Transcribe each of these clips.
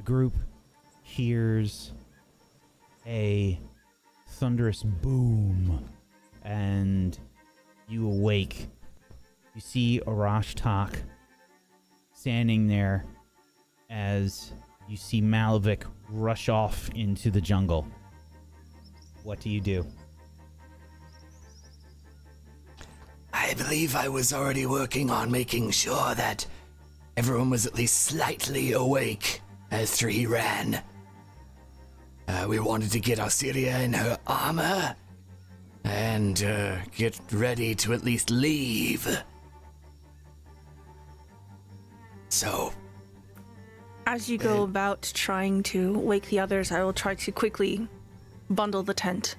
group hears a thunderous boom, and you awake. You see Arashtak standing there as you see Malavik rush off into the jungle. What do you do? I believe I was already working on making sure that everyone was at least slightly awake after he ran. We wanted to get Arcelia in her armor and get ready to at least leave. So, as you go about trying to wake the others, I will try to quickly bundle the tent.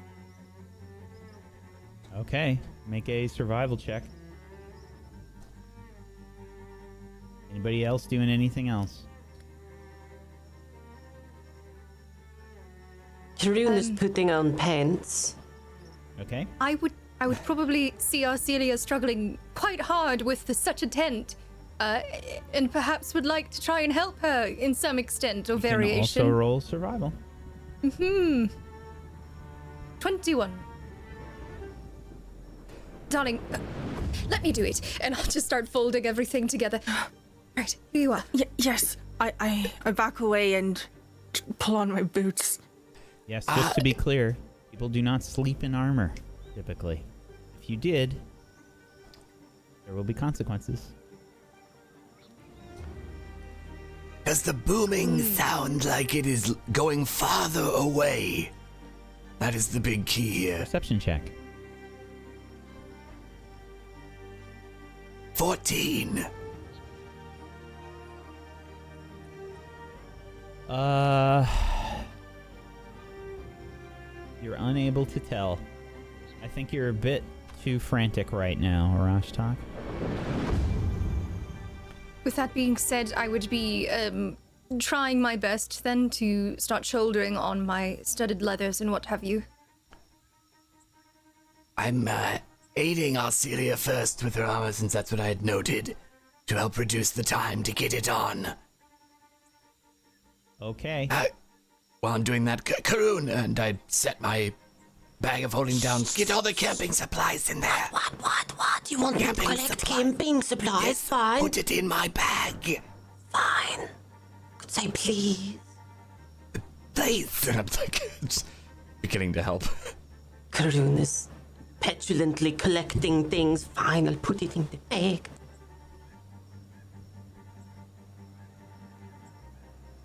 Okay, make a survival check. Anybody else doing anything else? Karun is putting on pants. Okay. I would probably see Arcelia struggling quite hard with such a tent, and perhaps would like to try and help her in some extent or variation. You can also roll survival. 21. Darling, let me do it, and I'll just start folding everything together. Right, here you are. Yes, I back away and pull on my boots. Yes, just to be clear, people do not sleep in armor, typically. If you did, there will be consequences. does the booming sound like it is going farther away? That is the big key here. Perception check. 14. You're unable to tell. I think you're a bit too frantic right now, Arashtak. With that being said, I would be trying my best then to start shouldering on my studded leathers and what have you. I'm aiding Arcelia first with her armor, since that's what I had noted, to help reduce the time to get it on. Okay. While I'm doing that, Karun, and I set my bag of holding down. Get all the camping supplies in there. What? You want to collect camping supplies? Yes, Fine. put it in my bag. Fine. Could say please. Please. And I'm like, just beginning to help. Karun is petulantly collecting things. Fine, I'll put it in the bag.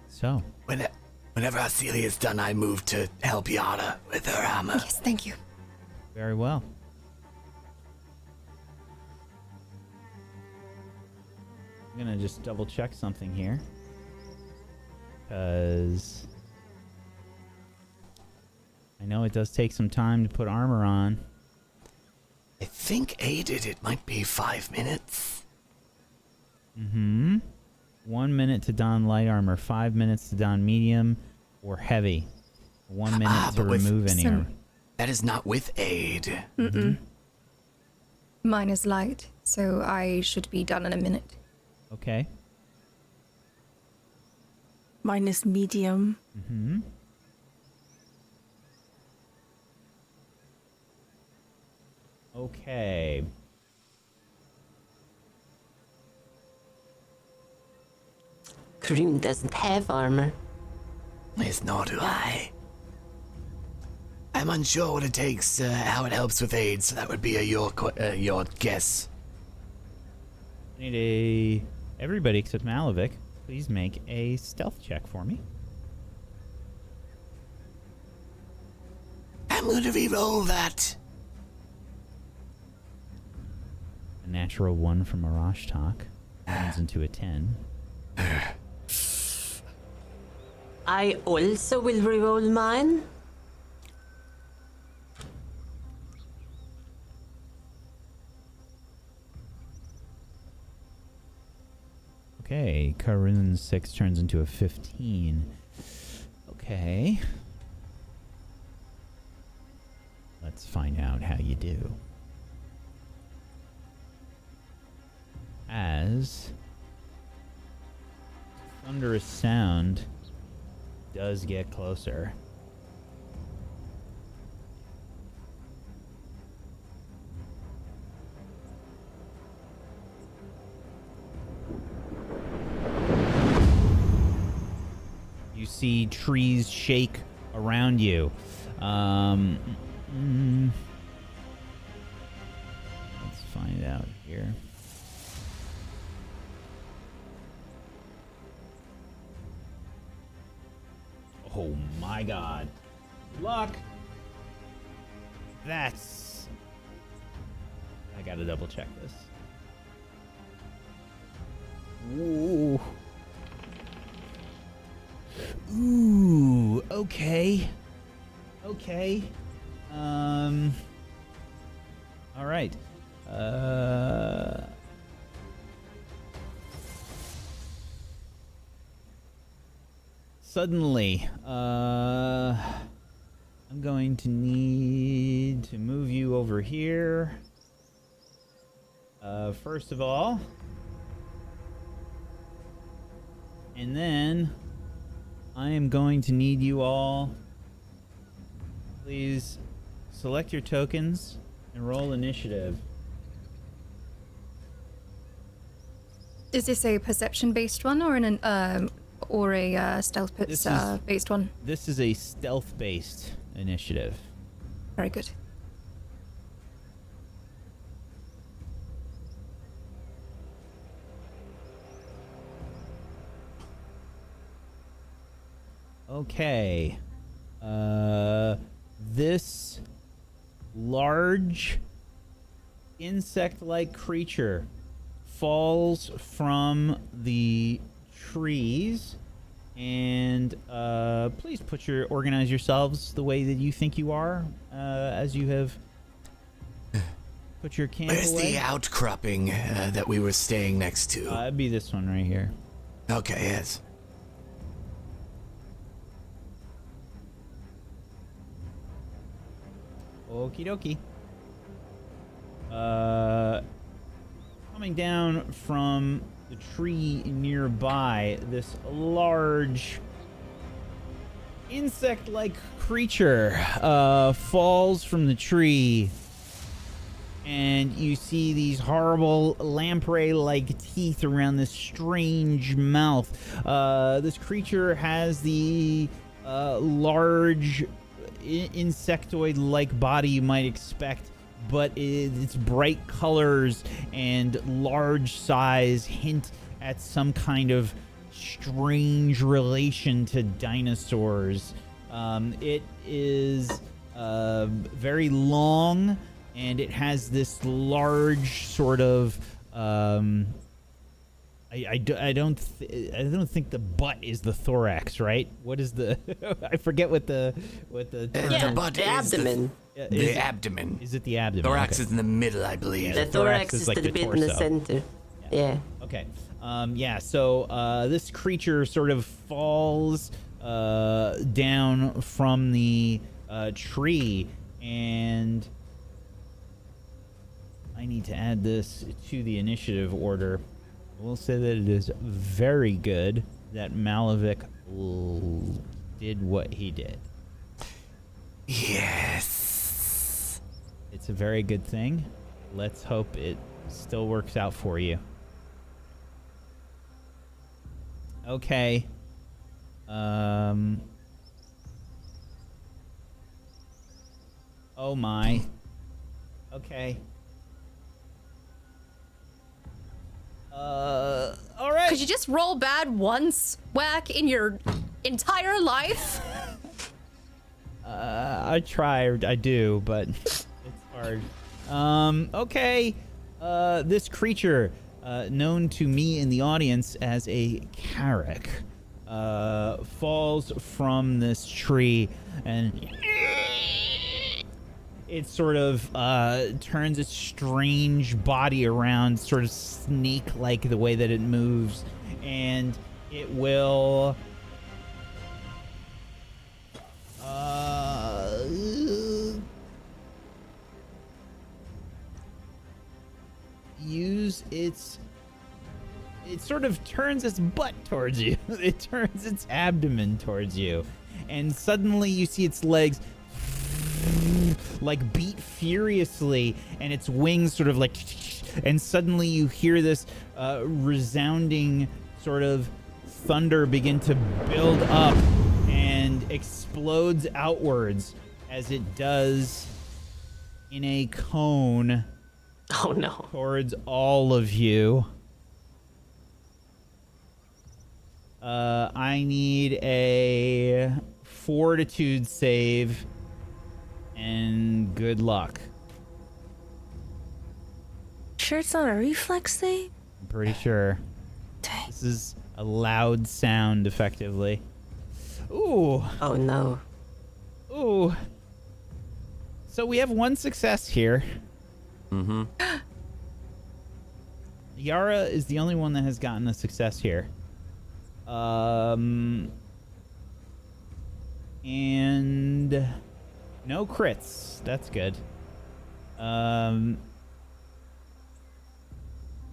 So. Whenever Arcelia is done, I move to help Yana with her armor. Yes, thank you. Very well. I'm gonna just double check something here. Because I know it does take some time to put armor on. I think aided it might be 5 minutes. 1 minute to don light armor, 5 minutes to don medium or heavy. 1 minute to remove any armor. That is not with aid. Mine is light, so I should be done in a minute. Okay. Mine is medium. Okay. Karun doesn't have armor. Yes, nor do I. I'm unsure what it takes, how it helps with aid, so that would be your guess. I need everybody except Malavik, please make a stealth check for me. I'm going to re-roll that. A natural 1 from Arashtak turns into a 10. I also will reroll mine. Okay, Karun's 6 turns into a 15. Okay. Let's find out how you do. As thunderous sound does get closer. You see trees shake around you. Let's find out here. Oh my god. Luck! That's... I gotta double check this. Ooh. Ooh, okay. Okay. All right. Suddenly, I'm going to need to move you over here. First of all. And then I am going to need you all. Please select your tokens and roll initiative. Is this a perception-based one or a stealth based one? This is a stealth-based initiative. Very good. Okay. This large insect-like creature falls from the trees, and please organize yourselves the way that you think you are, as you have put your camp Where's away. the outcropping that we were staying next to? It'd be this one right here. Okay, yes. Okie dokie. Coming down from the tree nearby, this large insect-like creature falls from the tree, and you see these horrible lamprey-like teeth around this strange mouth. This creature has the large insectoid-like body you might expect, but its bright colors and large size hint at some kind of strange relation to dinosaurs. It is very long, and it has this large sort of I don't think the butt is the thorax, right? What is the I forget what the The butt The is abdomen. The abdomen. Is it the abdomen? Thorax Okay. is in the middle, I believe. The thorax thorax is is like the the bit in the torso. center. Yeah. Okay. Yeah, so this creature sort of falls down from the tree, and I need to add this to the initiative order. We'll say that it is very good that Malavik did what he did. Yes. It's a very good thing. Let's hope it still works out for you. Okay. Oh my. Okay. All right. Could you just roll bad once, Whack, in your entire life? I try, I do, but it's hard. Okay. This creature, known to me in the audience as a carrack, falls from this tree, and it sort of turns its strange body around, sort of snake-like the way that it moves, and it will use its sort of turns its butt towards you. It turns its abdomen towards you. And suddenly you see its legs like beat furiously and its wings sort of like, and suddenly you hear this resounding sort of thunder begin to build up and explodes outwards as it does in a cone. Oh no. Towards all of you. I need a fortitude save and good luck. Sure it's not a reflex save? I'm pretty sure. Dang. This is a loud sound, effectively. Ooh. Oh no. Ooh. So we have one success here. Mm-hmm. Yara is the only one that has gotten a success here. And no crits. That's good.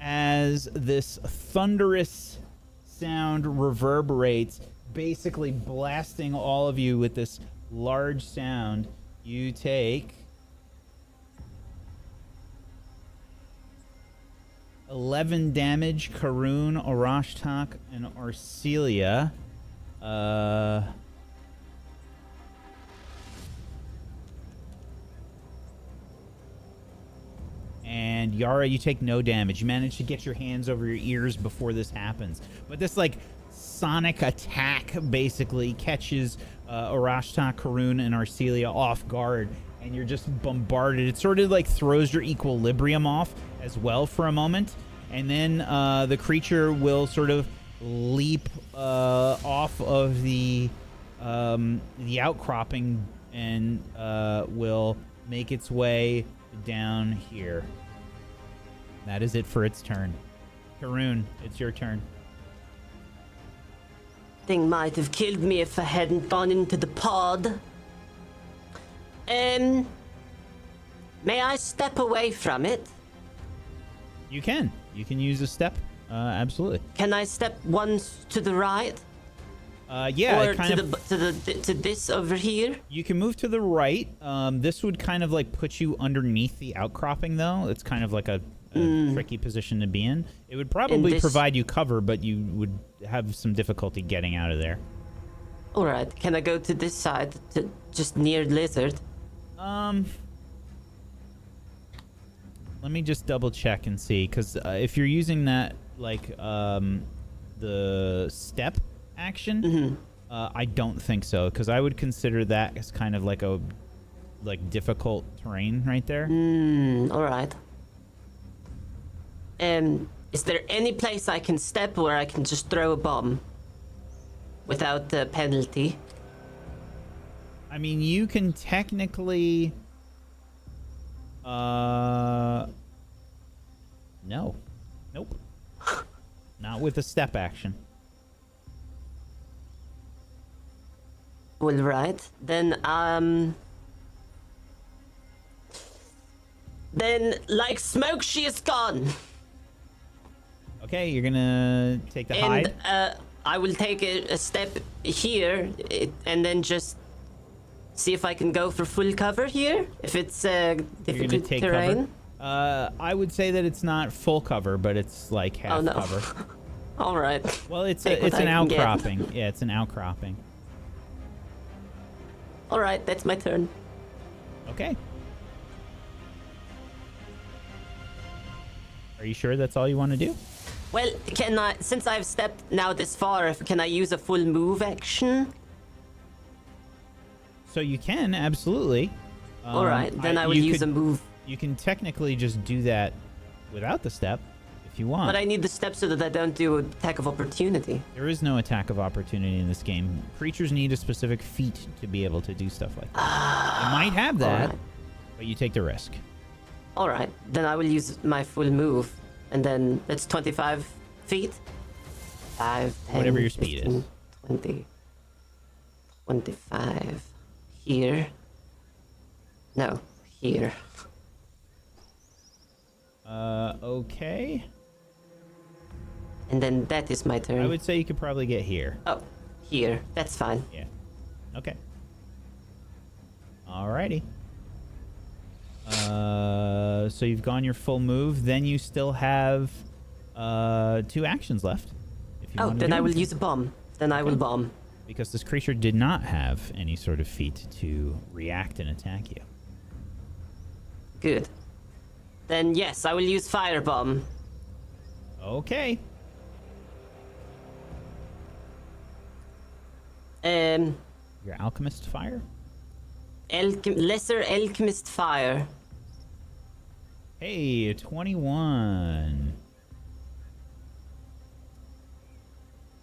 As this thunderous sound reverberates, basically blasting all of you with this large sound, you take 11 damage, Karun, Arashtak, and Arcelia. And Yara, you take no damage. You manage to get your hands over your ears before this happens. But this, like, sonic attack basically catches Arashtak, Karun, and Arcelia off guard. And you're just bombarded. It sort of, like, throws your equilibrium off as well for a moment. And then the creature will sort of leap off of the outcropping and will make its way down here. That is it for its turn. Karun, it's your turn. Thing might have killed me if I hadn't gone into the pod. May I step away from it? You can. You can use a step. Absolutely. Can I step once to the right? Yeah. Or it kind to this over here? You can move to the right. This would kind of like put you underneath the outcropping, though. It's kind of like a tricky position to be in. It would probably provide you cover, but you would have some difficulty getting out of there. All right. Can I go to this side, to just near lizard? Let me just double check and see, because if you're using that, like, the step action, I don't think so, because I would consider that as kind of like a, like, difficult terrain right there. All right. Is there any place I can step where I can just throw a bomb without the penalty? I mean, you can technically... No. Nope. Not with a step action. Well, right. Then, like smoke, she is gone. Okay, you're gonna take the hide? I will take a step here, and then just see if I can go for full cover here, if it's difficult take terrain. cover? I would say that it's not full cover, but it's like half cover. All right. Well, it's Take what an I can get. outcropping. Yeah, it's an outcropping. All right, that's my turn. Okay. Are you sure that's all you want to do? Well, can I, since I've stepped now this far, can I use a full move action? So you can, absolutely. All right, then I will use a move. You can technically just do that without the step if you want. But I need the step so that I don't do attack of opportunity. There is no attack of opportunity in this game. Creatures need a specific feat to be able to do stuff like that. You might have that, but you take the risk. All right, then I will use my full move, and then that's 25 feet. 5, 10, Whatever your speed 15, is. 20, 25. Here. No, here. Okay. And then that is my turn. I would say you could probably get here. Oh, here. That's fine. Yeah. Okay. Alrighty. So you've gone your full move. Then you still have 2 actions left. If you Oh, want to then do I will anything. use a bomb. Then I will bomb. Because this creature did not have any sort of feat to react and attack you. Good. Then yes, I will use firebomb. Okay. Your alchemist fire? Lesser alchemist fire. Hey, 21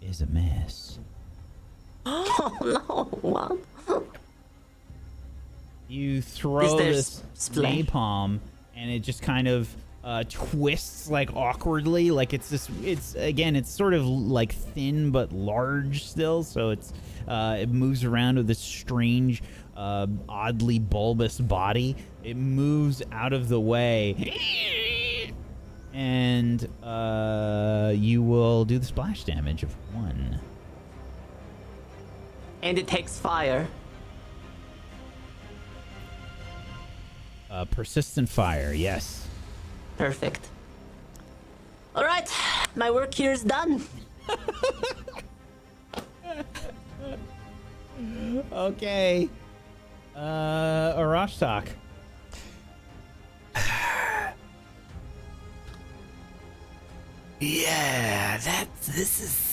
is a miss. Oh no! What? You throw there this splash? napalm, and it just kind of twists like awkwardly, like it's sort of like thin but large still, so it moves around with this strange, oddly bulbous body. It moves out of the way, and you will do the splash damage of 1. And it takes fire. Persistent fire, yes. Perfect. All right, my work here is done. Okay. Arashtak. Yeah, this is.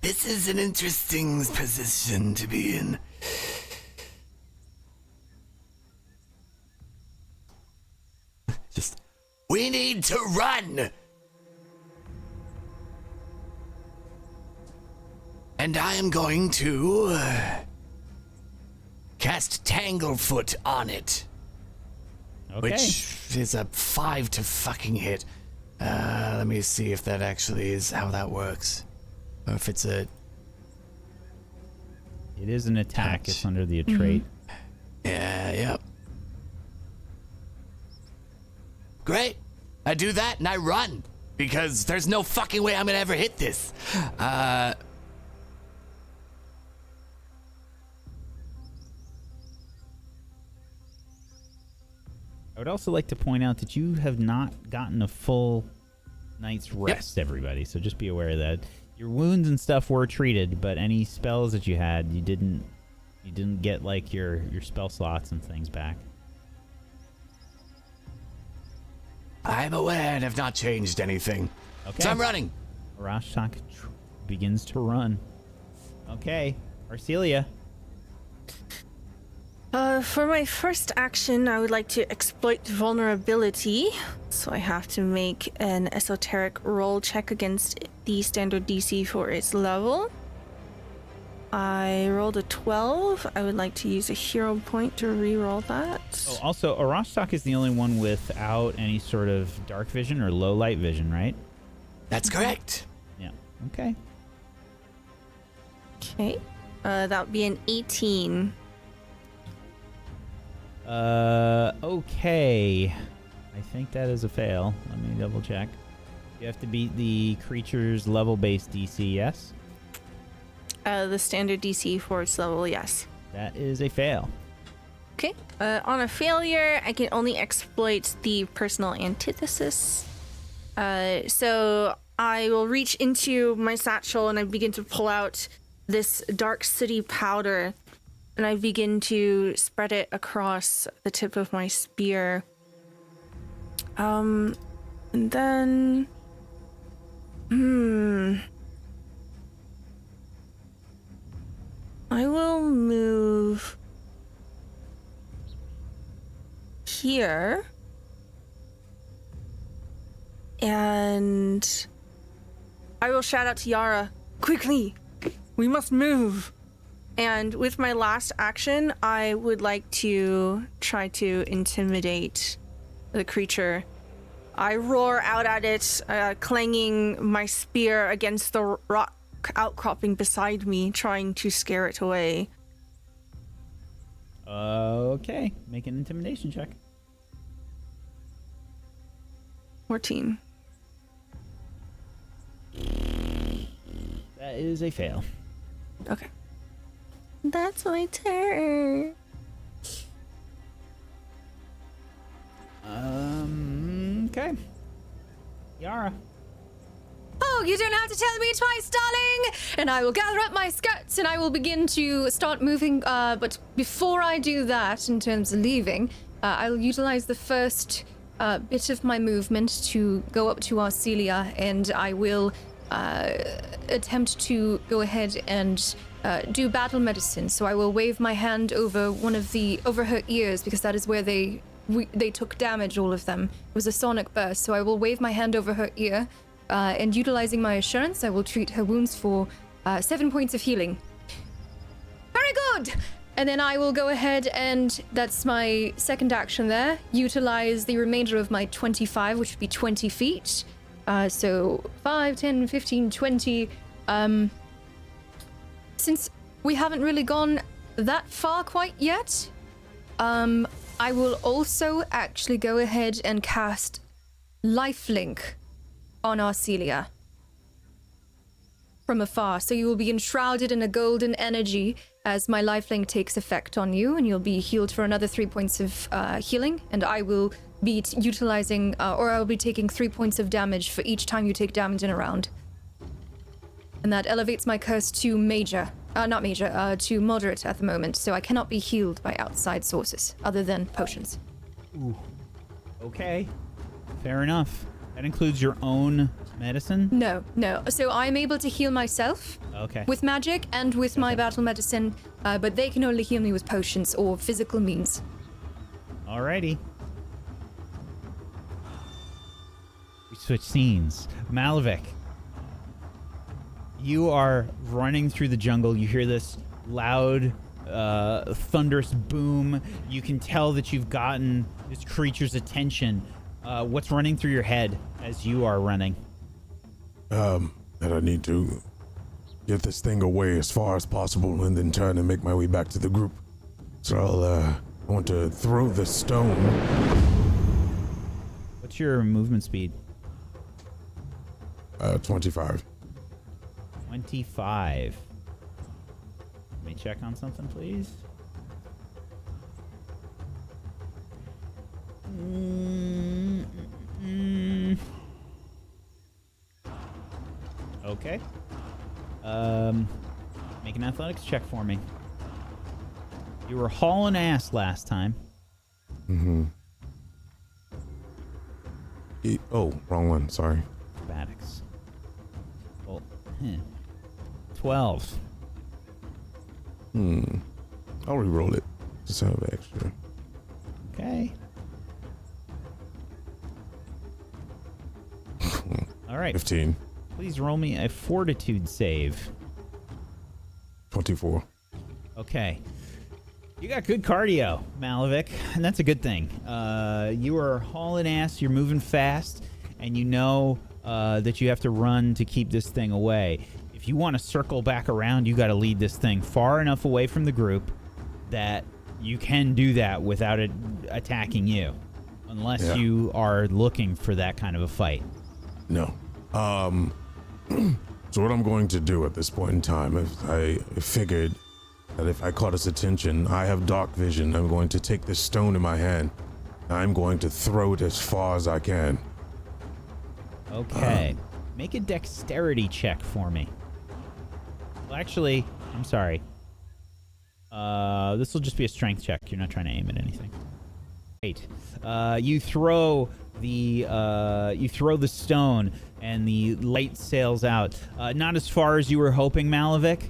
This is an interesting position to be in. We need to run! And I am going to cast Tanglefoot on it. Okay. Which is a 5 to fucking hit. Let me see if that actually is how that works. Or if it's a... It is an attack. Touch. It's under the trait. Yeah, yep. Great. I do that and I run. Because there's no fucking way I'm gonna ever hit this. I would also like to point out that you have not gotten a full night's rest, everybody. So just be aware of that. Your wounds and stuff were treated, but any spells that you had, you didn't get like your spell slots and things back. I'm aware and have not changed anything. Okay. So I'm running. Arashtak begins to run. Okay, Arcelia. For my first action, I would like to exploit vulnerability. So I have to make an esoteric roll check against the standard DC for its level. I rolled a 12. I would like to use a hero point to re-roll that. Oh, also, Arashtak is the only one without any sort of dark vision or low light vision, right? That's correct. Yeah. Okay. Okay. That would be an 18. Okay. I think that is a fail. Let me double check. You have to beat the creature's level-based DC, yes? The standard DC for its level, yes. That is a fail. Okay. On a failure, I can only exploit the personal antithesis. So I will reach into my satchel and I begin to pull out this dark city powder. And I begin to spread it across the tip of my spear. And then... I will move here. And I will shout out to Yara, quickly, we must move. And with my last action, I would like to try to intimidate the creature. I roar out at it, clanging my spear against the outcropping beside me, trying to scare it away. Okay, make an intimidation check. 14. That is a fail. Okay. That's my turn. Okay. Yara. Oh, you don't have to tell me twice, darling! And I will gather up my skirts and I will begin to start moving. But before I do that, in terms of leaving, I'll utilize the first bit of my movement to go up to Arcelia, and I will attempt to go ahead and do battle medicine. So I will wave my hand over over her ears, because that is where they took damage, all of them. It was a sonic burst, so I will wave my hand over her ear, and utilizing my assurance, I will treat her wounds for 7 points of healing. Very good! And then I will go ahead and, that's my second action there, utilize the remainder of my 25, which would be 20 feet. So 5, 10, 15, 20. Since we haven't really gone that far quite yet, I will also actually go ahead and cast Lifelink on Arcelia from afar. So you will be enshrouded in a golden energy as my lifelink takes effect on you, and you'll be healed for another 3 points of healing, and I will be utilizing, or I'll be taking 3 points of damage for each time you take damage in a round. And that elevates my curse to to moderate at the moment, so I cannot be healed by outside sources other than potions. Ooh. Okay. Fair enough. That includes your own medicine? No. So I'm able to heal myself with magic and with my battle medicine, but they can only heal me with potions or physical means. Alrighty. We switch scenes. Malvik, you are running through the jungle. You hear this loud, thunderous boom. You can tell that you've gotten this creature's attention. What's running through your head as you are running? That I need to get this thing away as far as possible and then turn and make my way back to the group. So I want to throw the stone. What's your movement speed? 25. 25. Let me check on something, please. Okay. Make an athletics check for me. You were hauling ass last time. Mm-hmm. Oh, wrong one. Sorry. Acrobatics. Well, 12. I'll re-roll it. Just have extra. Okay. All right. 15. Please roll me a fortitude save. 24. Okay. You got good cardio, Malvik, and that's a good thing. You are hauling ass, you're moving fast, and you know that you have to run to keep this thing away. If you want to circle back around, you got to lead this thing far enough away from the group that you can do that without it attacking you, unless you are looking for that kind of a fight. No. So what I'm going to do at this point in time, if I figured that if I caught his attention, I have dark vision. I'm going to take this stone in my hand. I'm going to throw it as far as I can. Okay. Make a dexterity check for me. Well, actually, I'm sorry. This will just be a strength check. You're not trying to aim at anything. Great. You throw the stone, and the light sails out. Not as far as you were hoping, Malvik.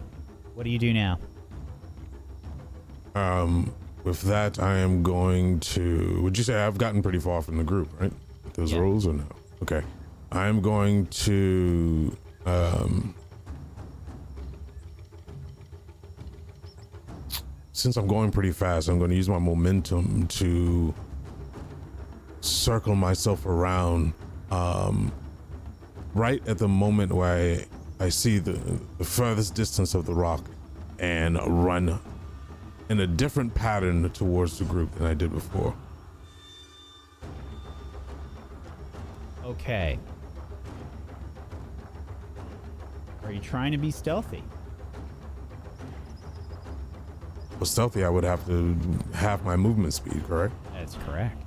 What do you do now? With that, I am going to... Would you say I've gotten pretty far from the group, right? Those rolls or no? Okay. I'm going to... Since I'm going pretty fast, I'm going to use my momentum to circle myself around right at the moment where I see the furthest distance of the rock and run in a different pattern towards the group than I did before. Okay. Are you trying to be stealthy? Well, stealthy, I would have to have my movement speed, correct? That's correct.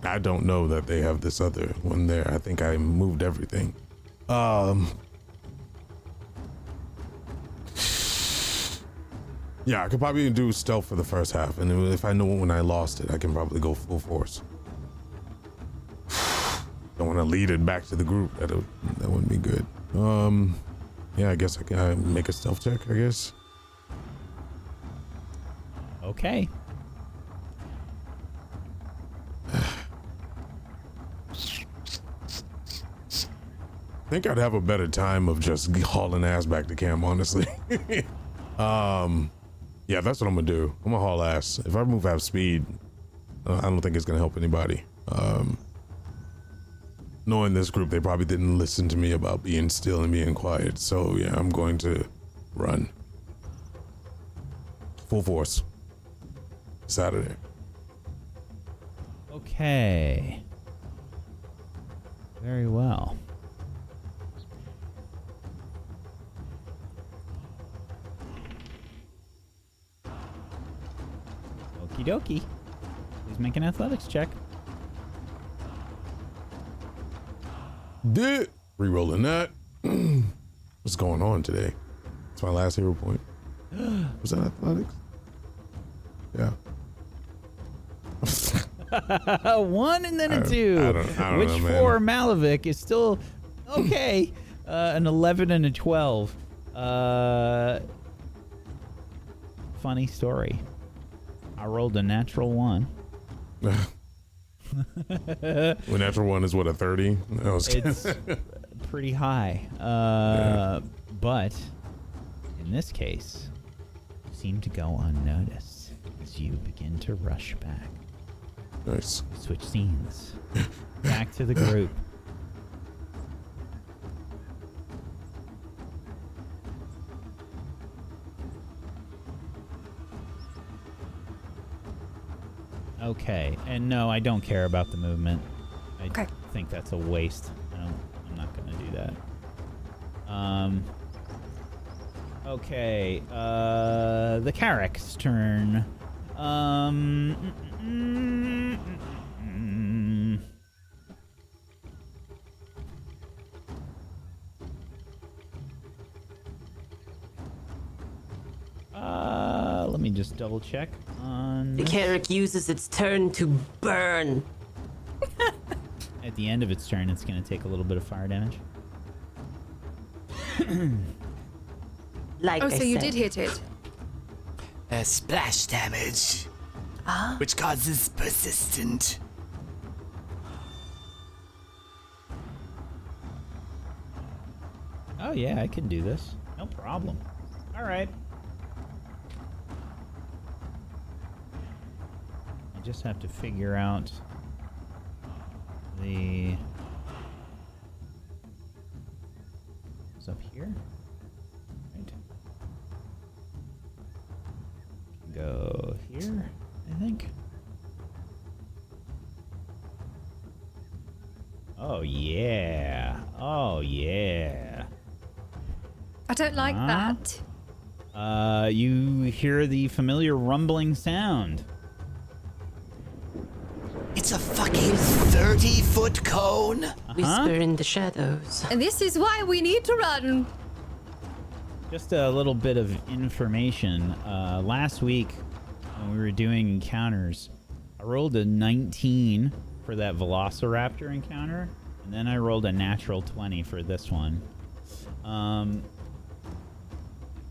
I don't know that they have this other one there. I think I moved everything. Yeah, I could probably do stealth for the first half, and if I know when I lost it, I can probably go full force. Don't want to lead it back to the group. That wouldn't be good. Yeah, I guess I can make a stealth check, I guess. Okay. I think I'd have a better time of just hauling ass back to camp, honestly. Yeah, that's what I'm gonna do. I'm gonna haul ass. If I move half speed, I don't think it's gonna help anybody. Knowing this group, they probably didn't listen to me about being still and being quiet. So yeah, I'm going to run. Full force. Saturday. Okay. Very well. Okie dokie. Please make an athletics check. Did re-rolling that. What's going on today? It's my last hero point. Was that athletics? Yeah. 1 and then a 2. I don't which know, man. for Malavik is still okay. An 11 and a 12. Funny story. I rolled a natural 1. Well, natural 1 is what, a 30? It's pretty high. But in this case, you seem to go unnoticed as you begin to rush back. Nice. Switch scenes. Back to the group. Okay, and no, I don't care about the movement. I think that's a waste. I'm not gonna do that. Okay, the Carrick's turn. Let me just double check on. The Carrick uses its turn to burn. At the end of its turn, it's going to take a little bit of fire damage. Like Oh, so I you said. did hit it. Splash damage, which causes persistent. Oh yeah, I can do this. No problem. All right. I just have to figure out the... It's up here. Right. Go here, I think. Oh yeah. Oh yeah. I don't like Huh? that. You hear the familiar rumbling sound. It's a fucking 30-foot cone. Whisper in the shadows. And this is why we need to run. Just a little bit of information. Last week, when we were doing encounters, I rolled a 19 for that Velociraptor encounter, and then I rolled a natural 20 for this one.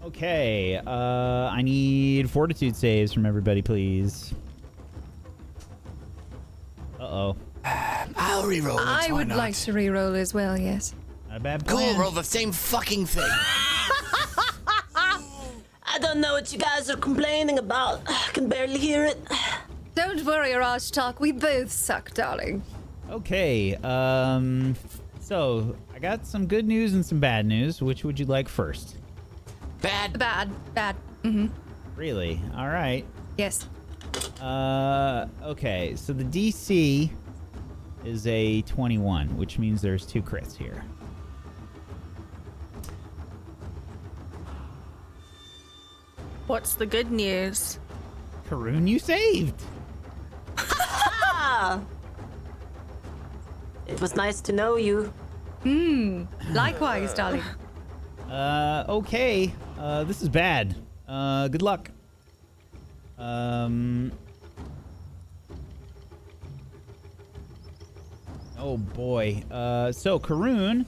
Okay, I need fortitude saves from everybody, please. Uh-oh. I'll reroll it. I why would not? like to re-roll as well, yes. Not a bad Cool, plan. roll the same fucking thing. I don't know what you guys are complaining about. I can barely hear it. Don't worry, Rajtak. We both suck, darling. Okay, so I got some good news and some bad news. Which would you like first? Bad. Bad. Mm-hmm. Really? All right. Yes. Okay, so the DC is a 21, which means there's 2 crits here. What's the good news? Karun, you saved! Ah! It was nice to know you. Likewise, darling. Okay. This is bad. Good luck. Oh boy. So Karun,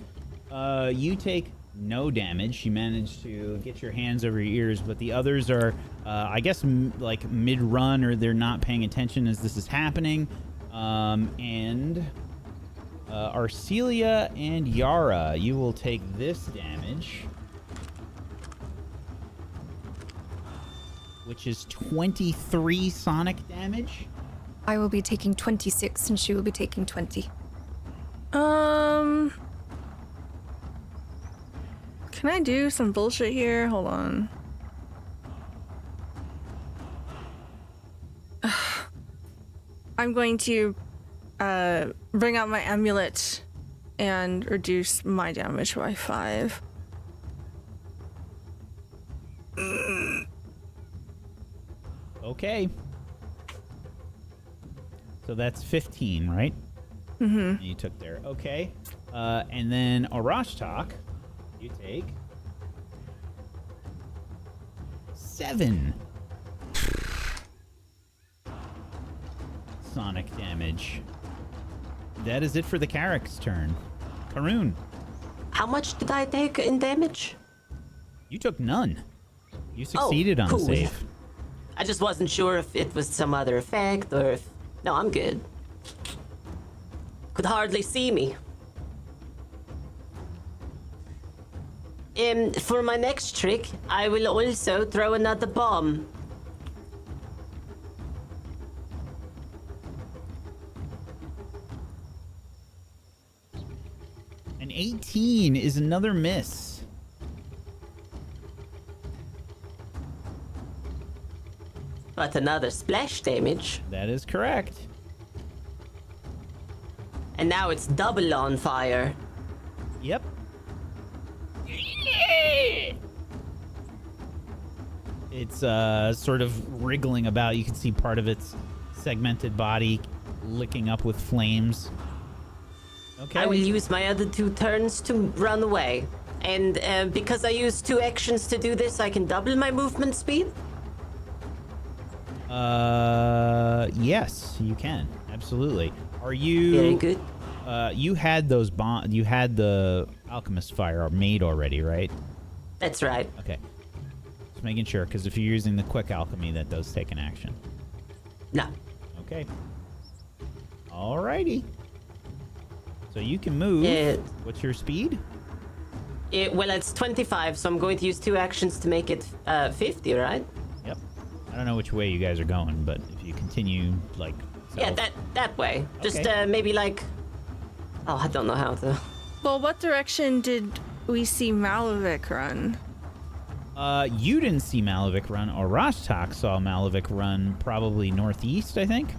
you take no damage. You managed to get your hands over your ears, but the others are, I guess, like mid-run, or they're not paying attention as this is happening. And Arcelia and Yara, you will take this damage, which is 23 sonic damage. I will be taking 26 and she will be taking 20. Can I do some bullshit here? Hold on. I'm going to bring out my amulet and reduce my damage by 5. Okay. So that's 15, right? Mm-hmm. You took there. Okay. And then Arashtak, you take 7 sonic damage. That is it for the Carrick's turn. Karun, How much did I take in damage? you took none. You succeeded on cool. the save. I just wasn't sure if it was some other effect or if... No, I'm good. Could hardly see me. For my next trick, I will also throw another bomb. An 18 is another miss. But another splash damage. That is correct. And now it's double on fire. Yep. It's sort of wriggling about. You can see part of its segmented body licking up with flames. Okay. I will use my other 2 turns to run away. And because I use 2 actions to do this, I can double my movement speed? Yes, you can. Absolutely. Are you... Very good. You had those you had the alchemist fire made already, right? That's right. Okay. Just making sure, because if you're using the quick alchemy, that does take an action. No. Okay. Alrighty. So you can move. What's your speed? Well, it's 25, so I'm going to use 2 actions to make it 50, right? Yep. I don't know which way you guys are going, but if you continue, like... Yeah, south- that way. Just Okay. maybe like... Oh, I don't know how to... Well, what direction did we see Malavik run? You didn't see Malavik run, or Rashtak saw Malavik run probably northeast, I think.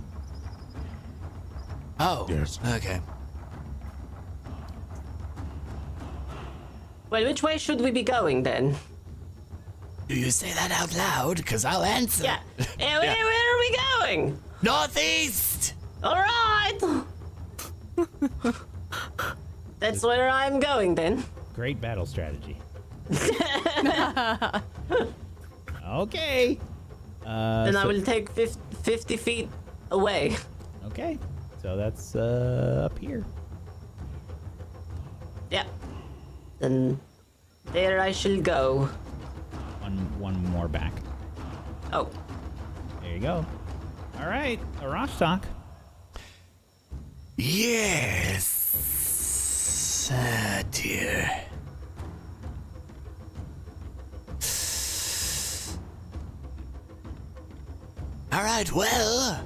Oh, Yes. okay. Well, which way should we be going then? Do you say that out loud? Because I'll answer. Yeah. Where are we going? Northeast! All right. That's where I'm going then. Great battle strategy. Okay. Then I so- will take 50 feet away. Okay. So that's up here. Yeah. Then there I shall go. One more back. Oh. There you go. All right, Arashtak. Yes. Ah, dear. All right, well,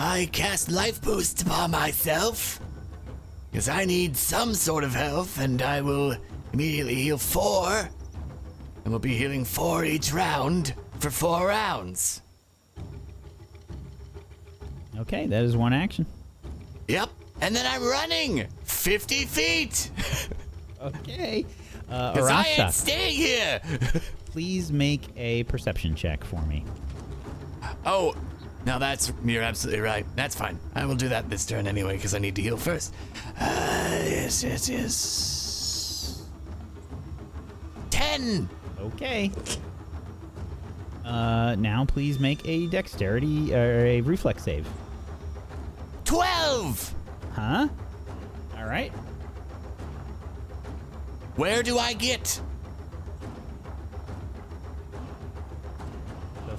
I cast Life Boost upon myself. Because I need some sort of health, and I will immediately heal 4. And we'll be healing 4 each round for 4 rounds. Okay, that is one action. Yep. And then I'm running 50 feet. Okay. Because I ain't Arasha, staying here. please make a perception check for me. Oh, no, you're absolutely right. That's fine. I will do that this turn anyway, because I need to heal first. Yes. 10. Okay. Now please make a dexterity or a reflex save. 12. Huh? All right. Where do I get? So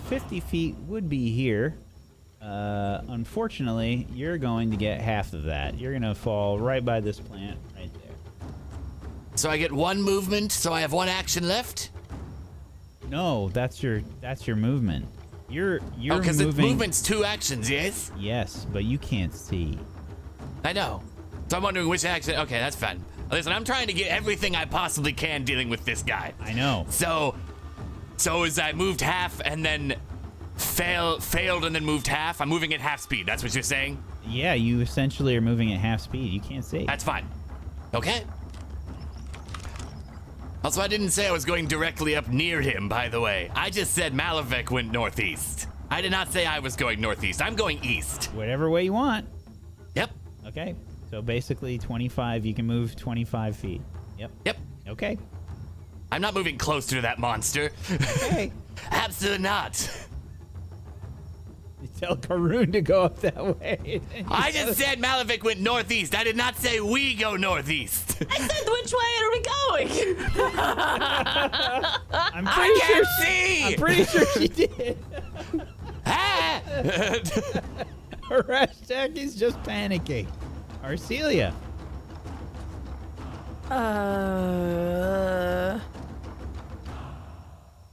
50 feet would be here. Unfortunately, you're going to get half of that. You're going to fall right by this plant right there. So I get 1 movement, so I have 1 action left? No, that's your movement. You're because moving. movement's 2 actions, yes? Yes, but you can't see. I know. So I'm wondering which action. Okay, that's fine. Listen, I'm trying to get everything I possibly can dealing with this guy. I know. So as I moved half and then failed and then moved half, I'm moving at half speed. That's what you're saying? Yeah, you essentially are moving at half speed. You can't see. That's fine. Okay. Also, I didn't say I was going directly up near him, by the way. I just said Malavik went northeast. I did not say I was going northeast. I'm going east. Whatever way you want. Yep. Okay. So basically 25, you can move 25 feet. Yep. Yep. Okay. I'm not moving closer to that monster. Okay. Absolutely not. You tell Karun to go up that way. I just said Malavik went northeast. I did not say we go northeast. I said, which way are we going? I'm I pretty can't sure. see. I'm pretty sure she did. Ah! Rashtag is just panicking. Arcelia.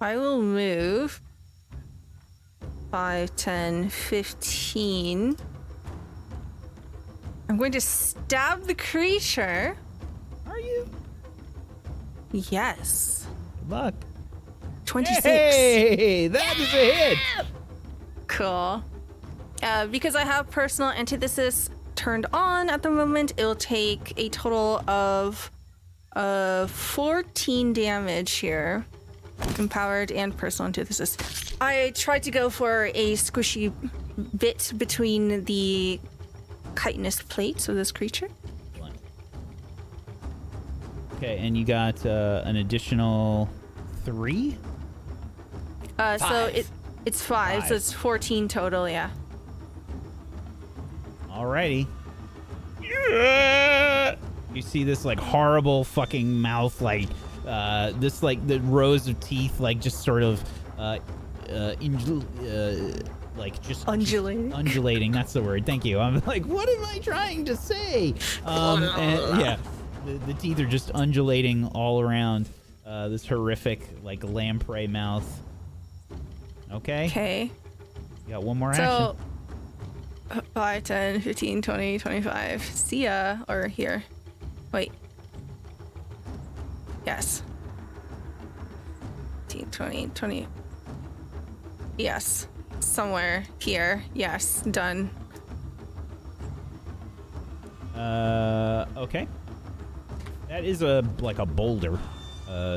I will move 5, 10, 15. I'm going to stab the creature. Are you? Yes. Good luck. 26. Hey, that is a hit. Cool. Because I have personal antithesis turned on at the moment, it'll take a total of 14 damage here. Empowered and personal antithesis. I tried to go for a squishy bit between the chitinous plates of this creature. Okay, and you got an additional 3? So Five. it's 5, so it's 14 total, yeah. Alrighty. You see this like horrible fucking mouth, like this like the rows of teeth, like just sort of like just Undulating. undulating. That's the word. Thank you. I'm like, what am I trying to say? And, yeah, the teeth are just undulating all around this horrific like lamprey mouth. Okay. Okay. You got one more So action. 5, 10, 15, 20, 25. See ya. Or here. Wait. Yes. 15, 20, 20. Yes. Somewhere here. Yes. Done. Okay. That is a boulder.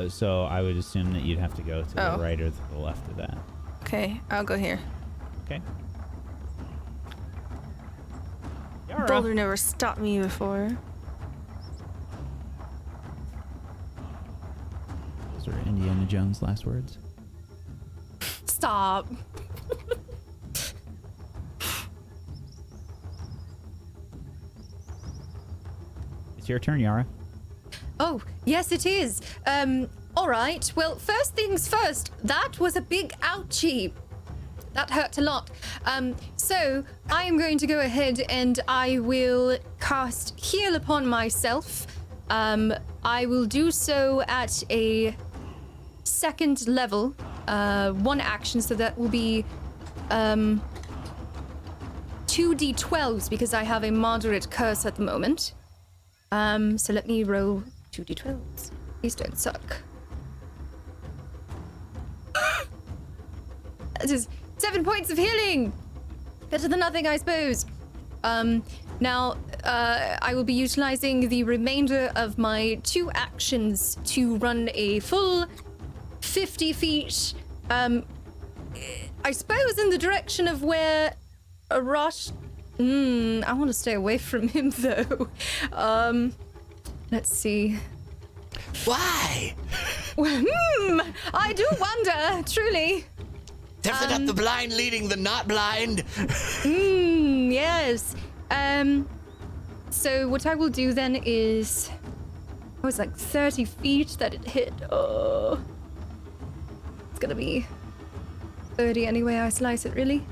So I would assume that you'd have to go to the Oh. right or to the left of that. Okay. I'll go here. Okay. Yara. Boulder never stopped me before. Those are Indiana Jones' last words. Stop. It's your turn, Yara. Oh, yes, it is. All right. Well, first things first. That was a big ouchie. That hurt a lot. So I am going to go ahead and I will cast Heal upon myself. I will do so at a second level, 1 action. So that will be 2 2d12s because I have a moderate curse at the moment. So let me roll 2d12s. Please don't suck. That is 7 points of healing! Better than nothing, I suppose. Now, I will be utilizing the remainder of my 2 actions to run a full 50 feet, I suppose in the direction of where Arash... I want to stay away from him, though. Let's see. Why? I do wonder, truly. Definitely not the blind leading the not blind. Yes. So what I will do then is... Oh, it's like 30 feet that it hit. Oh. It's gonna be 30 anyway, I slice it, really.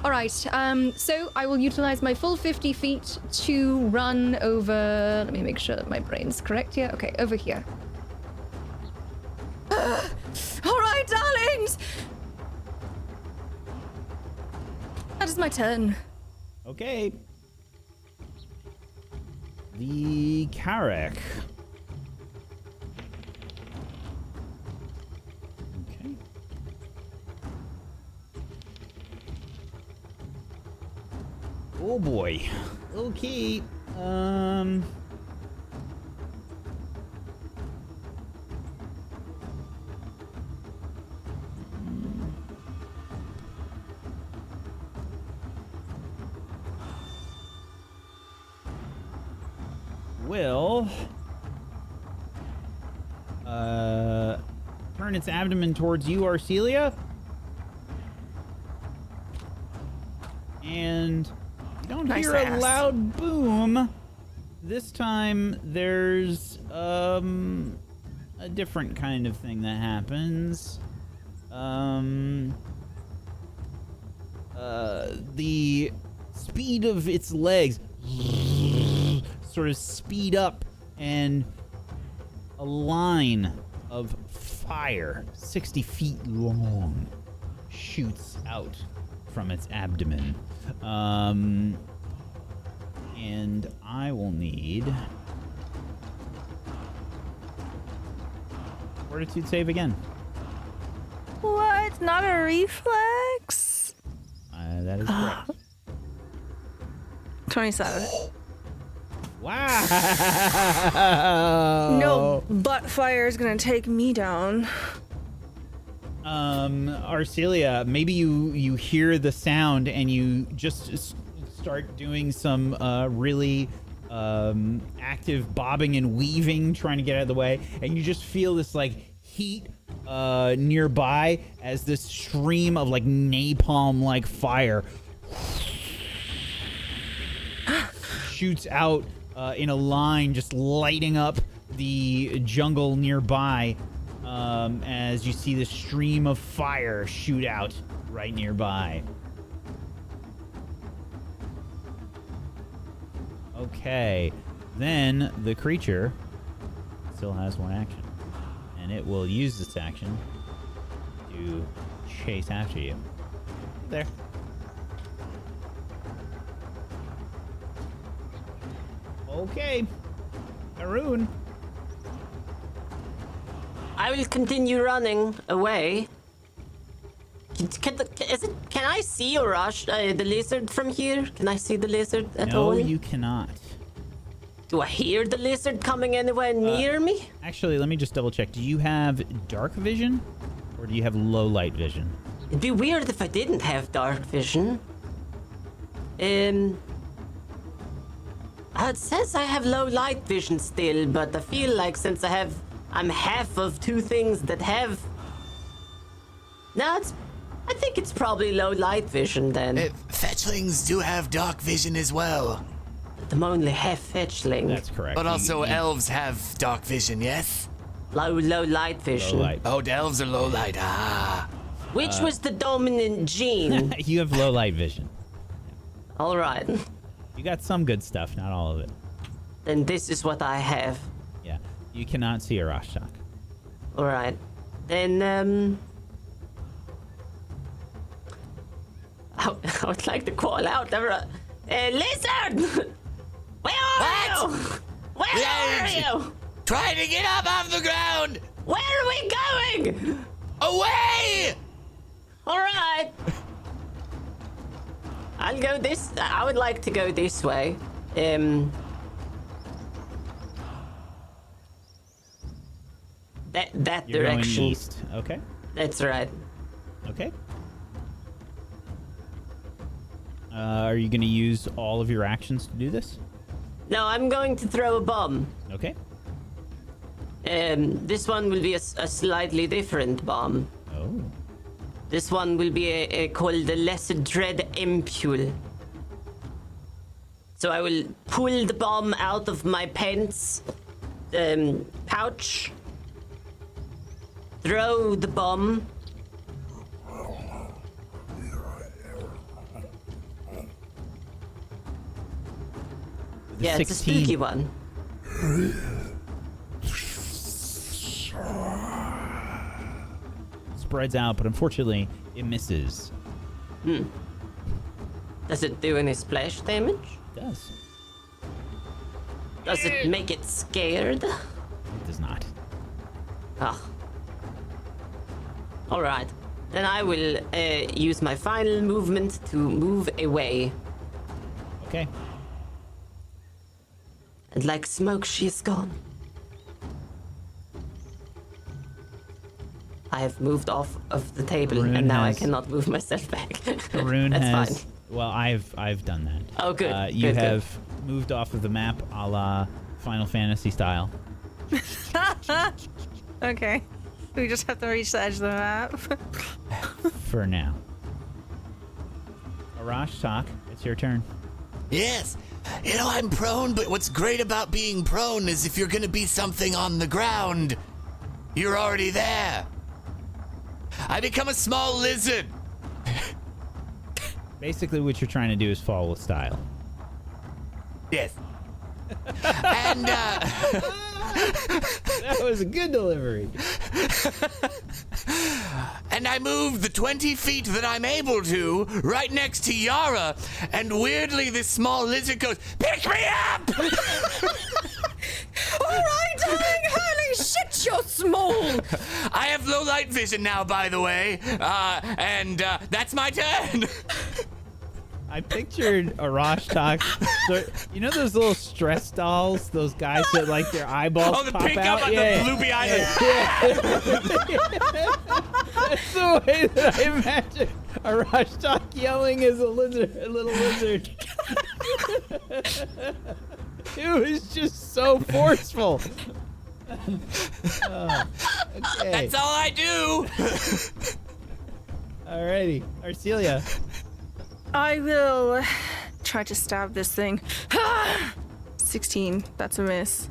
All right, so I will utilize my full 50 feet to run over... Let me make sure that my brain's correct here. Okay, over here. All right, darlings! That is my turn. Okay. The Carrack. Okay. Oh boy. Okay. Will turn its abdomen towards you, Arcelia. And you don't Nice hear a ass. loud boom. This time there's a different kind of thing that happens. The speed of its legs sort of speed up, and a line of fire 60 feet long shoots out from its abdomen. And I will need Fortitude save again. What? Not a reflex? That is correct. 27. Wow! No butt fire is gonna take me down. Arcelia, maybe you hear the sound and you just start doing some really active bobbing and weaving, trying to get out of the way, and you just feel this like heat nearby as this stream of like napalm like fire shoots out in a line, just lighting up the jungle nearby, as you see the stream of fire shoot out right nearby. Okay, then the creature still has one action, and it will use this action to chase after you. There. Okay, Haroon. I will continue running away. Can I see Urash, the lizard from here? Can I see the lizard at all? No, you cannot. Do I hear the lizard coming anywhere near me? Actually, let me just double check. Do you have dark vision, or do you have low light vision? It'd be weird if I didn't have dark vision. It says I have low light vision still, but I feel like since I'm half of two things that have... No, I think it's probably low light vision then. Fetchlings do have dark vision as well. I'm only half fetchling. That's correct. But also elves have dark vision, yes? Low light vision. low light. Oh, the elves are low light. Ah. Which was the dominant gene? You have low light vision. All right. You got some good stuff, not all of it. Then this is what I have. Yeah, you cannot see a Rashtak. All right. Then, I would like to call out. Lizard! Where are you? Where are you? Trying to get up off the ground! Where are we going? Away! All right. I'll go this. I would like to go this way. That You're direction. going east. Okay. That's right. Okay. Are you going to use all of your actions to do this? No, I'm going to throw a bomb. Okay. This one will be a slightly different bomb. Oh. This one will be called the Lesser Dread Impule. So I will pull the bomb out of my pants pouch, throw the bomb. Yeah, it's a 16. spooky one. Spreads out, but unfortunately, it misses. Does it do any splash damage? It does. Does it make it scared? It does not. Ah. All right. Then I will use my final movement to move away. Okay. And like smoke, she is gone. I have moved off of the table, Rune and now I has- cannot move myself back. Rune That's has. fine. Well, I've done that. Oh, good. You Good, good. have moved off of the map, a la Final Fantasy style. Okay. We just have to reach the edge of the map. For now. Arash, talk. It's your turn. Yes. You know, I'm prone, but what's great about being prone is if you're gonna be something on the ground, you're already there. I become a small lizard. Basically, what you're trying to do is fall with style. Yes. And, That was a good delivery. and I move the 20 feet that I'm able to right next to Yara, and weirdly this small lizard goes, "Pick me up!" All right, darling. Holy shit, you're small. I have low light vision now, by the way, and that's my turn. I pictured Arash talk. So, you know those little stress dolls? Those guys that like their eyeballs Oh, the pop pink out? up on the bloopy eyes. That's the way that I imagine Arash talk yelling as a lizard, a little lizard. It was just so forceful. Okay. That's all I do. Alrighty. Arcelia. I will try to stab this thing. 16. That's a miss.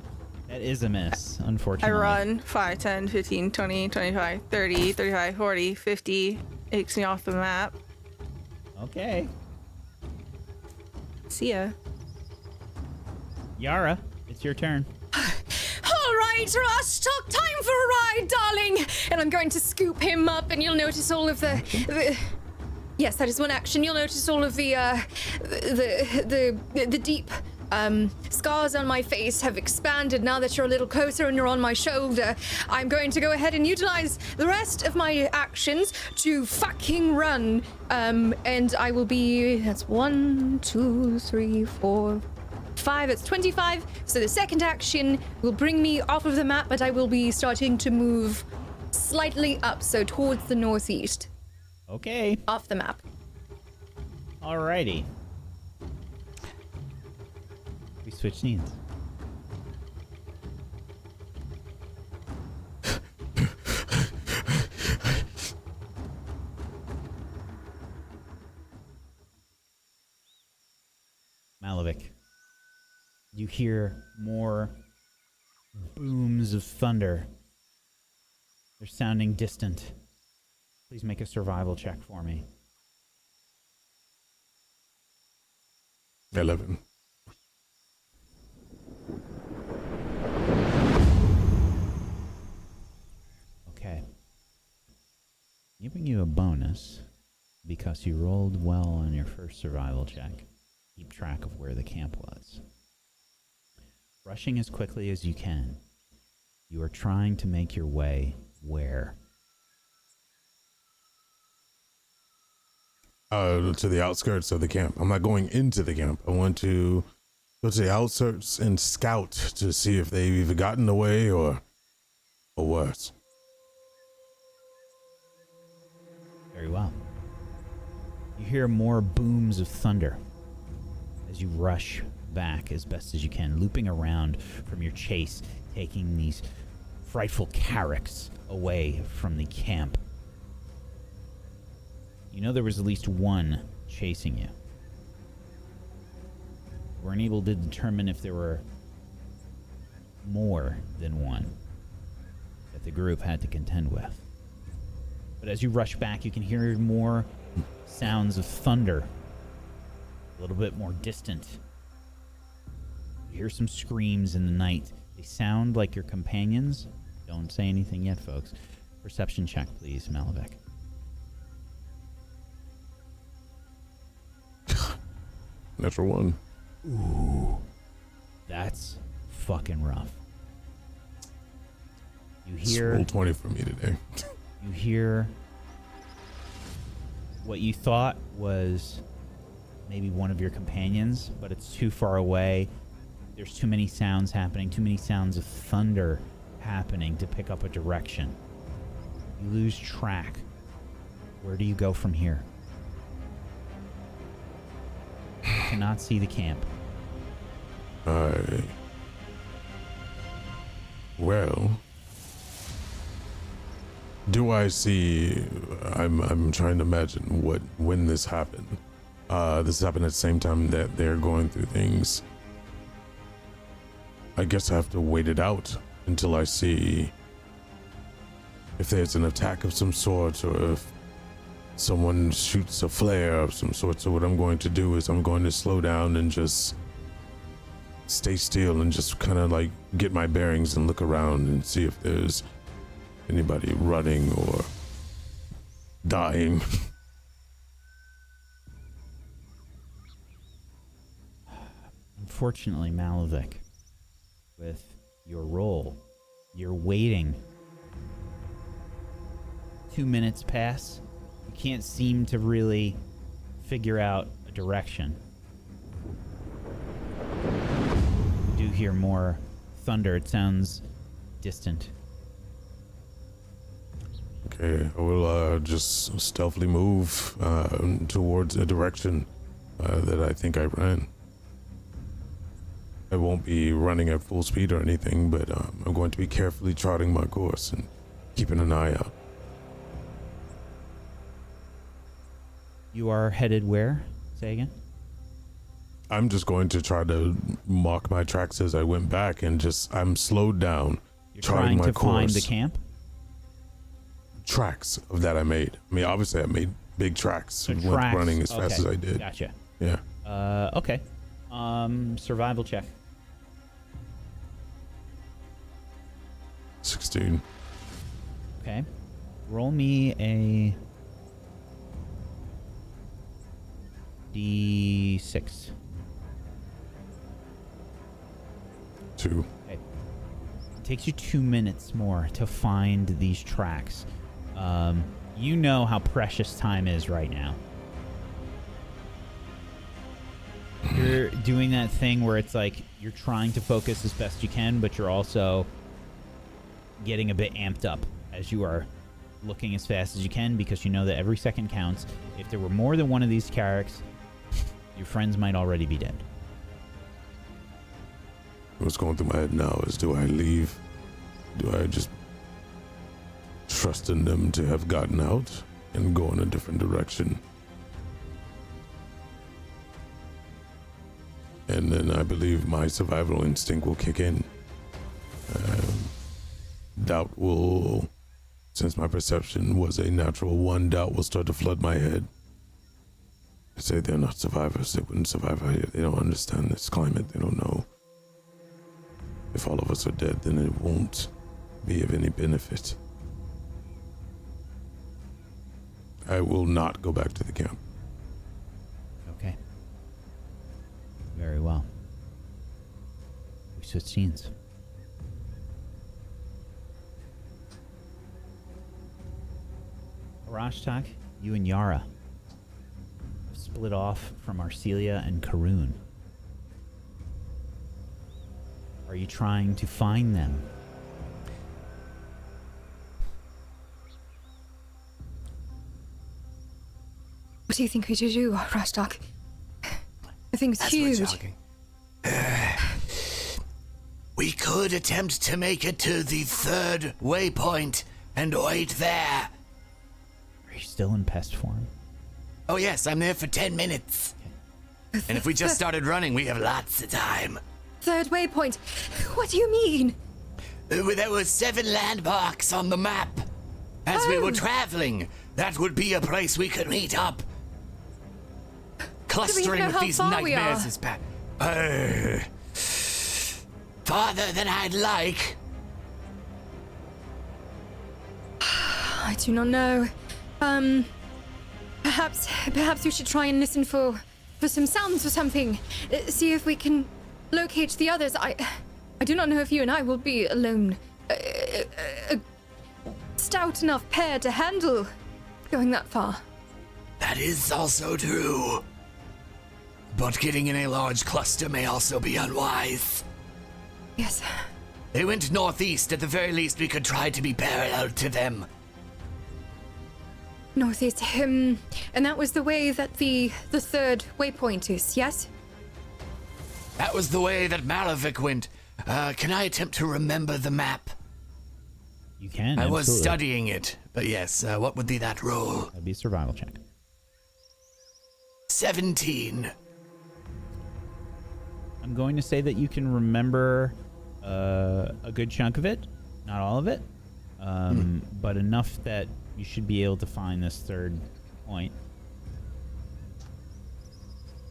That is a miss, I unfortunately. run 5, 10, 15, 20, 25, 30, 35, 40, 50. Takes me off the map. Okay. See ya. Yara, it's your turn. All right, Rush, talk time for a ride, darling. And I'm going to scoop him up, and you'll notice all of the yes, that is one action. You'll notice all of the deep scars on my face have expanded now that you're a little closer and you're on my shoulder. I'm going to go ahead and utilize the rest of my actions to fucking run. And I will be, that's 1, 2, 3, 4, 5, it's 25. So the second action will bring me off of the map, but I will be starting to move slightly up, so towards the northeast. Okay. Off the map. Alrighty. We switch scenes. Malavik. You hear more booms of thunder. They're sounding distant. Please make a survival check for me. 11. Okay. Giving you a bonus because you rolled well on your first survival check. keep track of where the camp was. Rushing as quickly as you can, you are trying to make your way where? To the outskirts of the camp. I'm not going into the camp. I want to go to the outskirts and scout to see if they've either gotten away or worse. Very well. You hear more booms of thunder as you rush back as best as you can, looping around from your chase, taking these frightful carracks away from the camp. You know there was at least one chasing you. You weren't able to determine if there were more than one that the group had to contend with. But as you rush back, you can hear more sounds of thunder, a little bit more distant. You hear some screams in the night. They sound like your companions. Don't say anything yet, folks. Perception check, please, Malavik. Natural one. Ooh, that's fucking rough. You hear... Roll 20 for me today. You hear what you thought was maybe one of your companions, but it's too far away. There's too many sounds happening, too many sounds of thunder happening to pick up a direction. You lose track. Where do you go from here? You cannot see the camp. Well, do I see? I'm trying to imagine when this happened. This happened at the same time that they're going through things. I guess I have to wait it out until I see if there's an attack of some sort or if someone shoots a flare of some sort. So what I'm going to do is I'm going to slow down and just stay still and just kind of like get my bearings and look around and see if there's anybody running or dying. Unfortunately, Malavik, with your roll, you're waiting. 2 minutes pass. You can't seem to really figure out a direction. You do hear more thunder. It sounds distant. Okay, I will just stealthily move towards a direction that I think I ran. I won't be running at full speed or anything, but I'm going to be carefully charting my course and keeping an eye out. You are headed where? Say again? I'm just going to try to mark my tracks as I went back and I'm slowed down. You're charting trying my to course. find the camp? Tracks of that I made. I mean, obviously I made big tracks So and tracks. went running as fast as Okay, I did. Gotcha. Yeah. Okay. Survival check. 16. Okay. Roll me a D6. 2. Okay. It takes you 2 minutes more to find these tracks. You know how precious time is right now. You're doing that thing where it's like you're trying to focus as best you can, but you're also getting a bit amped up as you are looking as fast as you can because you know that every second counts. If there were more than one of these characters, your friends might already be dead. What's going through my head now is, do I leave? Do I just trust in them to have gotten out and go in a different direction? And then I believe my survival instinct will kick in. Doubt will, since my perception was a natural 1, doubt will start to flood my head. I say they're not survivors. They wouldn't survive out here. They don't understand this climate. They don't know. If all of us are dead, then it won't be of any benefit. I will not go back to the camp. Okay. Very well. We switch scenes. Arashtak, you and Yara split off from Arcelia and Karun. Are you trying to find them? What do you think we should do, Rastak? I think it's As we're huge. talking. We could attempt to make it to the 3rd waypoint and wait there. Are you still in pest form? Oh yes, I'm there for 10 minutes. And if we just started running, we have lots of time. 3rd waypoint. What do you mean? There were 7 landmarks on the map. As we were traveling, that would be a place we could meet up. Clustering know with how these far we nightmares are? is bad. Farther than I'd like. I do not know. Perhaps we should try and listen for some sounds or something. See if we can locate the others. I do not know if you and I will be alone. A stout enough pair to handle going that far. That is also true. But getting in a large cluster may also be unwise. Yes. They went northeast. At the very least, we could try to be parallel to them. Northeast. And that was the way that the 3rd waypoint is, yes? That was the way that Malavik went. Can I attempt to remember the map? You can. I was absolutely. studying it, but yes, what would be that roll? That'd be a survival check. 17. I'm going to say that you can remember a good chunk of it, not all of it, but enough that you should be able to find this 3rd point.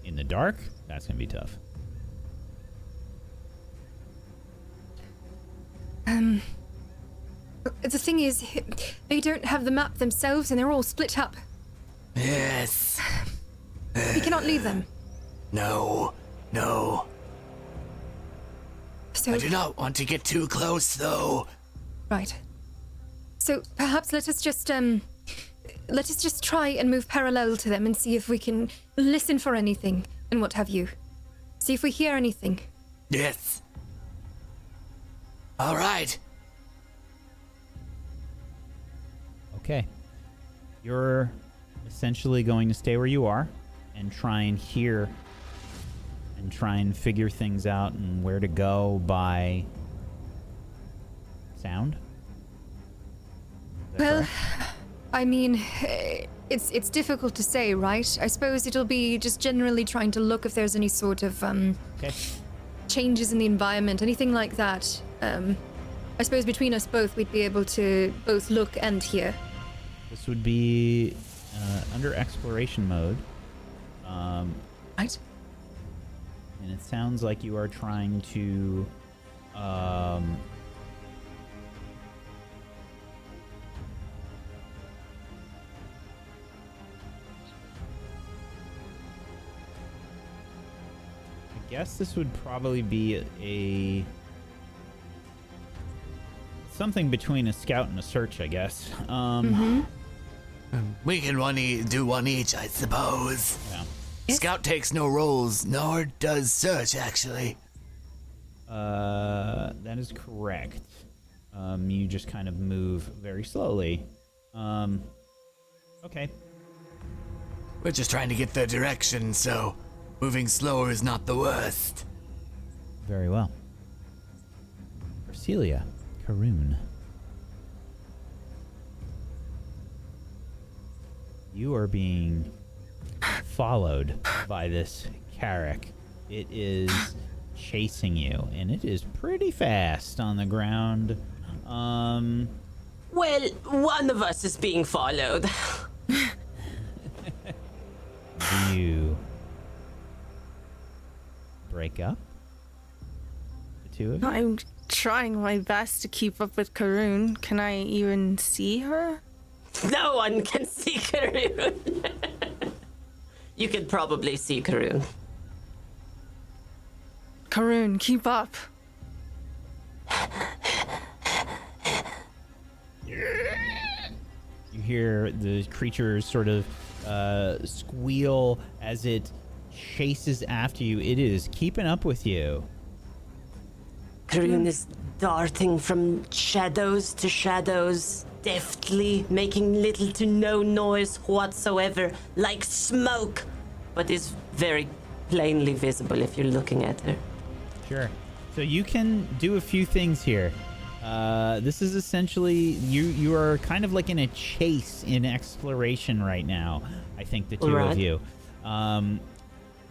In the dark, that's going to be tough. The thing is, they don't have the map themselves and they're all split up. Yes. We cannot leave them. No. So, I do not want to get too close, though. right. So perhaps let us just try and move parallel to them and see if we can listen for anything and what have you. See if we hear anything. Yes. All right. Okay. You're essentially going to stay where you are and try and hear and try and figure things out and where to go by sound. Is that Well, correct? I mean, it's difficult to say, right? I suppose it'll be just generally trying to look if there's any sort of Okay. changes in the environment, anything like that. I suppose between us both, we'd be able to both look and hear. This would be under exploration mode. Right? And it sounds like you are trying to I guess this would probably be something between a scout and a search, I guess. We can do one each, I suppose. Yeah. Yes. Scout takes no rolls, nor does search, actually. That is correct. You just kind of move very slowly. Okay. We're just trying to get the direction, so moving slower is not the worst. Very well. Arcelia, Karun. You are being followed by this Carrack. It is chasing you, and it is pretty fast on the ground. Well, one of us is being followed. Do you break up? The two of you? I'm trying my best to keep up with Karun. Can I even see her? No one can see Karun. You could probably see Karun. Karun, keep up. You hear the creature sort of squeal as it chases after you. It is keeping up with you. Karun is darting from shadows to shadows, deftly making little to no noise whatsoever, like smoke, but is very plainly visible if you're looking at her. Sure. So you can do a few things here. This is essentially you are kind of like in a chase in exploration right now. I think the two of you.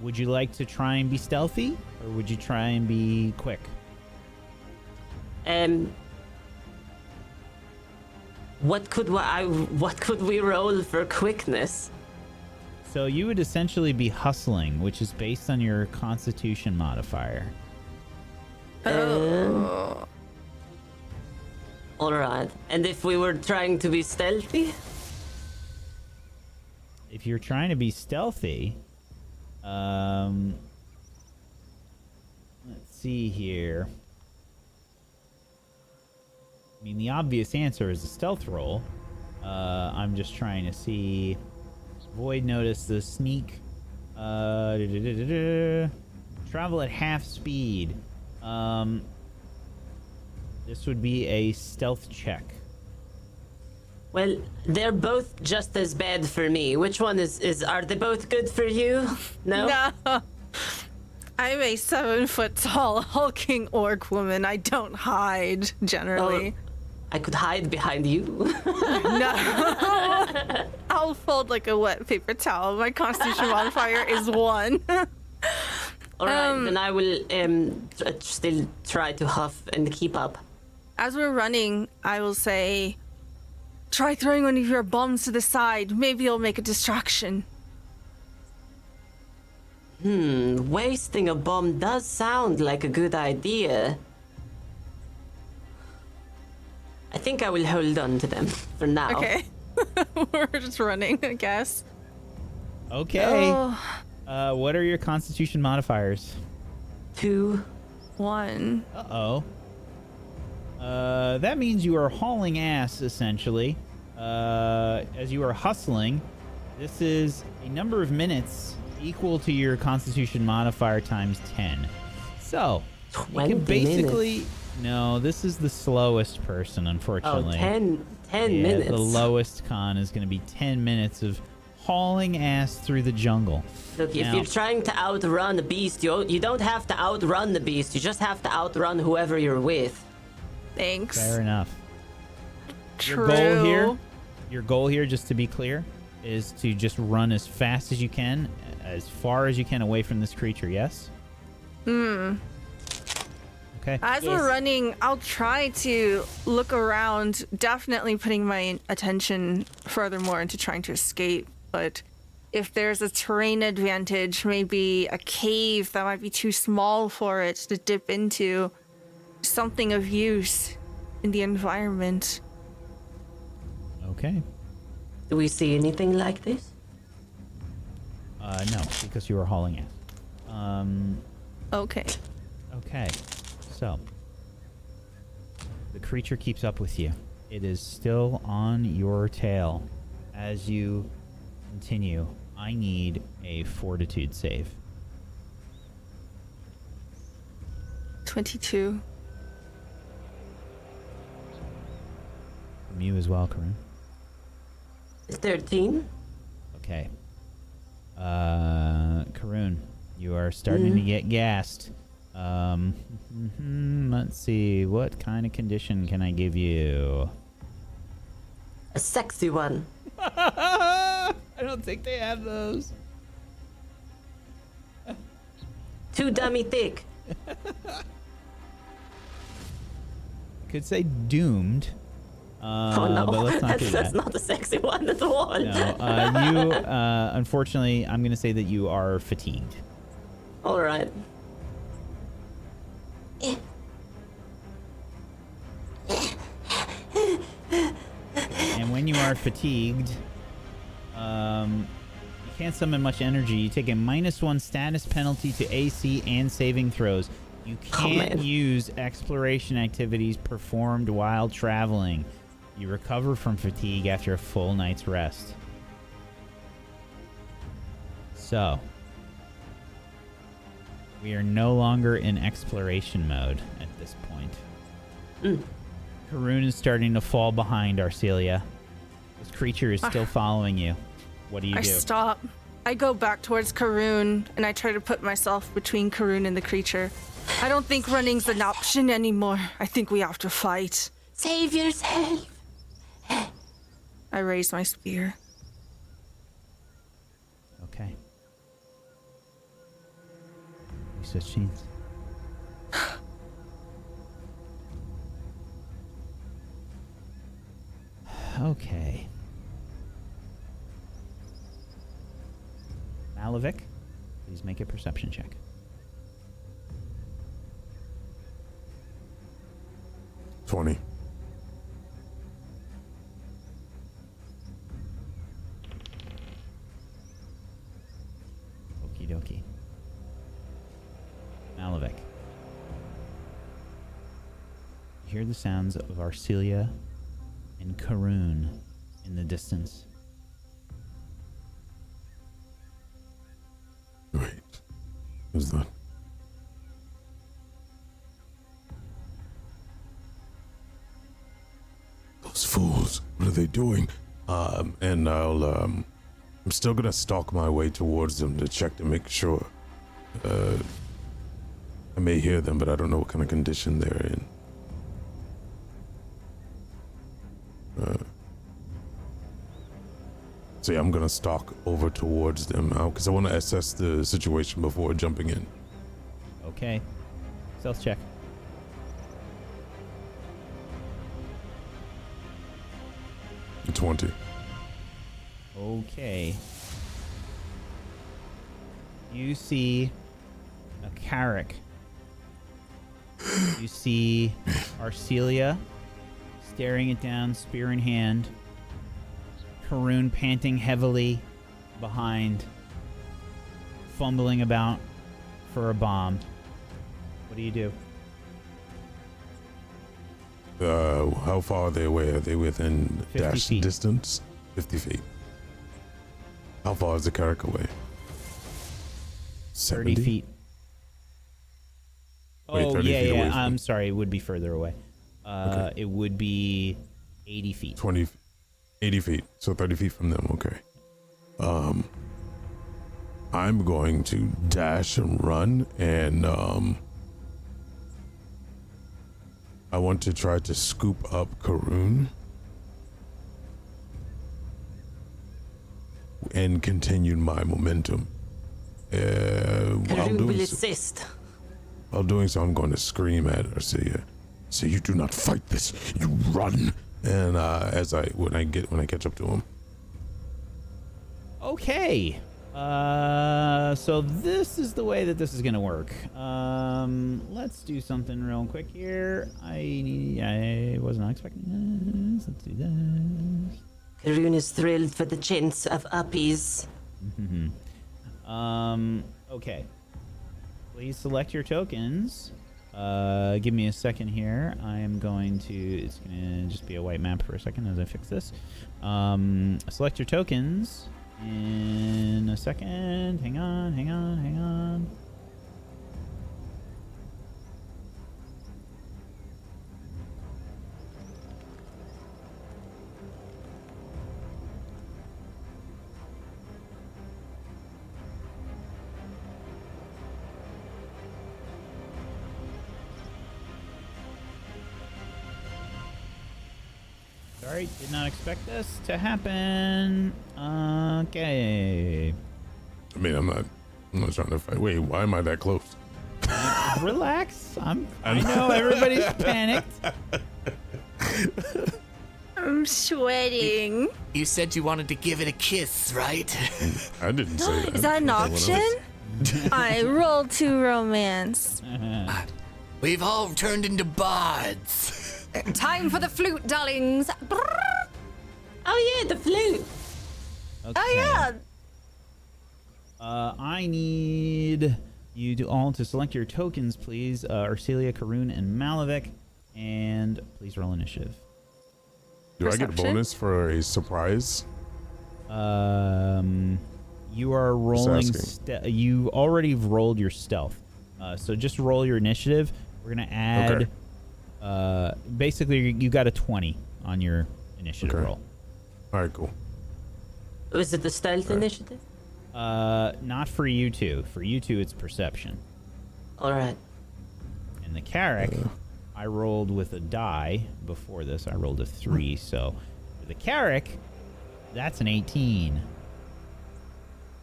Would you like to try and be stealthy, or would you try and be quick? What could we roll for quickness? So you would essentially be hustling, which is based on your Constitution modifier. Oh. All right. And if we were trying to be stealthy? If you're trying to be stealthy, let's see here. I mean, the obvious answer is a stealth roll. I'm just trying to see. Void notice, the sneak. Travel at half speed. This would be a stealth check. Well, they're both just as bad for me. Which one is are they both good for you? No? No. I'm a 7-foot-tall hulking orc woman. I don't hide, generally. I could hide behind you. No. I'll fold like a wet paper towel. My Constitution modifier is 1. All right, then I will still try to huff and keep up. As we're running, I will say, try throwing one of your bombs to the side. Maybe it'll make a distraction. Wasting a bomb does sound like a good idea. I think I will hold on to them for now. Okay. We're just running, I guess. Okay. Oh, What are your Constitution modifiers? 2. 1. Uh-oh. That means you are hauling ass, essentially. As you are hustling, this is a number of minutes equal to your Constitution modifier times 10. So, you 20 can basically... minutes. No, this is the slowest person, unfortunately. Oh, 10 Yeah, minutes. the lowest con is going to be 10 minutes of hauling ass through the jungle. Look, if Now- you're trying to outrun a beast, you don't have to outrun the beast. You just have to outrun whoever you're with. Thanks. Fair enough. True. Your goal here, just to be clear, is to just run as fast as you can, as far as you can away from this creature, yes? Okay. As Yes. we're running, I'll try to look around, definitely putting my attention furthermore into trying to escape. But if there's a terrain advantage, maybe a cave that might be too small for it to dip into, something of use in the environment. Okay. Do we see anything like this? No, because you were hauling ass. Okay. Okay. So, the creature keeps up with you. It is still on your tail. As you continue, I need a fortitude save. 22. From you as well, Karun. 13. Okay. Karun, you are starting to get gassed. Let's see. What kind of condition can I give you? A sexy one. I don't think they have those. Too dummy thick. Could say doomed. Oh no, But let's not do that's that. not a sexy one at all. No, you, unfortunately, I'm going to say that you are fatigued. All right. And when you are fatigued, you can't summon much energy. You take a -1 status penalty to AC and saving throws. You can't use exploration activities performed while traveling. You recover from fatigue after a full night's rest. So, we are no longer in exploration mode at this point. Karun is starting to fall behind Arcelia. This creature is still following you. What do you do? I stop. I go back towards Karun, and I try to put myself between Karun and the creature. I don't think running's an option anymore. I think we have to fight. Save yourself. I raise my spear. Okay. We switch scenes. Okay. Malavik, please make a perception check. $20. Okie dokie. Malavik. You hear the sounds of Arcelia and Karun in the distance. Wait. Who's that? Those fools. What are they doing? And I'm still gonna stalk my way towards them to check to make sure. I may hear them, but I don't know what kind of condition they're in. So yeah, I'm gonna stalk over towards them now because I want to assess the situation before jumping in. Okay. Stealth check. $20. Okay. You see a Carrick. You see Arcelia staring it down, spear in hand. Karun panting heavily behind, fumbling about for a bomb. What do you do? How far are they away? Are they within 50 dash feet. distance? 50 feet. How far is the Carrick away? 30 feet. Wait, Oh, 30 yeah, feet away yeah. from- I'm sorry. It would be further away. Okay. It would be 80 feet. 80 feet. So 30 feet from them. Okay. I'm going to dash and run, and I want to try to scoop up Karun and continue my momentum. Karun will assist. While doing so, I'm going to scream at Arcelia. Say, "You do not fight this. You run!" And when I catch up to him. Okay. So this is the way that this is gonna work. Let's do something real quick here. I was not expecting this. Let's do this. Karun is thrilled for the chance of uppies. Okay. Please select your tokens. Give me a second here. I am going to, it's gonna just be a white map for a second as I fix this. Select your tokens in a second. Hang on. Sorry, did not expect this to happen. Okay. I mean, I'm not trying to fight. Wait, why am I that close? Relax. I know everybody's panicked. I'm sweating. You said you wanted to give it a kiss, right? I didn't say that. Is that an Someone option? else. I rolled to romance. We've all turned into bards. Time for the flute, darlings. Oh yeah, the flute. Okay. Oh yeah. I need you do all to select your tokens, please. Arcelia, Karun, and Malavik. And please roll initiative. Do I get a Perception? bonus for a surprise? You are rolling. asking. You already rolled your stealth, so just roll your initiative. We're gonna add. Basically, you got a 20 on your initiative roll. All right, cool. Was it the stealth initiative? Not for you two. For you two, it's perception. All right. And the Carrick, I rolled with a die before this. I rolled a 3, so for the Carrick, that's an 18.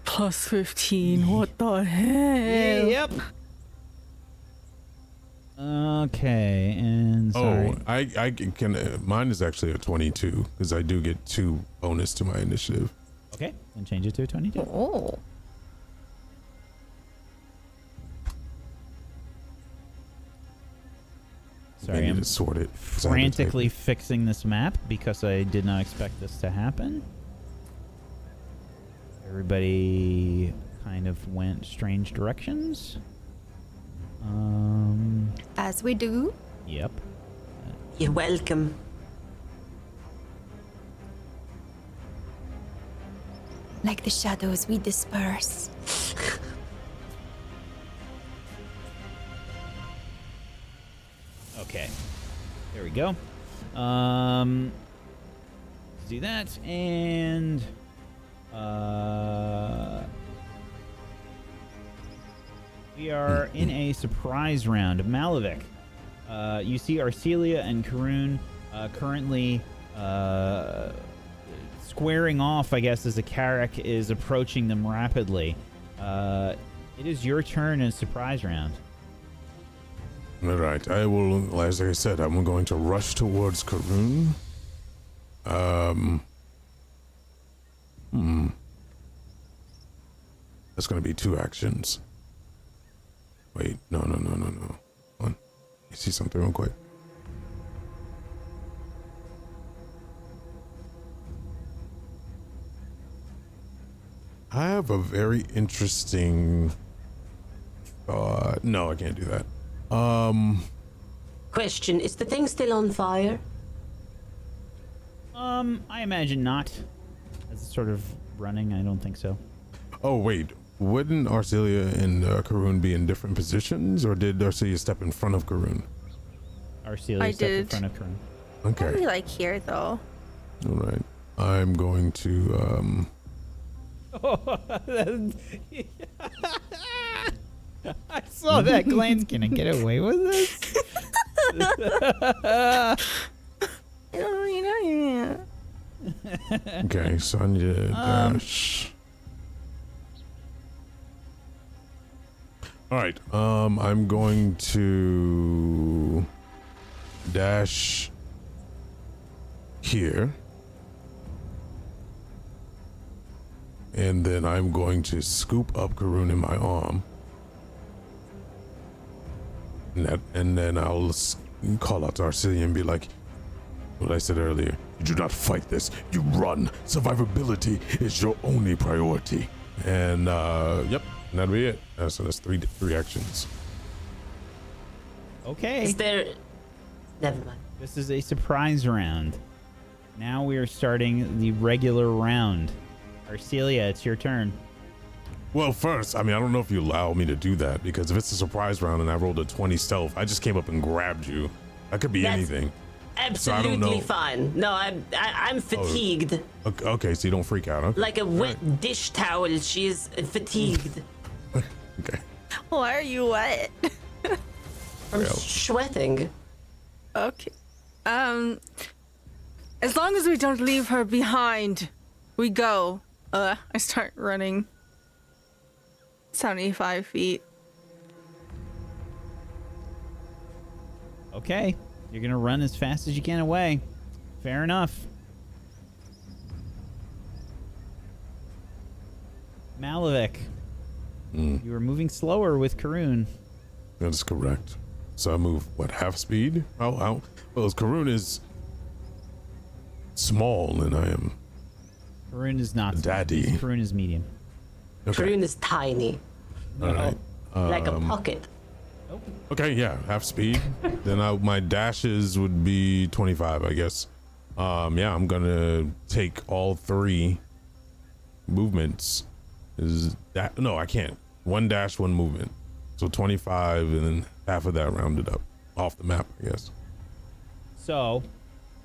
Plus 15. What the hell? Yep. Okay, and sorry. Oh, I can. Mine is actually a 22 because I do get 2 bonus to my initiative. Okay, then change it to a 22. Oh. Sorry, I need I'm to sort it. 'cause I had to type frantically it. fixing this map because I did not expect this to happen. Everybody kind of went strange directions. As we do. Yep. You're welcome. Like the shadows, we disperse. Okay. There we go. Do that and we are in a surprise round. Malavik. You see Arcelia and Karun currently squaring off, I guess, as the Carrick is approaching them rapidly. It is your turn in a surprise round. All right, I will. As I said, I'm going to rush towards Karun. That's going to be 2 actions. Wait, no. Hold on. You see something real quick? I have a very interesting. No, I can't do that. Question, is the thing still on fire? I imagine not. As it's sort of running, I don't think so. Oh wait, wouldn't Arcelia and Karun be in different positions, or did Arcelia step in front of Karun? Arcelia I stepped in did. front of Karun. Okay, Probably like here though. all right. I'm going to I saw that glance. Can I get away with this? Yeah. Okay, so I need to dash. All right, I'm going to dash here. And then I'm going to scoop up Karun in my arm. And then I'll call out to Arcelia and be like, what I said earlier, you do not fight this, you run. Survivability is your only priority. And yep, and that'll be it. So that's three actions. Okay. Is there... Never mind. This is a surprise round. Now we are starting the regular round. Arcelia, it's your turn. Well, first, I mean, I don't know if you allow me to do that, because if it's a surprise round and I rolled a 20 stealth, I just came up and grabbed you. That could be That's anything. Absolutely know. fine. No, I'm fatigued. Okay, so you don't freak out, huh? Like a wet dish towel, she is fatigued. Okay. Why are you wet? I'm sweating. Okay. As long as we don't leave her behind, we go. I start running 75 feet. Okay. You're going to run as fast as you can away. Fair enough. Malavik. You were moving slower with Karun. That's correct. So I move, what, half speed? Well, as Karun is small and I am Karun is not. daddy. Karun is medium. Okay. Karun is tiny. All right. Like a pocket. Okay, yeah, half speed. Then my dashes would be 25, I guess. Yeah, I'm gonna take all 3 movements. Is that no? I can't. 1 dash, 1 movement. So 25, and then half of that rounded up off the map, I guess. So,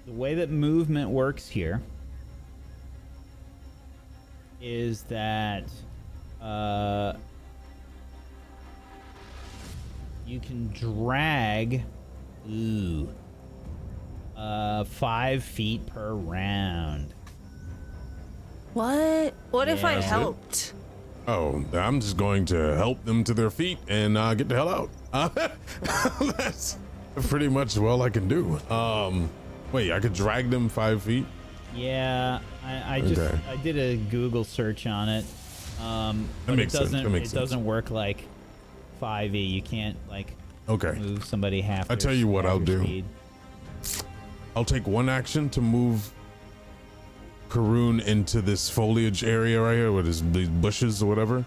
the way that movement works here is that you can drag 5 feet per round. What? What if I that's it. helped? Oh, I'm just going to help them to their feet and get the hell out. That's pretty much all I can do. Wait, I could drag them 5 feet? Yeah, I did a Google search on it. But it doesn't work like 5e. You can't like move somebody half. I tell you what I'll do. Speed. I'll take 1 action to move Karun into this foliage area right here with these bushes or whatever.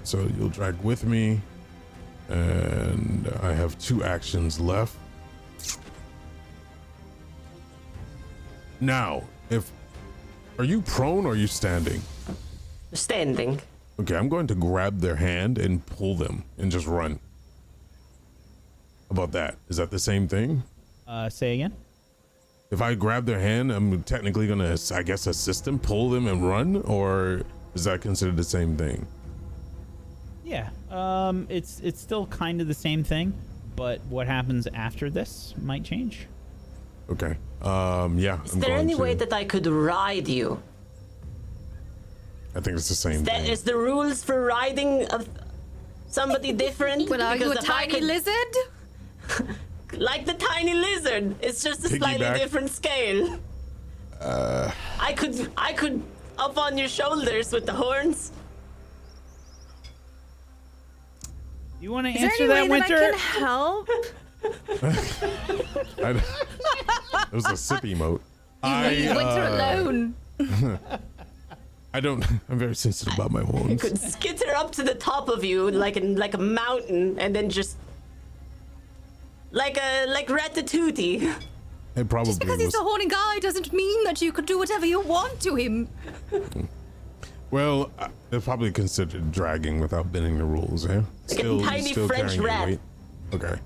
So you'll drag with me, and I have 2 actions left. Now, are you prone or are you standing? Standing. Okay, I'm going to grab their hand and pull them and just run. How about that? Is that the same thing? Say again? If I grab their hand, I'm technically gonna, I guess, assist them, pull them and run, or is that considered the same thing? Yeah, it's still kind of the same thing, but what happens after this might change. Okay. Yeah. Is there any way that I could ride you? I think it's the same thing. Is the rules for riding somebody different? Well, are you a Because if I tiny could- lizard? Like the tiny lizard. It's just a slightly Piggyback. different scale. I could up on your shoulders with the horns. You want to Is there answer any that, way Winter? that I can help? It was a sippy emote. Winter alone. I'm very sensitive about my wounds. Could skitter up to the top of you like a mountain, and then just like Ratatouille. It probably Just because he's a horny guy doesn't mean that you could do whatever you want to him. Well, they're probably considered dragging without bending the rules, yeah? Like a tiny French carrying your rat. weight. Okay.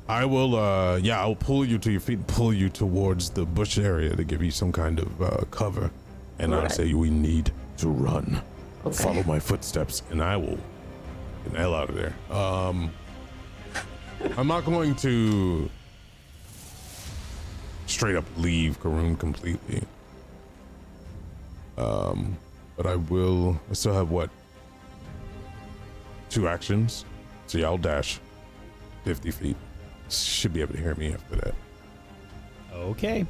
I will, I'll pull you to your feet, pull you towards the bush area to give you some kind of cover. And I'll Right. say we need to run. Okay. Follow my footsteps, and I will get the hell out of there. I'm not going to straight up leave Karun completely. But I still have what? 2 actions. So yeah, I'll dash 50 feet. Should be able to hear me after that. Okay.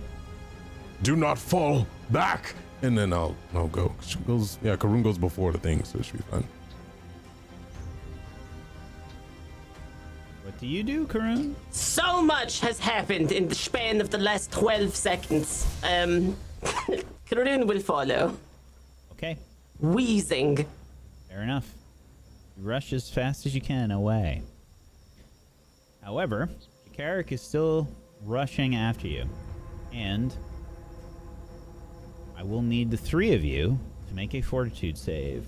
Do not fall back! And then I'll go. Karun goes before the thing, so it should be fun. What do you do, Karun? So much has happened in the span of the last 12 seconds. Karun will follow. Okay. Wheezing. Fair enough. You rush as fast as you can away. However, Carrick is still rushing after you. And I will need the 3 of you to make a fortitude save.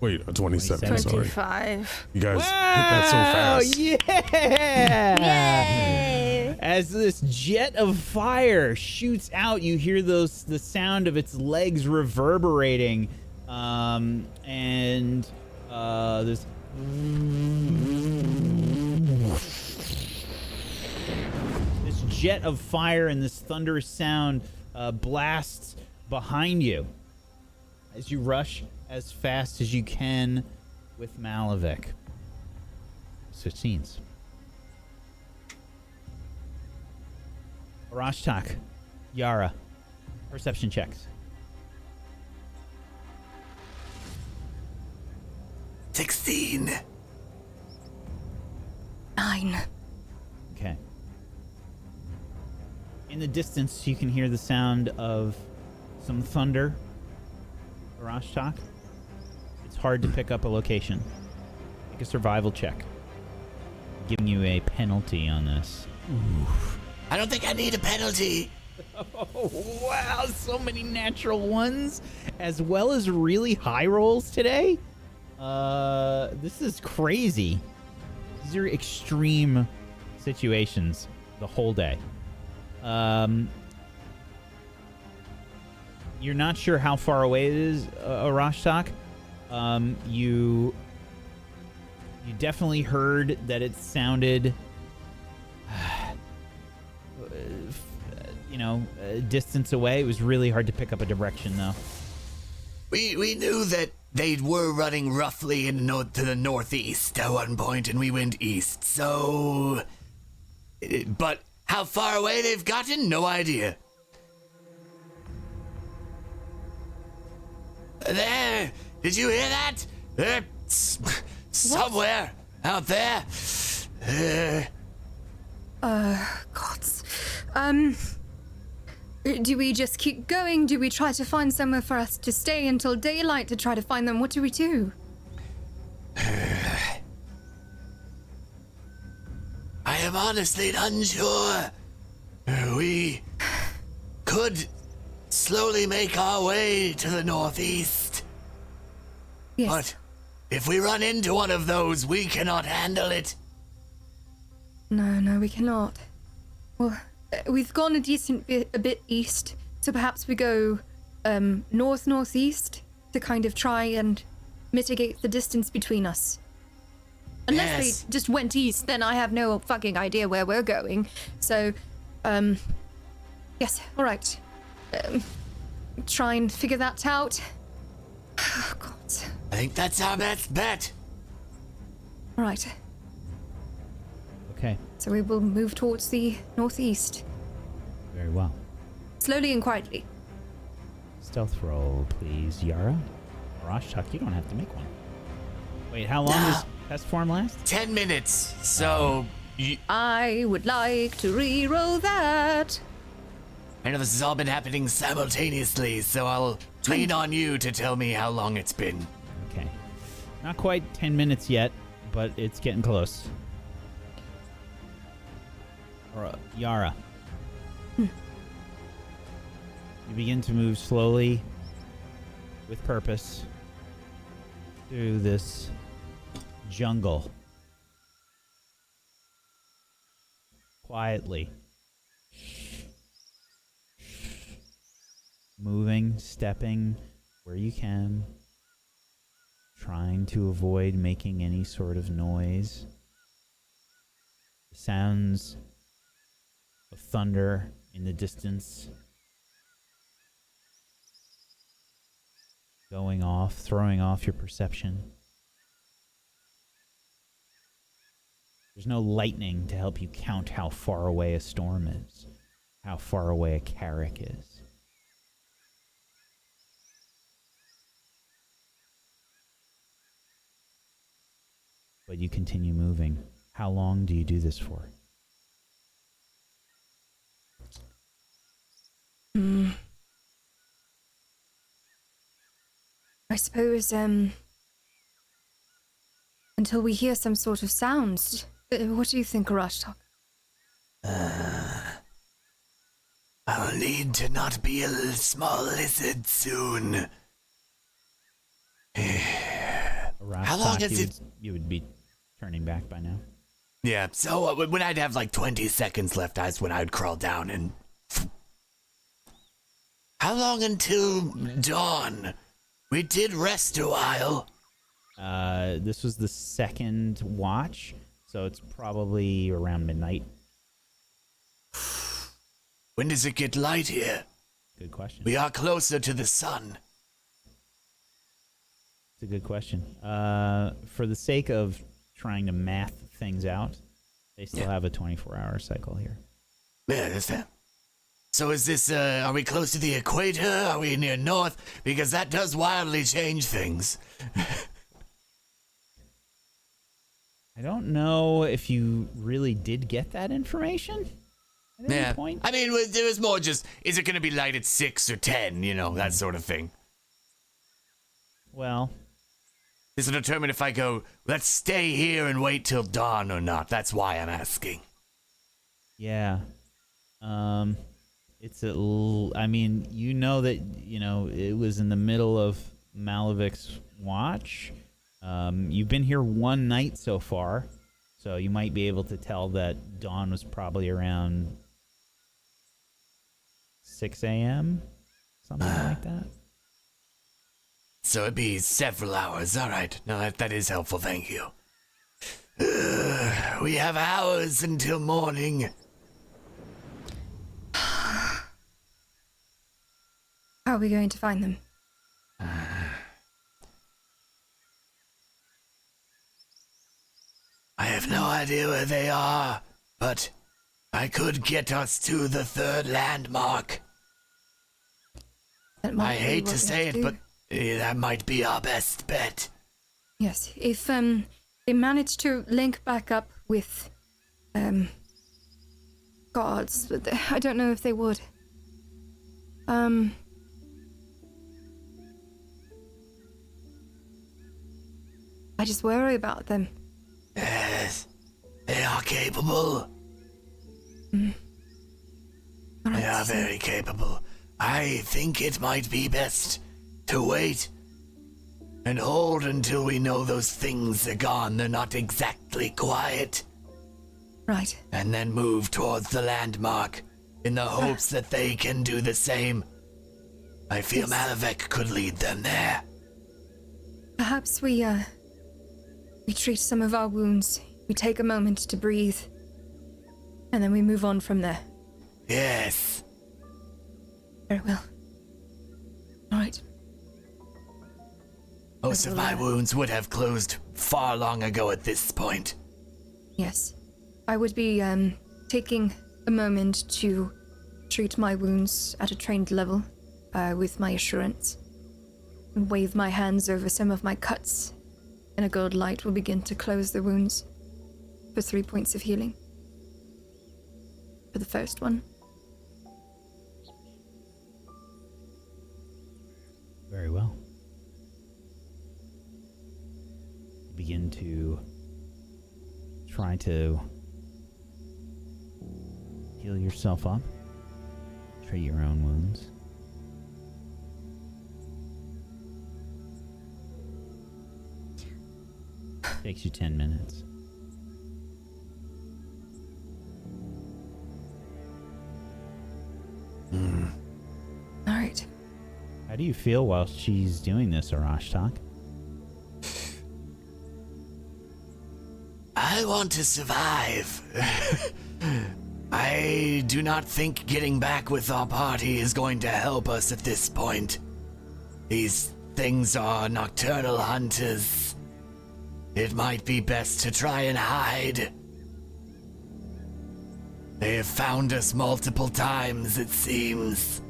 Wait, a 27, sorry. 25. You guys hit that so fast. Yeah! Yay! As this jet of fire shoots out, you hear the sound of its legs reverberating, and this jet of fire and this thunderous sound blasts behind you as you rush as fast as you can with Malavik. Switch scenes. Arashtak, Yara, perception checks. 16. 9. In the distance, you can hear the sound of some thunder. Arashtak. It's hard to pick up a location. Make a survival check. Giving you a penalty on this. Oof. I don't think I need a penalty. Oh, wow. So many natural ones, as well as really high rolls today. This is crazy. These are extreme situations the whole day. You're not sure how far away it is, Arashtak. You definitely heard that it sounded, a distance away. It was really hard to pick up a direction, though. We knew that they were running roughly to the northeast at one point, and we went east. So, but how far away they've gotten, no idea. There, did you hear that? They're somewhere out there. Gods. Do we just keep going? Do we try to find somewhere for us to stay until daylight to try to find them? What do we do? I am honestly unsure. We could slowly make our way to the northeast. Yes. But if we run into one of those, we cannot handle it. No, we cannot. Well, we've gone a bit east, so perhaps we go northeast to kind of try and mitigate the distance between us. Unless Yes. they just went east, then I have no fucking idea where we're going. So, yes, all right. Try and figure that out. Oh, God. I think that's our best bet. All right. Okay, So we will move towards the northeast, very well. slowly and quietly. Stealth roll, please, Yara. Arashtak, you don't have to make one. Wait, how long does pest form last? 10 minutes. So, I would like to re-roll that. I know this has all been happening simultaneously, so I'll lean on you to tell me how long it's been. Okay. Not quite 10 minutes yet, but it's getting close. Yara. You begin to move slowly, with purpose, through this jungle. Quietly. Moving, stepping where you can. Trying to avoid making any sort of noise. The sounds of thunder in the distance going off, throwing off your perception. There's no lightning to help you count how far away a storm is, how far away a carrack is. But you continue moving. How long do you do this for? I suppose, until we hear some sort of sounds. What do you think, Arashtak? I'll need to not be a small lizard soon. How long is it? You would be turning back by now. Yeah, so when I'd have like 20 seconds left, that's when I'd crawl down and... How long until dawn? We did rest a while. This was the second watch, so it's probably around midnight. When does it get light here? Good question. We are closer to the sun. It's a good question. For the sake of trying to math things out, they still have a 24-hour cycle here. Yeah, that's that. So is this, are we close to the equator? Are we near north? Because that does wildly change things. I don't know if you really did get that information. at any Yeah. point? I mean, it was more just, is it going to be light at 6 or 10? You know, that sort of thing. Well, This will determine if I go, let's stay here and wait till dawn or not. That's why I'm asking. yeah. It's I mean, you know that, it was in the middle of Malavic's watch. You've been here one night so far, so you might be able to tell that dawn was probably around 6 a.m., something like that. So it'd be several hours. All right. No, that is helpful. Thank you. We have hours until morning. How are we going to find them? I have no idea where they are, but I could get us to the third landmark. That might I be hate what to we say have it, to but do. that might be our best bet. Yes, if they manage to link back up with gods, but I don't know if they would. I just worry about them. Yes, they are capable. All right, They are so- very capable. I think it might be best to wait and hold until we know those things are gone. They're not exactly quiet. Right. And then move towards the landmark in the hopes that they can do the same. I feel Yes. Malavik could lead them there. Perhaps we treat some of our wounds. We take a moment to breathe, and then we move on from there. Yes. Very well. All right. Most of my wounds would have closed far long ago at this point. Yes. I would be taking a moment to treat my wounds at a trained level with my assurance and wave my hands over some of my cuts, and a gold light will begin to close the wounds for 3 points of healing. For the first one. Very well. You begin to try to heal yourself up, treat your own wounds. Takes you 10 minutes. All right. How do you feel while she's doing this, Arashtak? I want to survive. I do not think getting back with our party is going to help us at this point. These things are nocturnal hunters. It might be best to try and hide. They have found us multiple times, it seems.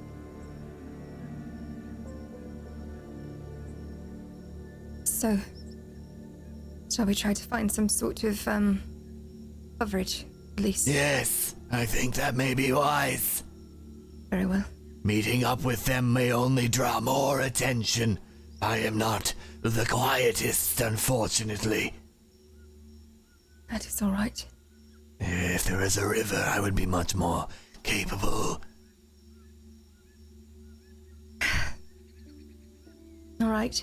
So, shall we try to find some sort of coverage, at least? Yes, I think that may be wise. Very well. Meeting up with them may only draw more attention. I am not the quietest, unfortunately. That is all right. If there was a river, I would be much more capable. All right.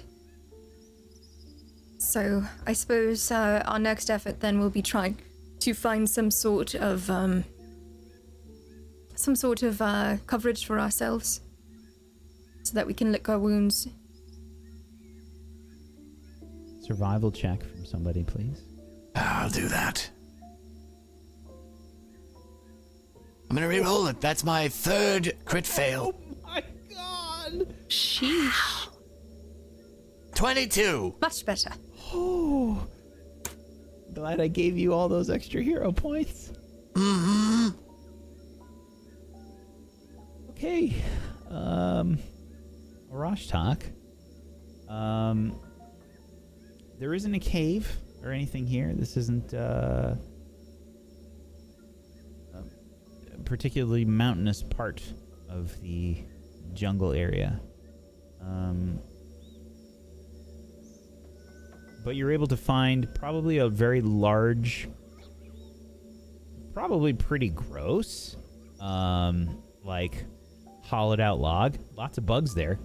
So, I suppose our next effort then will be trying to find some sort of coverage for ourselves, so that we can lick our wounds. Survival check from somebody, please. I'll do that. I'm gonna re-roll it. That's my third crit fail. My God! Sheesh. 22. Much better. Oh, glad I gave you all those extra hero points. Mm-hmm. Okay, Arashtak. There isn't a cave or anything here. This isn't particularly mountainous part of the jungle area. But you're able to find probably a very large, probably pretty gross, like hollowed out log. Lots of bugs there.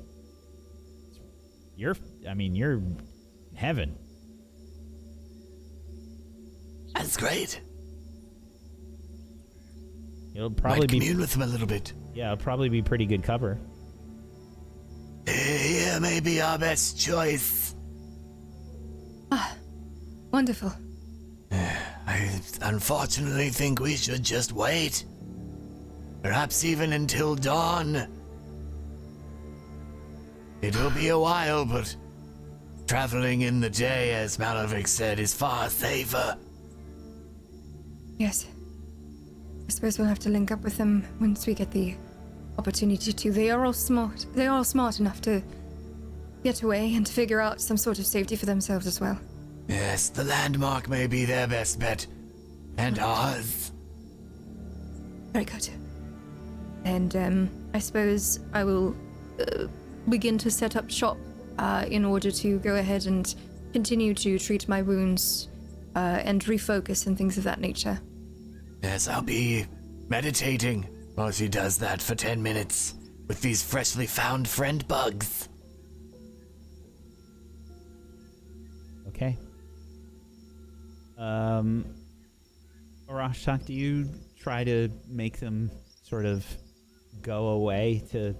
You're in heaven. That's great. It'll probably Might be commune with them a little bit. Yeah, it'll probably be pretty good cover. Here may be our best choice. Wonderful. I unfortunately think we should just wait. Perhaps even until dawn. It will be a while, but traveling in the day, as Malavik said, is far safer. Yes. I suppose we'll have to link up with them once we get the opportunity to. They are all smart. They are all smart enough to get away and to figure out some sort of safety for themselves as well. Yes, the landmark may be their best bet. And ours. Very good. And I suppose I will begin to set up shop in order to go ahead and continue to treat my wounds and refocus and things of that nature. Yes, I'll be meditating while she does that for 10 minutes with these freshly found friend bugs. Okay. Arashtak, do you try to make them sort of go away to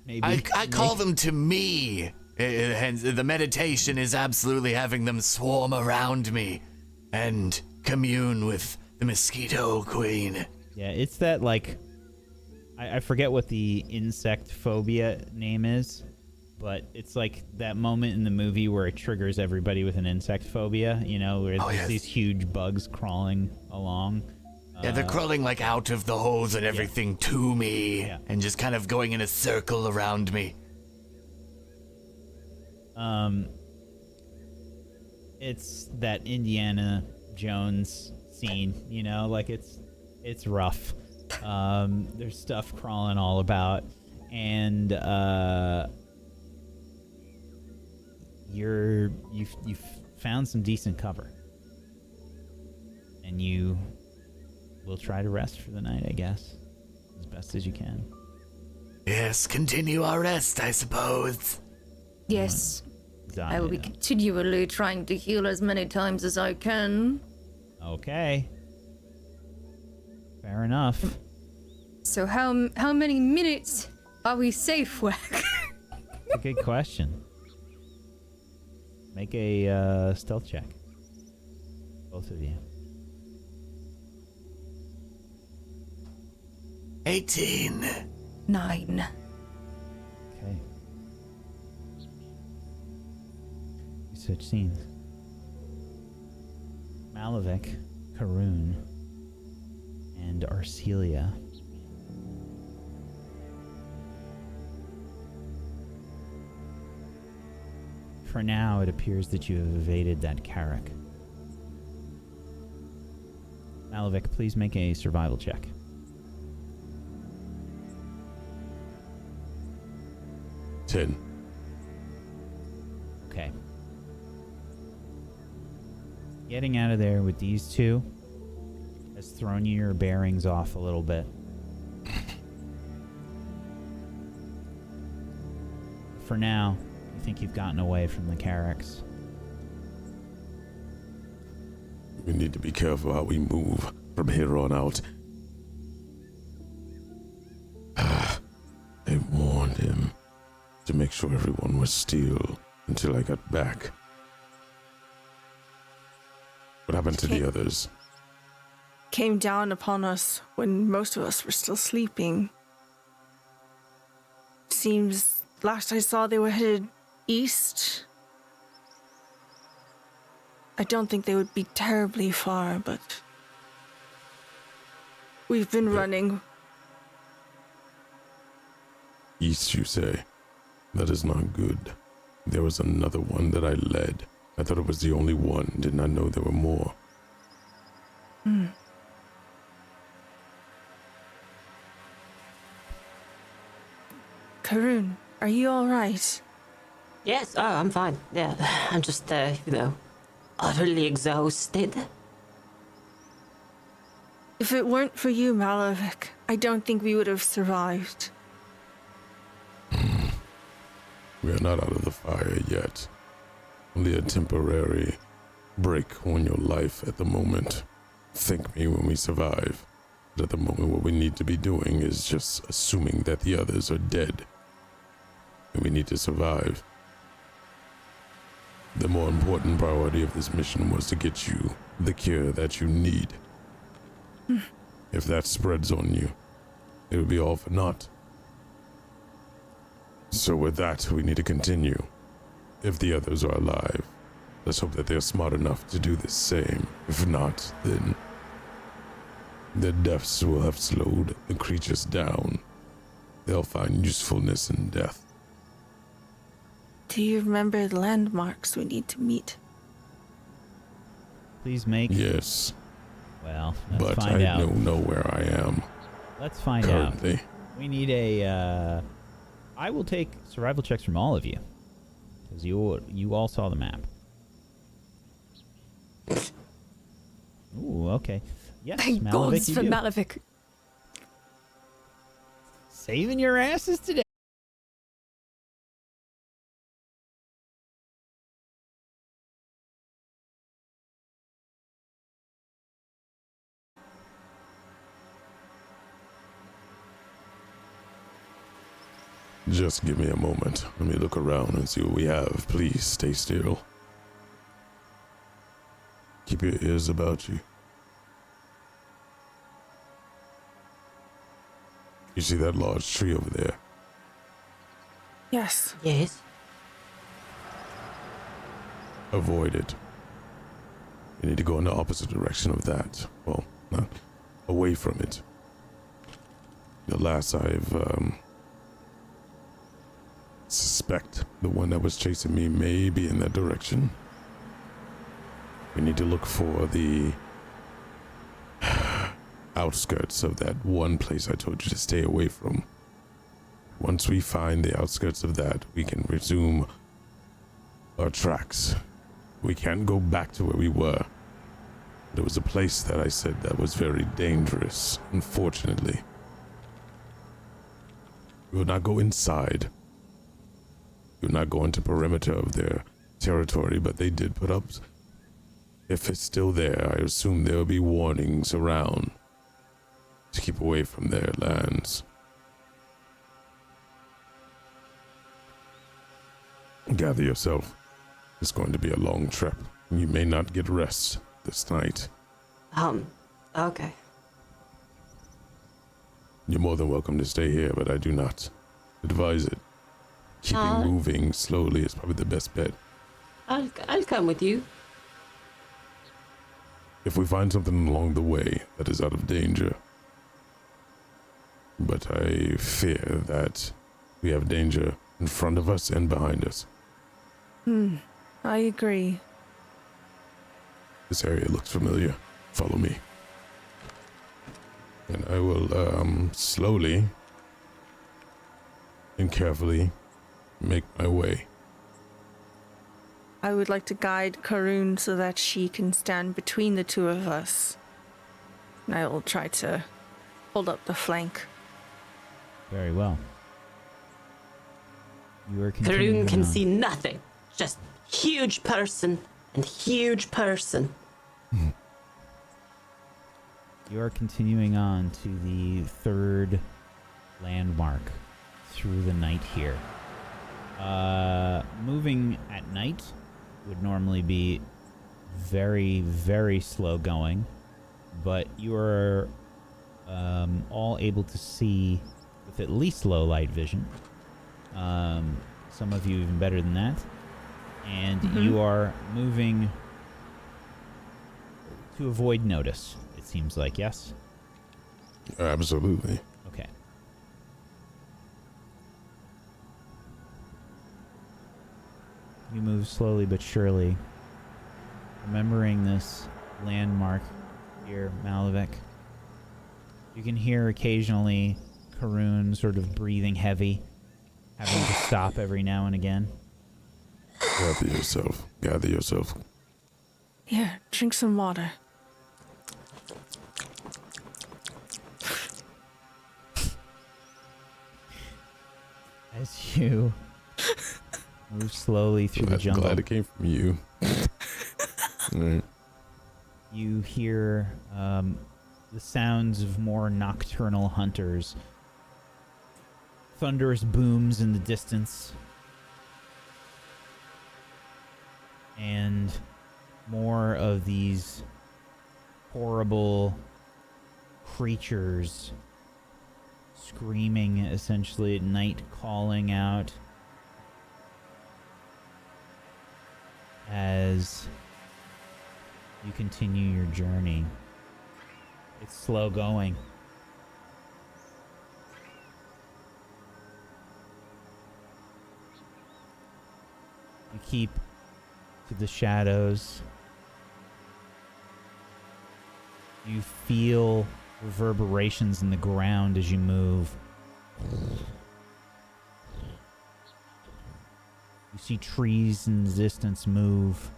maybe... I call them to me. Hence, the meditation is absolutely having them swarm around me and commune with the Mosquito Queen. Yeah, it's that, like... I forget what the insect phobia name is, but it's like that moment in the movie where it triggers everybody with an insect phobia, you know, where there's these huge bugs crawling along. Yeah, they're crawling like out of the holes and everything to me and just kind of going in a circle around me. It's that Indiana Jones scene, you know, like it's rough. There's stuff crawling all about, and you've found some decent cover, and you will try to rest for the night, I guess, as best as you can. Yes, continue our rest, I suppose. Yes. I will be continually trying to heal as many times as I can. Okay. Fair enough. So how many minutes are we safe, Wack? That's a good question. Make a stealth check. Both of you. 18. 9. Okay. Such scenes. Malavik, Karoon, and Arcelia. For now, it appears that you have evaded that Carrack. Malavik, please make a survival check. Ten. Okay. Getting out of there with these two has thrown your bearings off a little bit. For now, I think you've gotten away from the Carracks. We need to be careful how we move from here on out. I warned him to make sure everyone was still until I got back. What happened to the others? Came down upon us when most of us were still sleeping. Seems last I saw they were headed east. I don't think they would be terribly far, but we've been running. East, you say? That is not good. There was another one that I led. I thought it was the only one. Did not know there were more. Karun, are you all right? Yes, oh, I'm fine. Yeah, I'm just, utterly exhausted. If it weren't for you, Malavik, I don't think we would have survived. We are not out of the fire yet. Only a temporary break on your life at the moment. Thank me when we survive. But at the moment, what we need to be doing is just assuming that the others are dead. And we need to survive. The more important priority of this mission was to get you the cure that you need. If that spreads on you, it would be all for naught. So with that, we need to continue. If the others are alive, let's hope that they're smart enough to do the same. If not, then their deaths will have slowed the creatures down. They'll find usefulness in death. Do you remember the landmarks we need to meet? Please make. Yes, Well, let's but find I out. don't know where I am Let's find currently. out. We need a. I will take survival checks from all of you, because you all saw the map. Ooh, okay. Yes, Thank Malavik, gods you for do. Malavik. Saving your asses today. Just give me a moment. Let me look around and see what we have. Please stay still. Keep your ears about you. You see that large tree over there? Yes. Yes. Avoid it. You need to go in the opposite direction of that. Well, not away from it. The last I've suspect the one that was chasing me may be in that direction. We need to look for the outskirts of that one place I told you to stay away from. Once we find the outskirts of that, we can resume our tracks. We can't go back to where we were. There was a place that I said that was very dangerous, unfortunately. We will not go inside. You're not going to perimeter of their territory, but they did put up. If it's still there, I assume there will be warnings around to keep away from their lands. Gather yourself. It's going to be a long trip. You may not get rest this night. Okay. You're more than welcome to stay here, but I do not advise it. Keeping moving slowly is probably the best bet. I'll come with you. If we find something along the way that is out of danger. But I fear that we have danger in front of us and behind us. I agree. This area looks familiar. Follow me. And I will slowly and carefully make my way. I would like to guide Karun so that she can stand between the two of us. And I will try to hold up the flank. Very well. You are continuing Karun can on. see nothing. Just huge person and huge person. You are continuing on to the third landmark through the night here. Moving at night would normally be very, very slow going, but you are all able to see with at least low light vision. Some of you even better than that. And you are moving to avoid notice, it seems like, yes? Absolutely. Okay. You move slowly but surely, remembering this landmark here, Malavik. You can hear occasionally Karun sort of breathing heavy having to stop every now and again. Gather yourself. Gather yourself. Here, drink some water. As you move slowly through the jungle, Glad it came from you. Alright. you hear the sounds of more nocturnal hunters. Thunderous booms in the distance. And more of these horrible creatures screaming essentially at night, calling out as you continue your journey. It's slow going. You keep to the shadows. You feel reverberations in the ground as you move. You see trees in the distance move.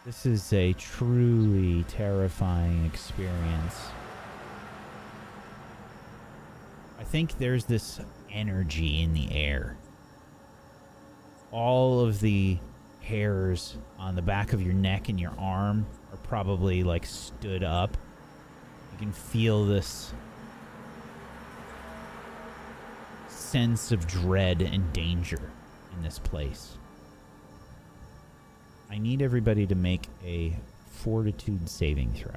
This is a truly terrifying experience. I think there's this energy in the air. All of the hairs on the back of your neck and your arm are probably like stood up. You can feel this sense of dread and danger in this place. I need everybody to make a fortitude saving throw.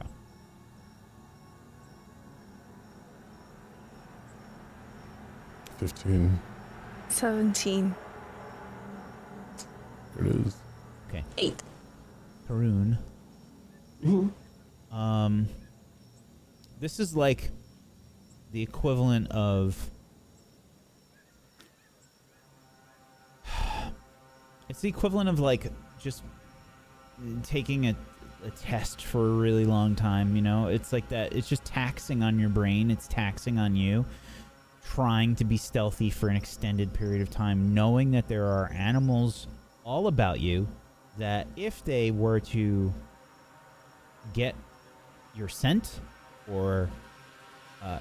15. 17. There it is. Okay. 8. Haroon. This is like the equivalent of... It's the equivalent of like just taking a test for a really long time, you know? It's like that. It's just taxing on your brain. It's taxing on you. Trying to be stealthy for an extended period of time, knowing that there are animals all about you that if they were to get your scent or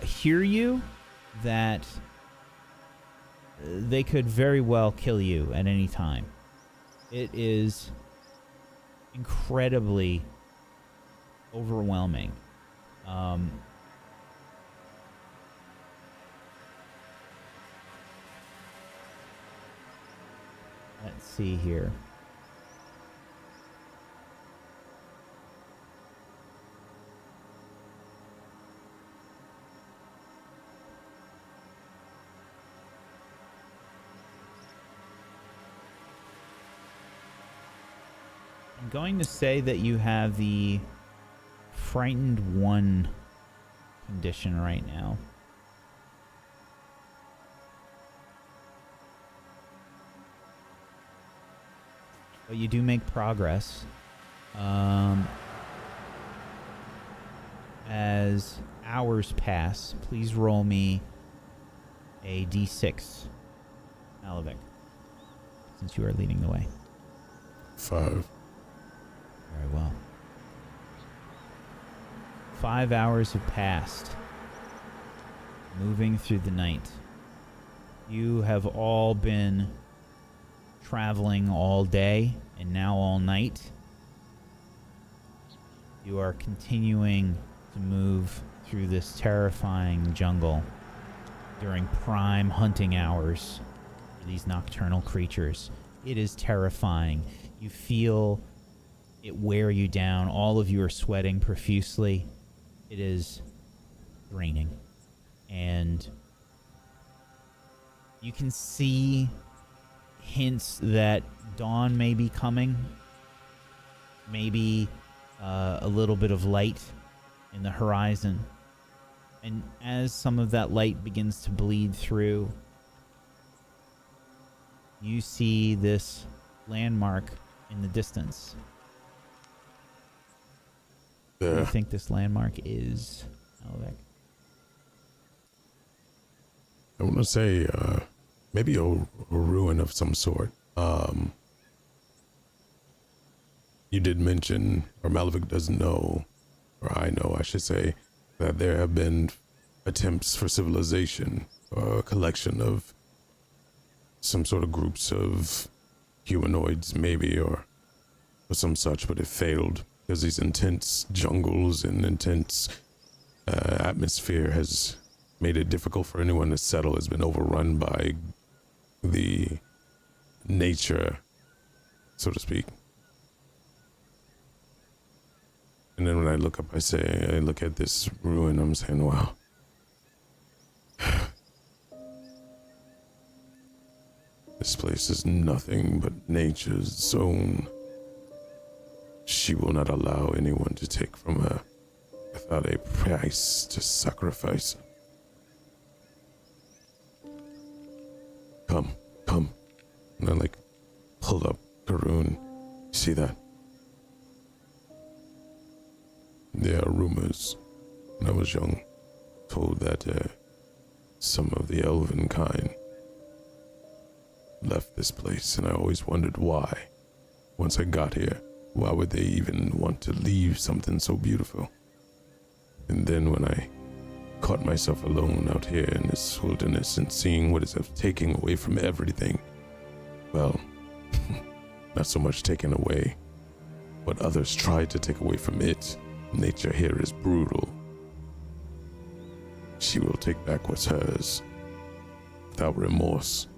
hear you, that they could very well kill you at any time. It is incredibly overwhelming. Let's see here. I'm going to say that you have the Frightened 1 condition right now. But you do make progress. As hours pass, please roll me a d6, Malavik, since you are leading the way. 5. Very well. 5 hours have passed, moving through the night. You have all been traveling all day and now all night. You are continuing to move through this terrifying jungle during prime hunting hours for these nocturnal creatures. It is terrifying. You feel it wear you down. All of you are sweating profusely. It is draining. And you can see hints that dawn may be coming. Maybe a little bit of light in the horizon. And as some of that light begins to bleed through, you see this landmark in the distance. What do you think this landmark is, Alvek? I want to say, maybe a ruin of some sort. You did mention, or Malevich doesn't know, or I know, I should say, that there have been attempts for civilization, a collection of some sort of groups of humanoids, maybe, or some such, but it failed because these intense jungles and intense atmosphere has made it difficult for anyone to settle. Has been overrun by the nature, so to speak. And then when I look up, I look at this ruin, I'm saying, wow. This place is nothing but nature's zone. She will not allow anyone to take from her without a price to sacrifice. Come. And I pull up Karun. You see that? There are rumors, when I was young, told that some of the elven kind left this place, and I always wondered why. Once I got here, why would they even want to leave something so beautiful? And then when I caught myself alone out here in this wilderness and seeing what is taking away from everything, well, not so much taken away, but others tried to take away from it. Nature here is brutal. She will take back what's hers without remorse.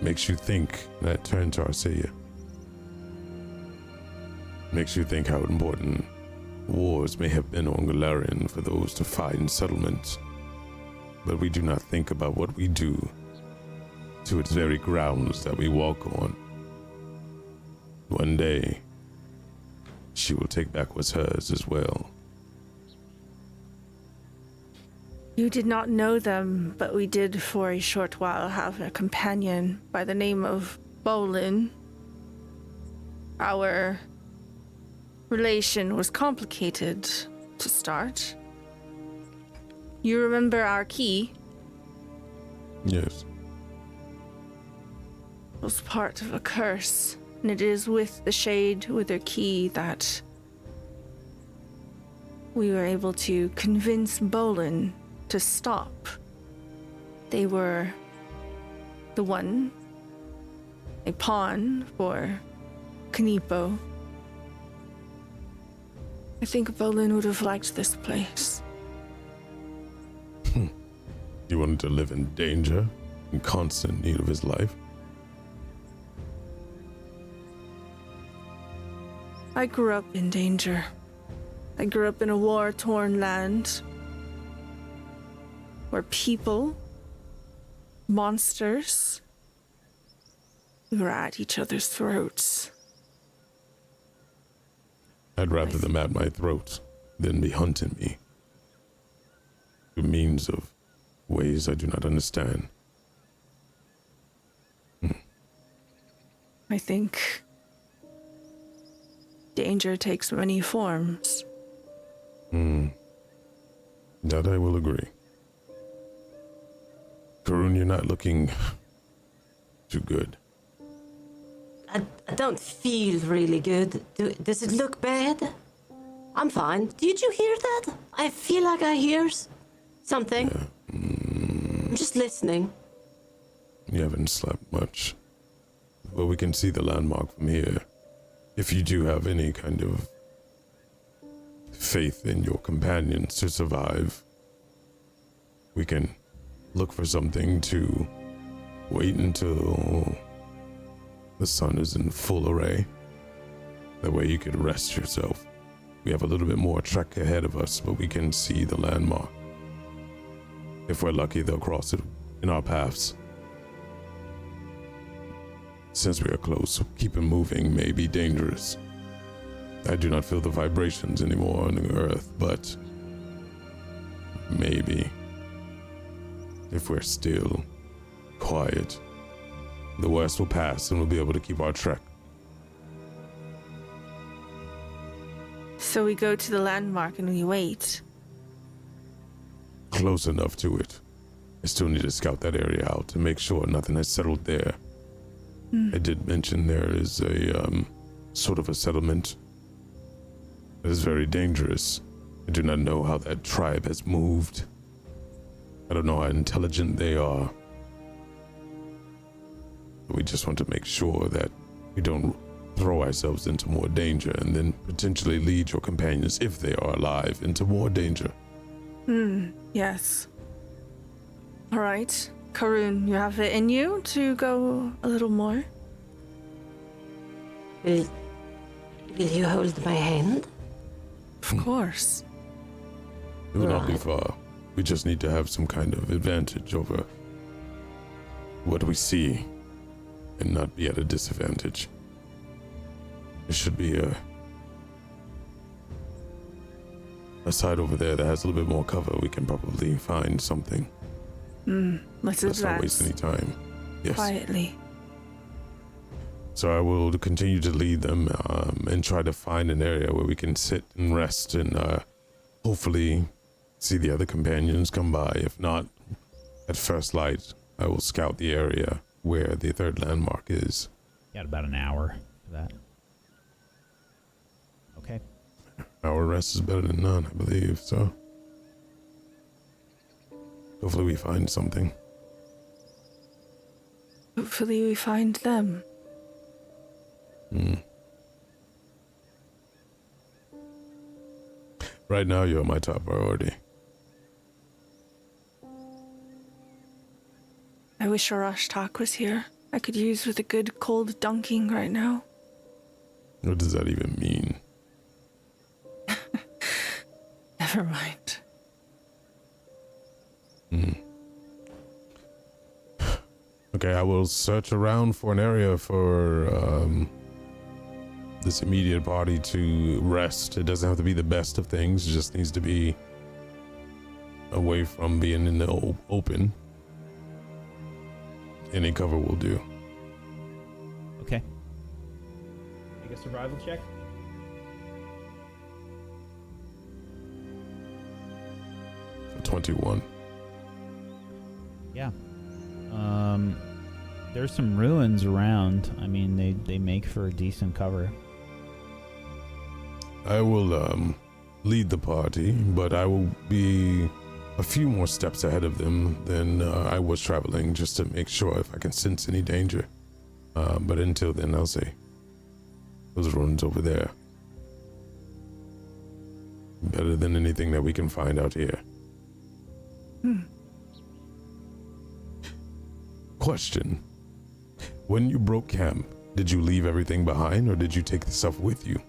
Makes you think, and I turn to Arceia. Makes you think how important wars may have been on Galarian for those to find settlements. But we do not think about what we do to its very grounds that we walk on. One day, she will take back what's hers as well. You did not know them, but we did for a short while have a companion by the name of Bolin. Our relation was complicated to start. You remember our key? Yes. It was part of a curse, and it is with the Shade, with their key, that we were able to convince Bolin to stop. They were the one, a pawn for Knipo. I think Bolin would have liked this place. He wanted to live in danger, in constant need of his life. I grew up in danger. I grew up in a war-torn land where people, monsters, we were at each other's throats. I'd rather them at my throat than be hunting me through means of ways I do not understand. I think danger takes many forms. That I will agree. Karun, you're not looking too good. I don't feel really good. Does it look bad? I'm fine. Did you hear that? I feel like I hear something. I'm just listening. You haven't slept much. But we can see the landmark from here. If you do have any kind of faith in your companions to survive, we can look for something to wait until the sun is in full array. That way you could rest yourself. We have a little bit more trek ahead of us, but we can see the landmark. If we're lucky, they'll cross it in our paths. Since we are close, keeping moving may be dangerous. I do not feel the vibrations anymore on the earth, but maybe if we're still, quiet, the worst will pass and we'll be able to keep our trek. So we go to the landmark and we wait. close enough to it. I still need to scout that area out to make sure nothing has settled there. I did mention there is a sort of a settlement that is very dangerous. I do not know how that tribe has moved. I don't know how intelligent they are. But we just want to make sure that we don't throw ourselves into more danger and then potentially lead your companions, if they are alive, into more danger. Yes. All right. Karun, you have it in you to go a little more? Will you hold my hand? Of course. It will not be far. We just need to have some kind of advantage over what we see and not be at a disadvantage. There should be a side over there that has a little bit more cover. We can probably find something. Let's not waste any advance time. Yes. quietly. So I will continue to lead them and try to find an area where we can sit and rest and hopefully see the other companions come by. If not, at first light, I will scout the area where the third landmark is. Got about an hour for that. Okay. Our rest is better than none, I believe, so hopefully we find something. Hopefully we find them. Right now, you're my top priority. I wish Arashtak was here. I could use with a good cold dunking right now. What does that even mean? Never mind. Okay, I will search around for an area for this immediate party to rest. It doesn't have to be the best of things. It just needs to be away from being in the open. Any cover will do. Okay. Make a survival check. For 21. Yeah. There's some ruins around. I mean, they make for a decent cover. I will lead the party, but I will be a few more steps ahead of them than I was traveling, just to make sure if I can sense any danger. But until then, I'll say those ruins over there. Better than anything that we can find out here. Question. When you broke camp, did you leave everything behind or did you take the stuff with you?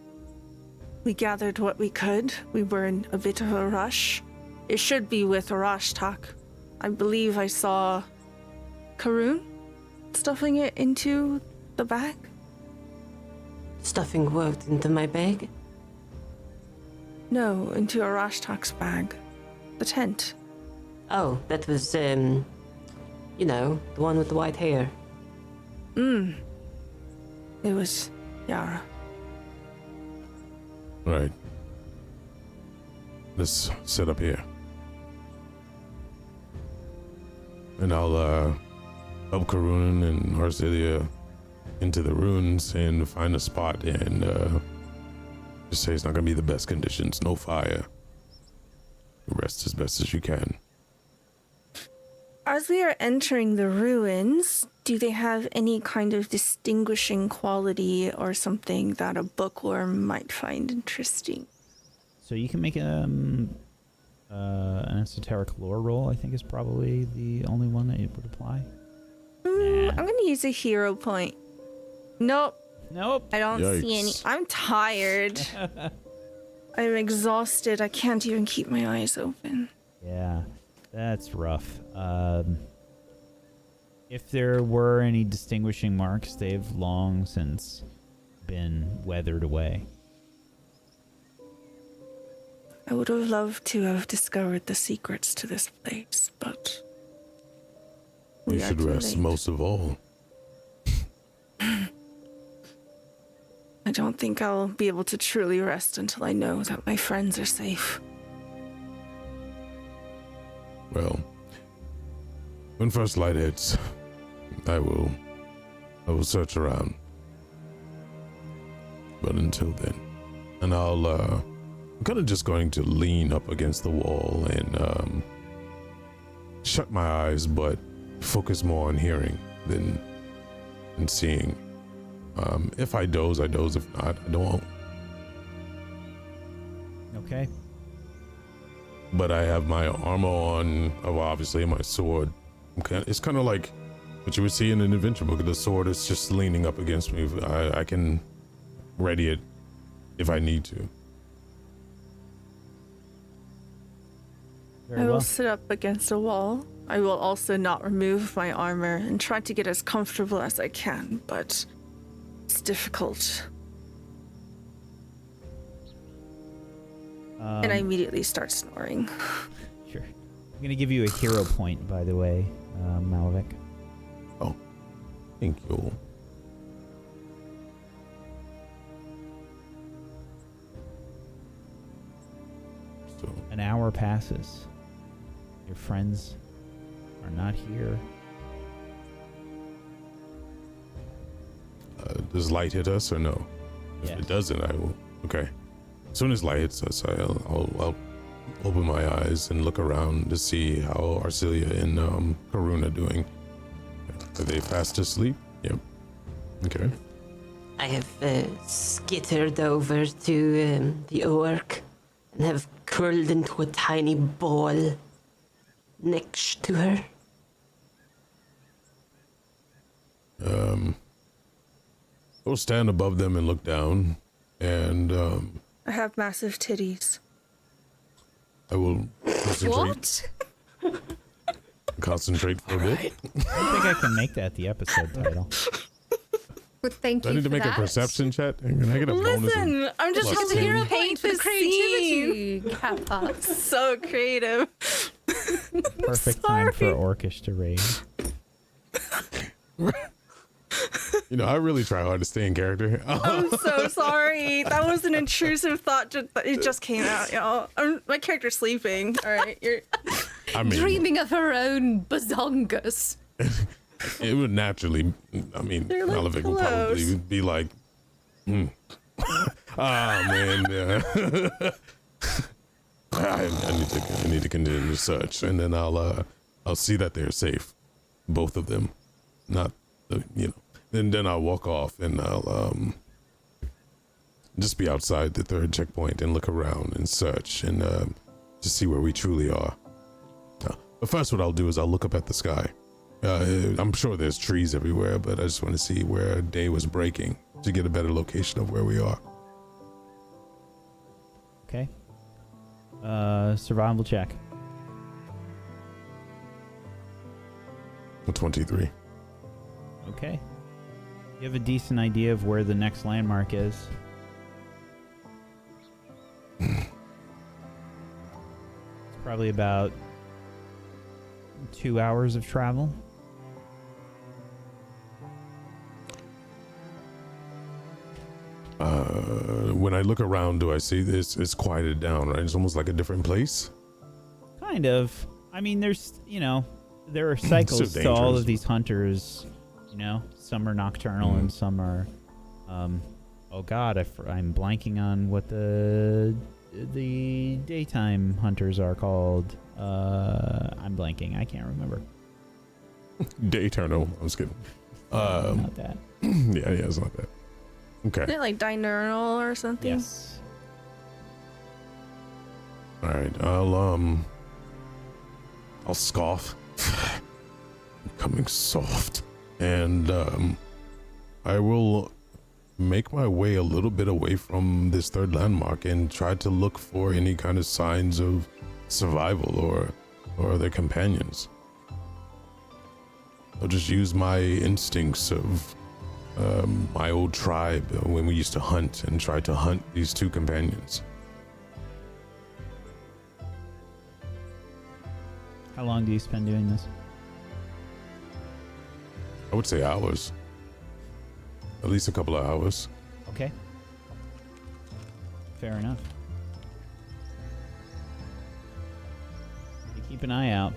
We gathered what we could. We were in a bit of a rush. It should be with Arashtak. I believe I saw Karun stuffing it into the bag. Stuffing worked into my bag? No, into Arashtak's bag. The tent. Oh, that was, the one with the white hair. It was Yara. Right. Let's sit up here. And I'll help Karun and Arcelia into the ruins and find a spot and just say it's not going to be the best conditions. No fire. Rest as best as you can. As we are entering the ruins, do they have any kind of distinguishing quality or something that a bookworm might find interesting? So you can make an esoteric lore roll, I think is probably the only one that it would apply. I'm going to use a hero point. Nope. I don't see any. Yikes. I'm tired. I'm exhausted. I can't even keep my eyes open. Yeah, that's rough. If there were any distinguishing marks, they've long since been weathered away. I would have loved to have discovered the secrets to this place, but You we are should too rest late. most of all. I don't think I'll be able to truly rest until I know that my friends are safe. Well, when first light hits, I will search around. But until then, and I'm kind of just going to lean up against the wall and shut my eyes, but focus more on hearing than seeing. If I doze, I doze. If not, I don't. Okay. But I have my armor on, obviously, my sword. It's kind of like what you would see in an adventure book. The sword is just leaning up against me. I can ready it if I need to. Very I will well. sit up against a wall. I will also not remove my armor and try to get as comfortable as I can, but it's difficult. And I immediately start snoring. Sure. I'm going to give you a hero point, by the way, Malevich. Oh, thank you. So, An hour passes. Your friends are not here. does light hit us or no? If Yes. it doesn't, I will. Okay. As soon as light hits us, I'll open my eyes and look around to see how Arcelia and Karuna doing. Are they fast asleep? Yep. Okay. I have skittered over to the orc and have curled into a tiny ball next to her. I'll stand above them and look down, and I have massive titties. I will What? concentrate for a bit. I think I can make that the episode title. Well, thank Do I you need to for make that. a perception check? Can I get a bonus? Listen, I'm just plus helping 10? you paint For the scene. creativity, Kappa. So creative. Perfect time for Orcish to raise. You know, I really try hard to stay in character. I'm so sorry. That was an intrusive thought. It just came out, y'all. My character's sleeping. All right, you're. I mean, Dreaming of her own bazongas. it would naturally. I mean, They're like Malevich would probably pillows. be like, ah, man. I need to continue to search, and then I'll see that they're safe, both of them, not the, you know. Then I'll walk off, and I'll just be outside the third checkpoint and look around and search and just see where we truly are. But first, what I'll do is I'll look up at the sky. I'm sure there's trees everywhere, but I just want to see where day was breaking to get a better location of where we are. Okay. Survival check. 23. Okay. You have a decent idea of where the next landmark is. It's probably about 2 hours of travel. When I look around, do I see this? It's quieted down, right? It's almost like a different place. Kind of. I mean, there's, there are cycles Still to all dangerous. of these hunters. Some are nocturnal and some are, oh god, I'm blanking on what the daytime hunters are called. I'm blanking. I can't remember. Dayturnal. I'm just kidding. Not that. Yeah, it's not that. Isn't Okay. it like diurnal or something? Yes. All right. I'll scoff. Becoming soft. And I will make my way a little bit away from this third landmark and try to look for any kind of signs of survival or their companions. I'll just use my instincts of my old tribe when we used to hunt and try to hunt these two companions. How long do you spend doing this? I would say hours. At least a couple of hours. Okay. Fair enough. You keep an eye out.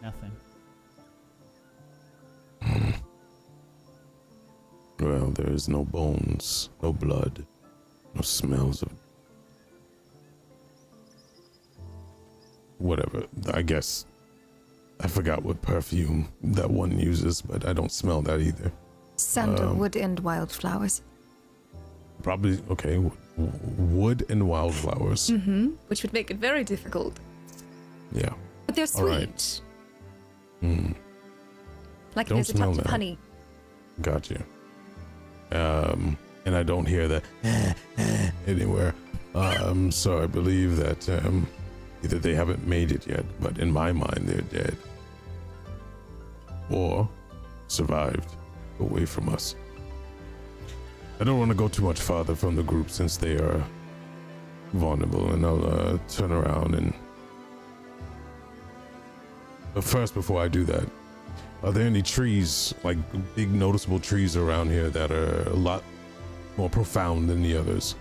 Nothing. Well, there is no bones, no blood, no smells of whatever. I guess I forgot what perfume that one uses, but I don't smell that either. Sandalwood and wildflowers. Probably, okay, wood and wildflowers. Mm-hmm. Which would make it very difficult. Yeah. But they're All right. sweet. Like Don't there's a smell touch of that. honey. Got you. And I don't hear that anywhere. So I believe that either they haven't made it yet, but in my mind they're dead. Or survived away from us. I don't want to go too much farther from the group since they are vulnerable, and I'll turn around and... But first, before I do that, are there any trees, like big noticeable trees around here that are a lot more profound than the others?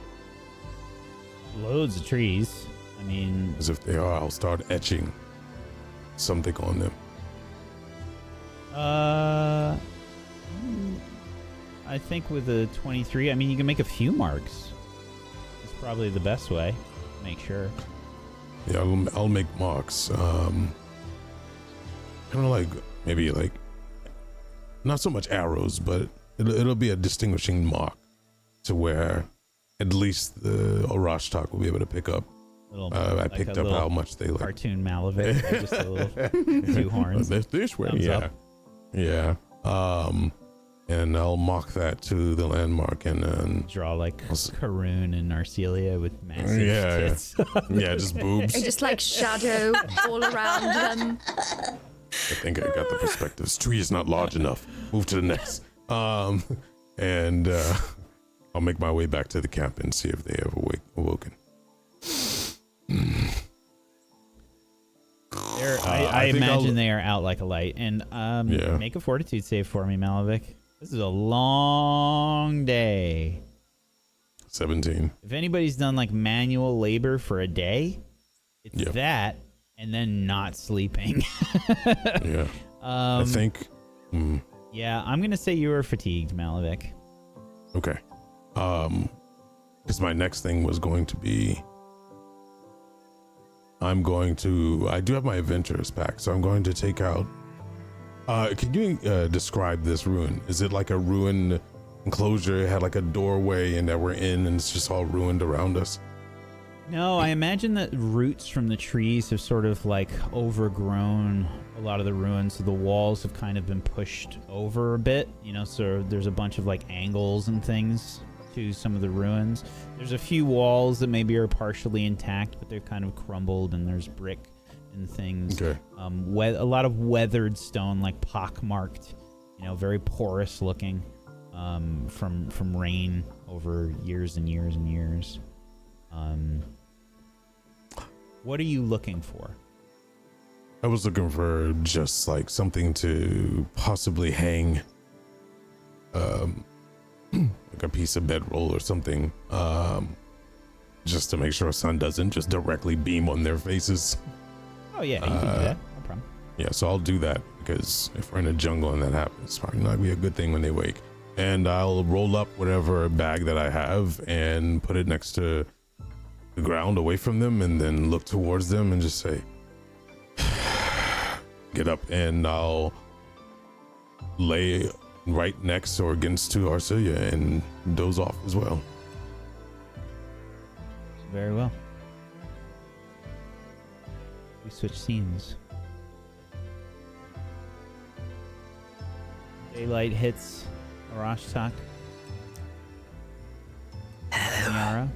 Loads of trees. I mean, As if they are, I'll start etching something on them. I think with a 23, I mean, you can make a few marks. It's probably the best way. Make sure. Yeah, I'll make marks. Kind of like, maybe like, not so much arrows, but it'll be a distinguishing mark to where at least the Orashtak will be able to pick up. I Like picked a up little how much they like. cartoon Malavik, just a little two horns. This way, Thumbs yeah. up. Yeah. And I'll mark that to the landmark and then Draw like Karoon and Arcelia with massive Yeah, yeah. tits. yeah, just boobs. And just like shadow all around them. I think I got the perspective. This tree is not large enough. Move to the next. And I'll make my way back to the camp and see if they have awoken. I think imagine I'll- they are out like a light. And Yeah. make a fortitude save for me, Malavik. This is a long day. 17. If anybody's done like manual labor for a day, it's Yep. that and then not sleeping. Yeah. I think. Yeah, I'm going to say you were fatigued, Malavik. Okay. Because my next thing was going to be. I do have my adventurers pack, so I'm going to take out. Can you describe this ruin? Is it like a ruined enclosure? It had like a doorway and that we're in and it's just all ruined around us? No, I imagine that roots from the trees have sort of like overgrown a lot of the ruins. So the walls have kind of been pushed over a bit, so there's a bunch of like angles and things to some of the ruins. There's a few walls that maybe are partially intact, but they've kind of crumbled and there's brick and things. Okay. A lot of weathered stone, like pockmarked, very porous looking from rain over years and years and years. What are you looking for? I was looking for just like something to possibly hang, like a piece of bedroll or something, just to make sure sun doesn't just directly beam on their faces. Oh yeah, you can do that. No problem. Yeah, so I'll do that because if we're in a jungle and that happens, it's probably not gonna be a good thing when they wake. And I'll roll up whatever bag that I have and put it next to the ground away from them and then look towards them and just say, get up, and I'll lay right next or against to Arcelia and doze off as well. Very well. We switch scenes. Daylight hits Arashtak. Nyara.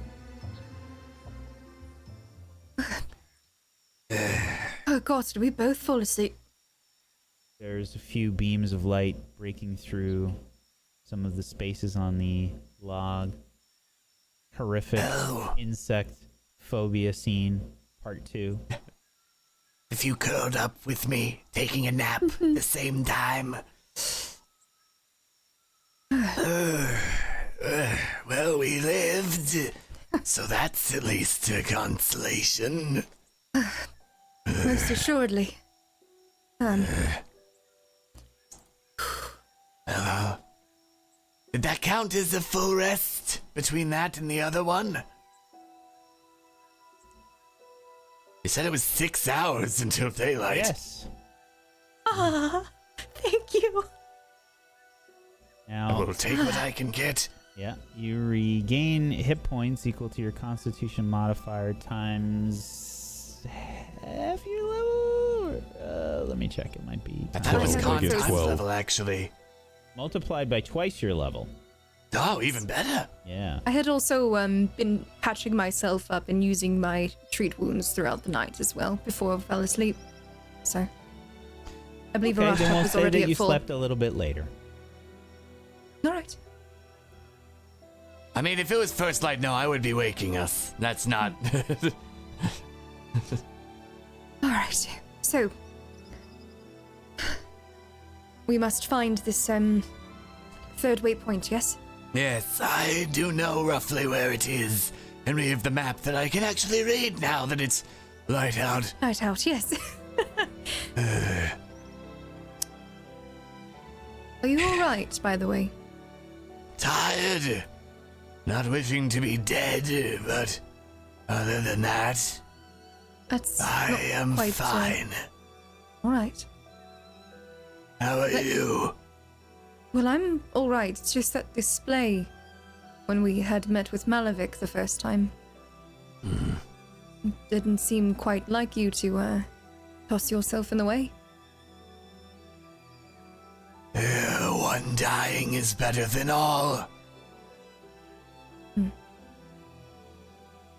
Oh god, did we both fall asleep? There's a few beams of light breaking through some of the spaces on the log. Horrific insect phobia scene, part 2. If you curled up with me, taking a nap at the same time. Well, we lived, so that's at least a consolation. Most assuredly. Did that count as a full rest between that and the other one? You said it was 6 hours until daylight. Yes. Thank you. I Now, will take what I can get. yeah, you regain hit points equal to your Constitution modifier times half your level. Let me check. It might be I thought it was I con get times 12. level, actually. multiplied by twice your level. Oh, even better. Yeah. I had also been patching myself up and using my treat wounds throughout the night as well before I fell asleep. So I believe Okay, our then we'll was say already that at you full. slept a little bit later. All right. I mean, if it was first light, no, I would be waking us. That's not. All right. So we must find this third waypoint, yes? Yes, I do know roughly where it is. And we have the map that I can actually read now that it's light out. Night out, yes. Are you all right, by the way? Tired. Not wishing to be dead, but other than that, That's I not am quite, fine. all right. How are But- you? Well, I'm all right. It's just that display when we had met with Malavik the first time. Didn't seem quite like you to toss yourself in the way. One dying is better than all.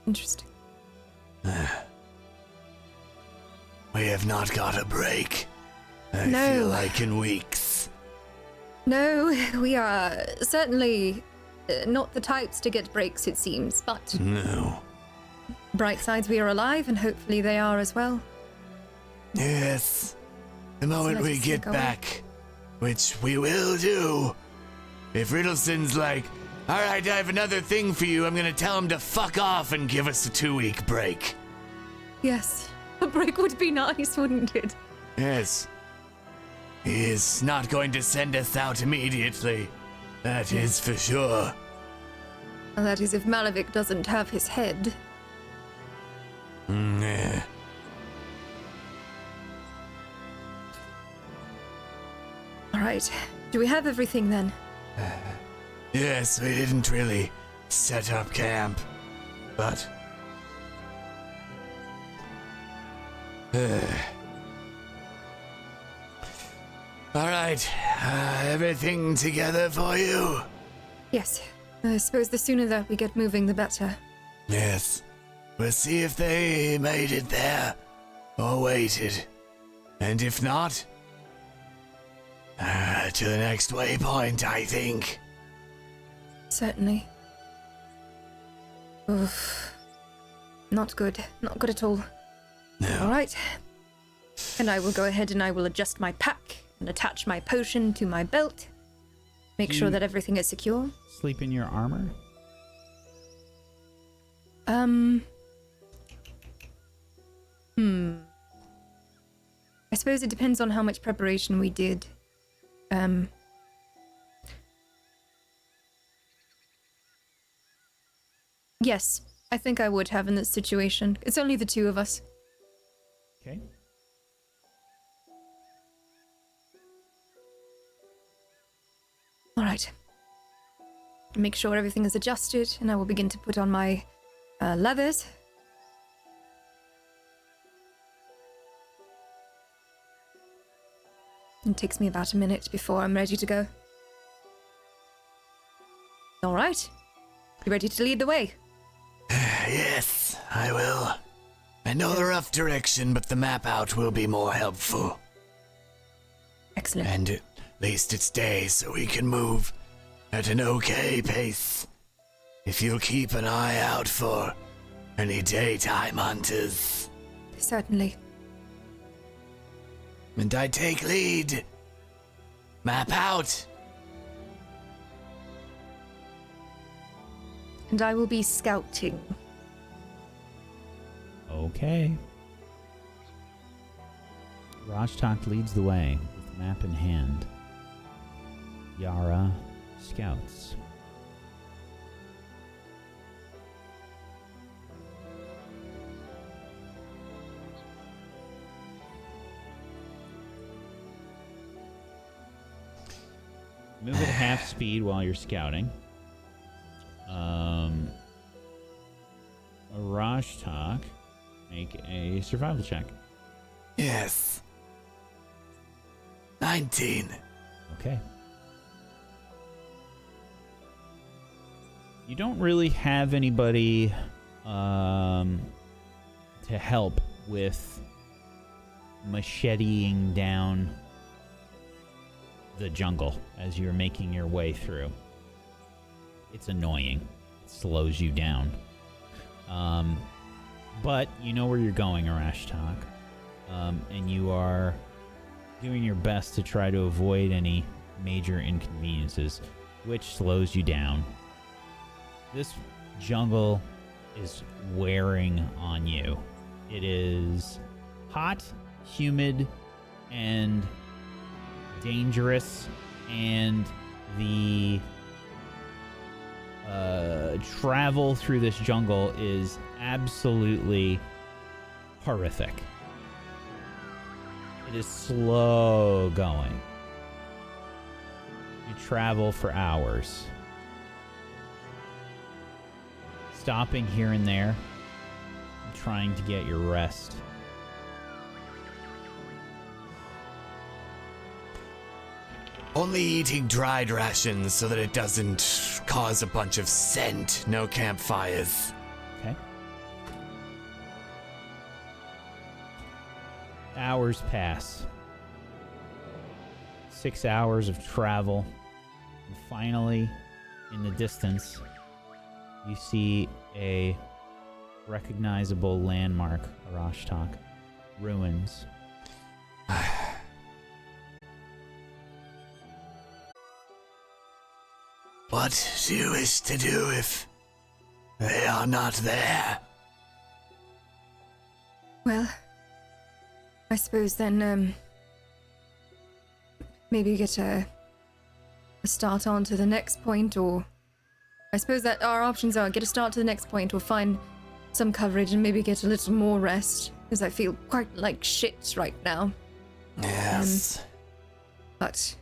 Interesting. We have not got a break. I No. feel like in weeks. No, we are certainly not the types to get breaks, it seems, but No. bright sides, we are alive, and hopefully they are as well. Yes. The moment let we us get go away. back, which we will do. If Riddleston's like, all right, I have another thing for you, I'm gonna tell him to fuck off and give us a 2-week break. Yes, a break would be nice, wouldn't it? Yes. He is not going to send us out immediately. That is for sure. And that is if Malavik doesn't have his head. Yeah. All right, do we have everything then? Yes, we didn't really set up camp, but. All right, everything together for you? Yes, I suppose the sooner that we get moving, the better. Yes. We'll see if they made it there or waited. And if not, to the next waypoint, I think. Certainly. Oof. Not good. Not good at all. No. All right. And I will go ahead and I will adjust my pack and attach my potion to my belt. Make sure that everything is secure. Sleep in your armor? I suppose it depends on how much preparation we did. Yes, I think I would have in this situation. It's only the two of us. Okay. All right. Make sure everything is adjusted, and I will begin to put on my leathers. It takes me about a minute before I'm ready to go. All right. You ready to lead the way? Yes, I will. I know the rough direction, but the map out will be more helpful. Excellent. And at least it's day, so we can move at an okay pace. If you'll keep an eye out for any daytime hunters. Certainly. And I take lead. Map out. And I will be scouting. Okay. Rajtak leads the way with map in hand. Yara scouts. Move at half speed while you're scouting. Rajtak, make a survival check. Yes. 19. Okay. You don't really have anybody to help with macheteing down the jungle as you're making your way through. It's annoying. It slows you down. But you know where you're going, Arashtak. And you are doing your best to try to avoid any major inconveniences, which slows you down. This jungle is wearing on you. It is hot, humid, and dangerous, and the travel through this jungle is absolutely horrific. It is slow going. You travel for hours, stopping here and there, trying to get your rest. Only eating dried rations so that it doesn't cause a bunch of scent. No campfires. Okay. Hours pass. 6 hours of travel. And finally, in the distance, you see a recognizable landmark, Arashtak. Ruins. What do you wish to do if they are not there? Well, I suppose then, maybe get a start on to the next point, or I suppose that our options are get a start to the next point, or find some coverage and maybe get a little more rest, because I feel quite like shit right now. Yes. But,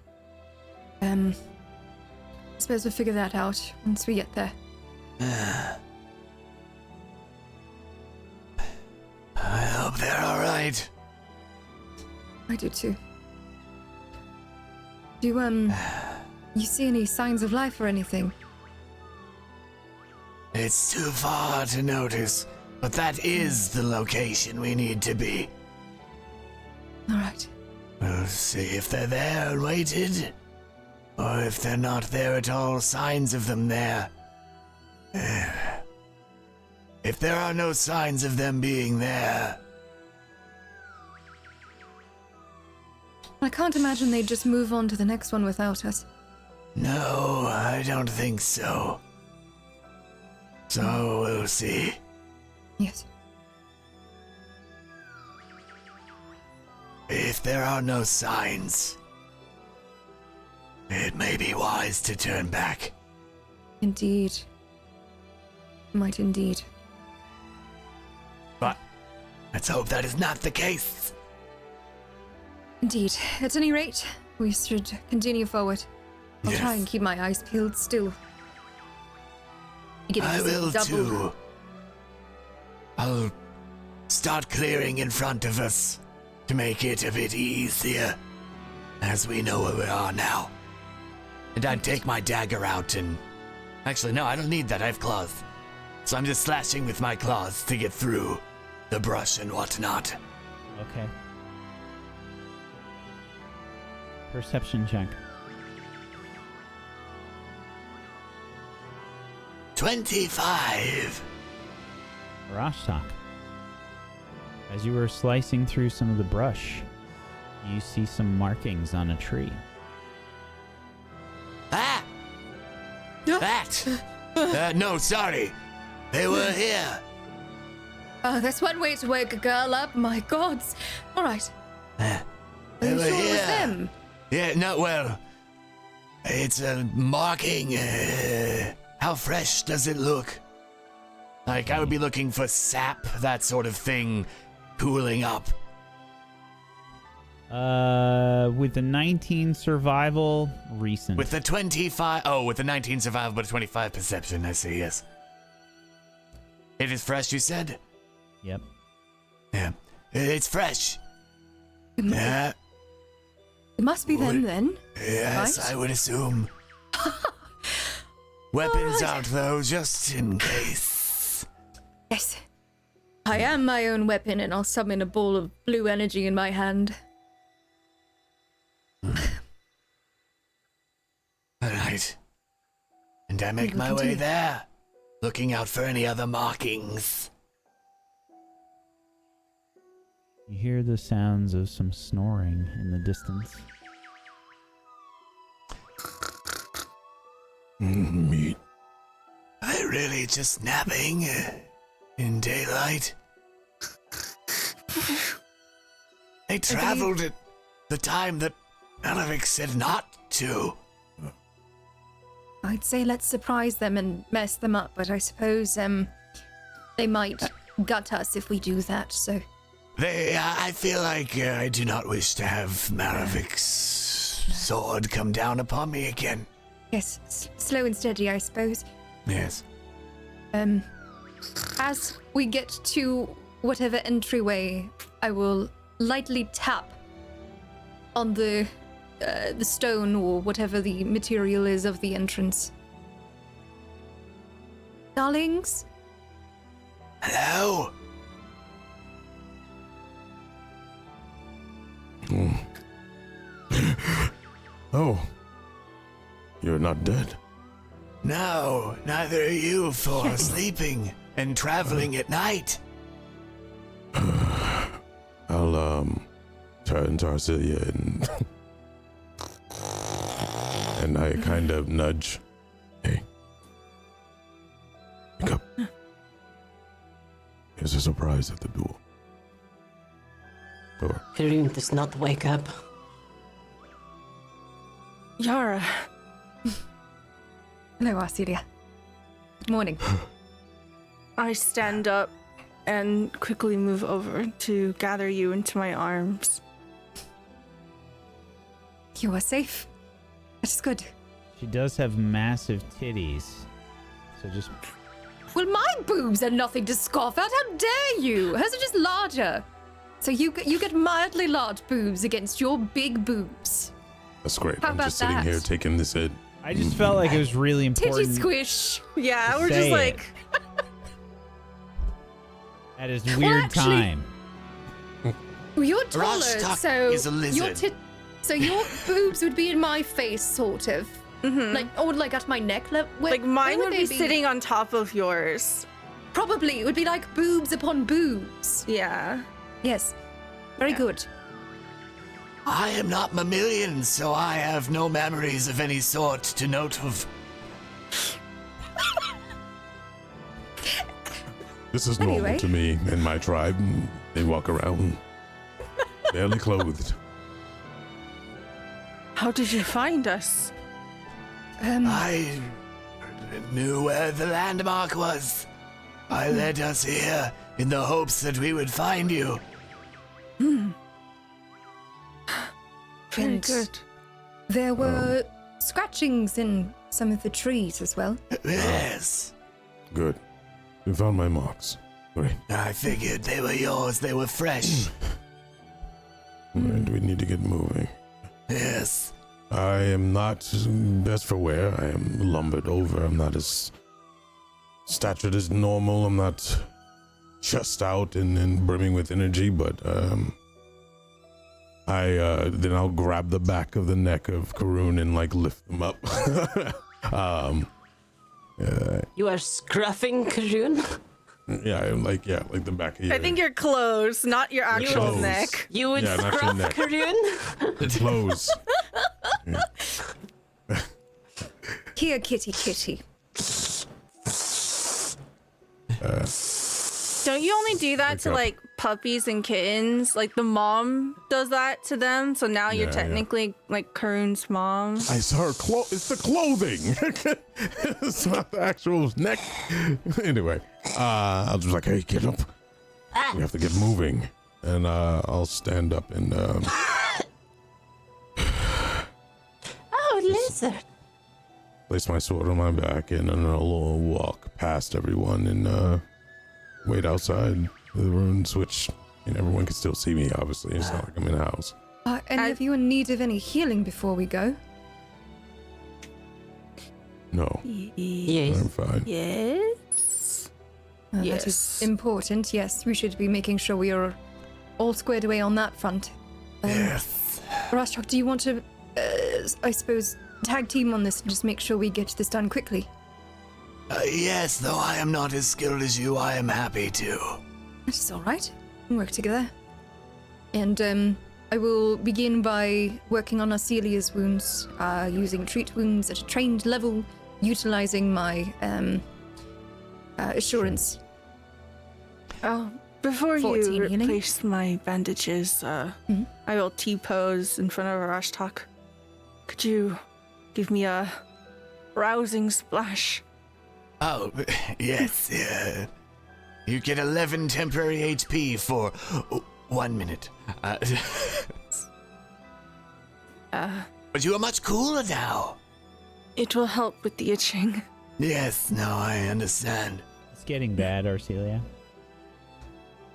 I suppose we'll figure that out once we get there. I hope they're alright. I do too. Do you see any signs of life or anything? It's too far to notice, but that is the location we need to be. Alright. We'll see if they're there and waited, or if they're not there at all, signs of them there. If there are no signs of them being there, I can't imagine they'd just move on to the next one without us. no, I don't think so. So we'll see. Yes. If there are no signs, it may be wise to turn back. Indeed. Might indeed. But let's hope that is not the case. Indeed. At any rate, we should continue forward. I'll try Yes. and keep my eyes peeled still. Beginning I to see will double. too. I'll start clearing in front of us to make it a bit easier, as we know where we are now. And I'd take my dagger out and... Actually, no, I don't need that. I have claws. So I'm just slashing with my claws to get through the brush and whatnot. Okay. Perception check. 25. Arashtak. As you were slicing through some of the brush, you see some markings on a tree. Ah! That! No, sorry. They were here. Oh, that's one way to wake a girl up. My gods. All right. Are you Well, sure it was yeah. them? Yeah, no, well, it's a marking. How fresh does it look? Like, I would be looking for sap, that sort of thing, cooling up. With the 19 survival, recent. With the 25, with the 19 survival, but a 25 perception, I see, yes. It is fresh, you said? Yep. Yeah. It's fresh. It mu- Yeah. It must be them then. Yes, Right? I would assume. Weapons Alright. out, though, just in case. Yes. I am my own weapon, and I'll summon a ball of blue energy in my hand. Alright. And I make will my way continue. there, looking out for any other markings. You hear the sounds of some snoring in the distance. Meat. Are they really just napping in daylight? They traveled at the time that Malevich said not to. I'd say let's surprise them and mess them up, but I suppose they might gut us if we do that. So I feel like I do not wish to have Malevich's sword come down upon me again. yes, slow and steady, I suppose. Yes. As we get to whatever entryway, I will lightly tap on the stone or whatever the material is of the entrance. Darlings, Hello? Oh, you're not dead. No, neither are you for sleeping and traveling at night. I'll turn to Arcelia and I kind of nudge. Hey, wake up. There's a surprise at the door. Karun does not wake up. Yara, hello, Arcelia. Good morning. I stand up and quickly move over to gather you into my arms. You are safe. That's good. She does have massive titties. So just Well, my boobs are nothing to scoff at. How dare you? Hers are just larger. So you get mildly large boobs against your big boobs. That's great. How I'm about just sitting that? here taking this in. I just felt like it was really Titty important squish. Yeah, to we're just say like, it at this weird actually- time. You're taller, Rashtak so is a lizard. so your boobs would be in my face, sort of, like or like at my neck. like mine would be they sitting on top of yours. Probably, it would be like boobs upon boobs. Yeah. Yes, very good. I am not mammalian, so I have no memories of any sort to note of. This is normal Anyway. to me and my tribe. They walk around barely clothed. How did you find us? I knew where the landmark was. I led us here in the hopes that we would find you. Very And good. There were scratchings in some of the trees as well. Yes. Good. We found my marks. Great. I figured they were yours. They were fresh. And we need to get moving. Yes. I am not best for wear. I am lumbered over. I'm not as statured as normal. I'm not chest out and brimming with energy, but then I'll grab the back of the neck of Karun and like lift them up. You are scruffing Karun? like the back of your I think your clothes, not your actual clothes. neck. You would Yeah, not your scruff neck. Karun? clothes. Here, kitty, kitty. Don't you only do that Wake to up. like puppies and kittens? Like the mom does that to them, so now you're Yeah, technically like Karun's mom. I saw her it's the clothing. It's not the actual neck. Anyway, I'll just like, hey, get up. We have to get moving. And I'll stand up and Oh, lizard. place my sword on my back, and then I'll walk past everyone and wait outside the ruins, which everyone can still see me, obviously. It's not like I'm in a house. Are any of you in need of any healing before we go? No, Yes. I'm fine. Yes. That Yes. is important. Yes, we should be making sure we are all squared away on that front. Yes. Rashtok, do you want to, I suppose, tag team on this and just make sure we get this done quickly? Yes, though I am not as skilled as you, I am happy to. That is all right. We'll work together. And I will begin by working on Arcelia's wounds, using treat wounds at a trained level, utilizing my assurance. Oh, before 14 you healing. replace my bandages, I will T-pose in front of Rashtok. Could you give me a rousing splash? Oh, yes, yeah. You get 11 temporary HP for 1 minute. But you are much cooler now. It will help with the itching. Yes, no, I understand. It's getting bad, Arcelia.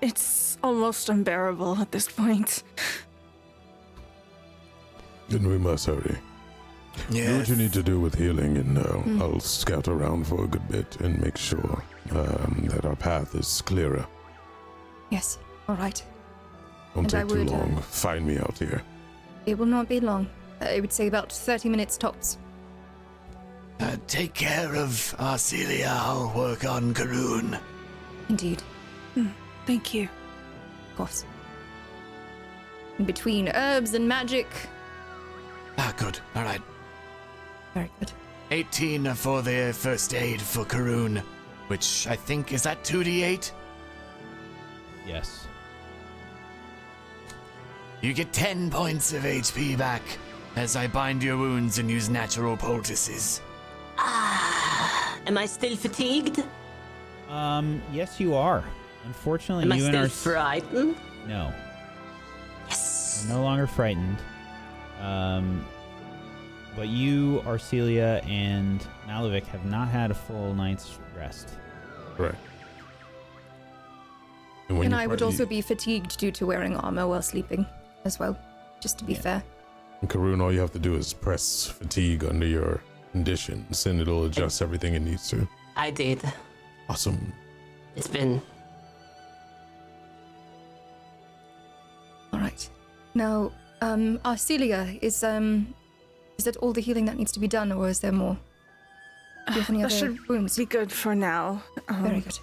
It's almost unbearable at this point. Then we must hurry. Do Yes. what you need to do with healing, and I'll scout around for a good bit and make sure that our path is clearer. Yes, all right. Won't And I take too would, long. Find me out here. It will not be long. I would say about 30 minutes tops. Take care of Arcelia. I'll work on Karun. Indeed, Thank you. of course. In between herbs and magic. Good. All right. Very good. 18 for the first aid for Karun, which I think is that 2d8. Yes. You get 10 points of HP back as I bind your wounds and use natural poultices. Am I still fatigued? Yes, you are. Unfortunately, Am I you and still our frightened? no, Yes. you're no longer frightened. But you, Arcelia, and Malavik have not had a full night's rest. Right. And, when And you I would find- also be fatigued due to wearing armor while sleeping as well, just to be fair. Karun, all you have to do is press fatigue under your conditions, and it'll adjust everything it needs to. I did. Awesome. It's been. All right. Now, Arcelia, is that all the healing that needs to be done, or is there more? Do you have any That other should wounds? be good for now. Very good.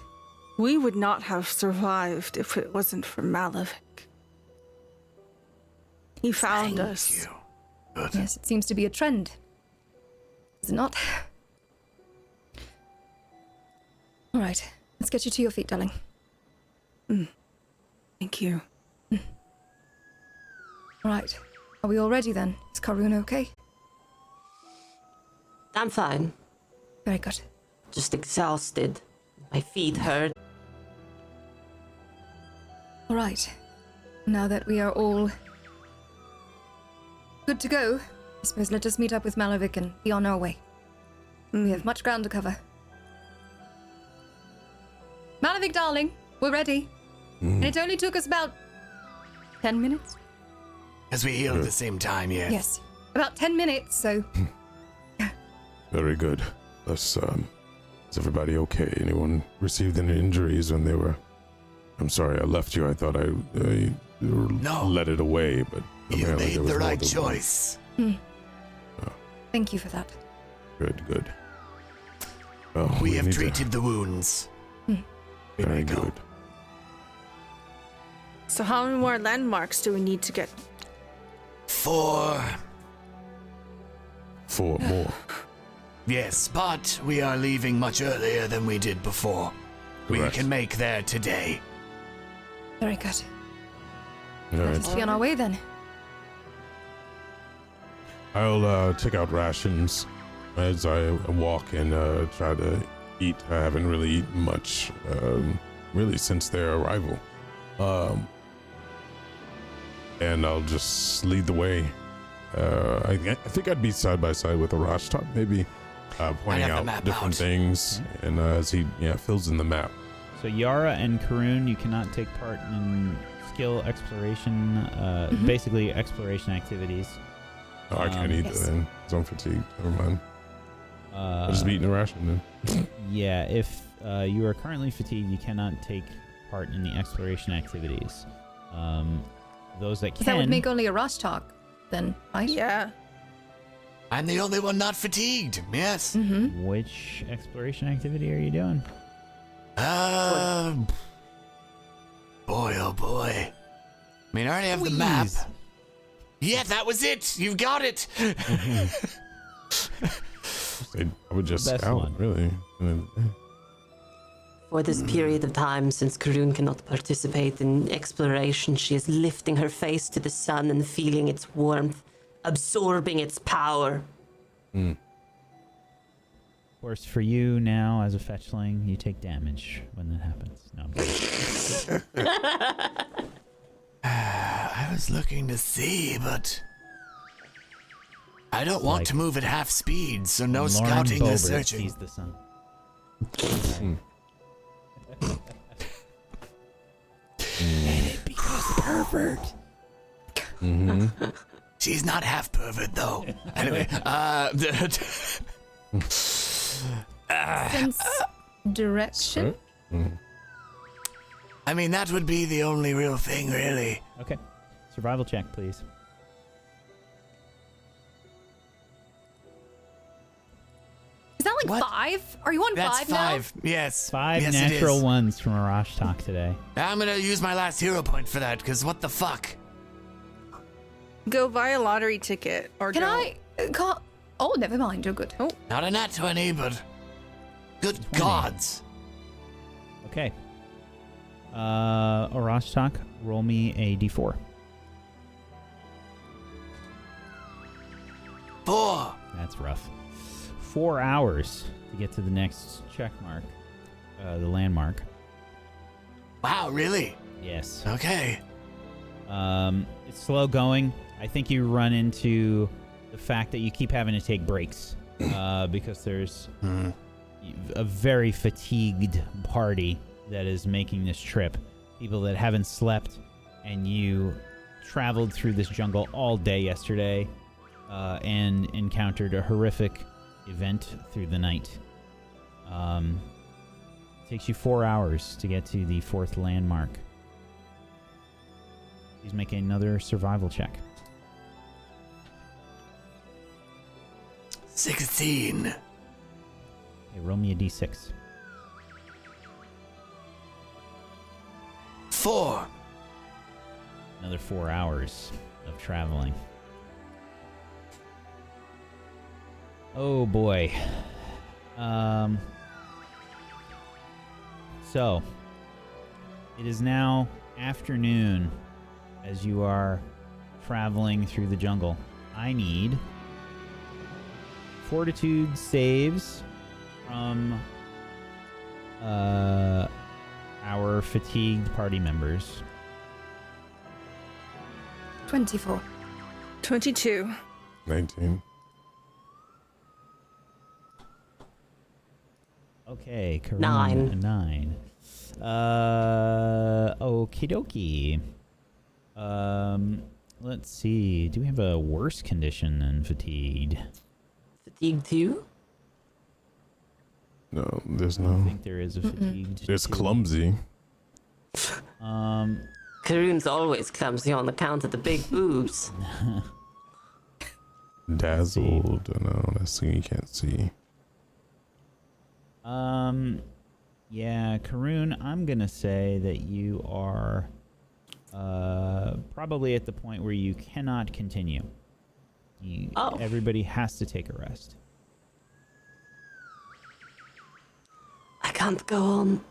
We would not have survived if it wasn't for Malavik. He found us. Thank you. Good. Yes, it seems to be a trend. Is it not? All right. Let's get you to your feet, darling. Thank you. All right. Are we all ready then? Is Karun okay? I'm fine. Very good. Just exhausted. My feet hurt. All right. Now that we are all good to go, I suppose let us meet up with Malavik and be on our way. We have much ground to cover. Malavik, darling, we're ready. And it only took us about 10 minutes? As we heal at the same time, yes. Yes. About 10 minutes, so Very good. Is everybody okay? Anyone received any injuries when they were... I'm sorry, I left you. I thought I No. let it away, but You apparently made there was the more right than one. choice. thank you for that. Good. Well, We have need to- treated the wounds. We may Very go. good. So how many more landmarks do we need to get? 4. 4 more. Yes, but we are leaving much earlier than we did before. we Correct. can make there today. Very good. All Let's right. be on our way then. I'll take out rations as I walk and try to eat. I haven't really eaten much, really since their arrival. And I'll just lead the way. I think I'd be side by side with Arashtok, maybe pointing have the out map different out. things, and as he fills in the map. So Yara and Karun, you cannot take part in skill exploration, basically exploration activities. Oh, I can't eat Yes. then. 'Cause I'm fatigued. Never mind. I'll just be eating a ration then. Yeah, if you are currently fatigued, you cannot take part in the exploration activities. Those that can. That would make only a Rush talk then, right? Yeah. I'm the only one not fatigued. Yes. Mm-hmm. Which exploration activity are you doing? Boy, oh boy. I mean, I already have the map. Please. Yeah, that was it. You've got it. I would just Best scout, one. really. And then, For this period of time, since Karun cannot participate in exploration, she is lifting her face to the sun and feeling its warmth, absorbing its power. Of course, for you now, as a fetchling, you take damage when that happens. No, I'm kidding. I was looking to see, but I don't want Like- to move at half speed, so no Lauren scouting or Boebert searching. sees the sun. Because pervert. She's not half pervert though. Anyway, Sense direction. I mean that would be the only real thing, really. Okay. Survival check, please. Is that like What? 5? Are you on That's 5 5. Yes. 5 yes, natural it is. ones from Arash Talk today. I'm gonna use my last hero point for that, because what the fuck? Go buy a lottery ticket or Can don't. I call? Oh, never mind. You're good. Oh, Not a nat 20, but good gods. Okay. Arash Talk, roll me a d4. 4. That's rough. 4 hours to get to the next check mark, the landmark. Wow, really? Yes. Okay. It's slow going. I think you run into the fact that you keep having to take breaks because there's a very fatigued party that is making this trip. People that haven't slept, and you traveled through this jungle all day yesterday and encountered a horrific event through the night. Takes you 4 hours to get to the 4th landmark. Please make another survival check. 16. Okay, roll me a d6. 4. Another 4 hours of traveling. Oh boy. So, it is now afternoon as you are traveling through the jungle. I need fortitude saves from our fatigued party members. 24. 22. 19. Okay, Karun, 9. 9. Okie dokie. Let's see. Do we have a worse condition than fatigued? Fatigue too? No, there's I no. think there is a fatigued. There's too. clumsy. Karun's always clumsy on account of the big boobs. Dazzled. No, that's thing you can't see. Yeah, Karun, I'm gonna say that you are probably at the point where you cannot continue. Oh. Everybody has to take a rest. I can't go on.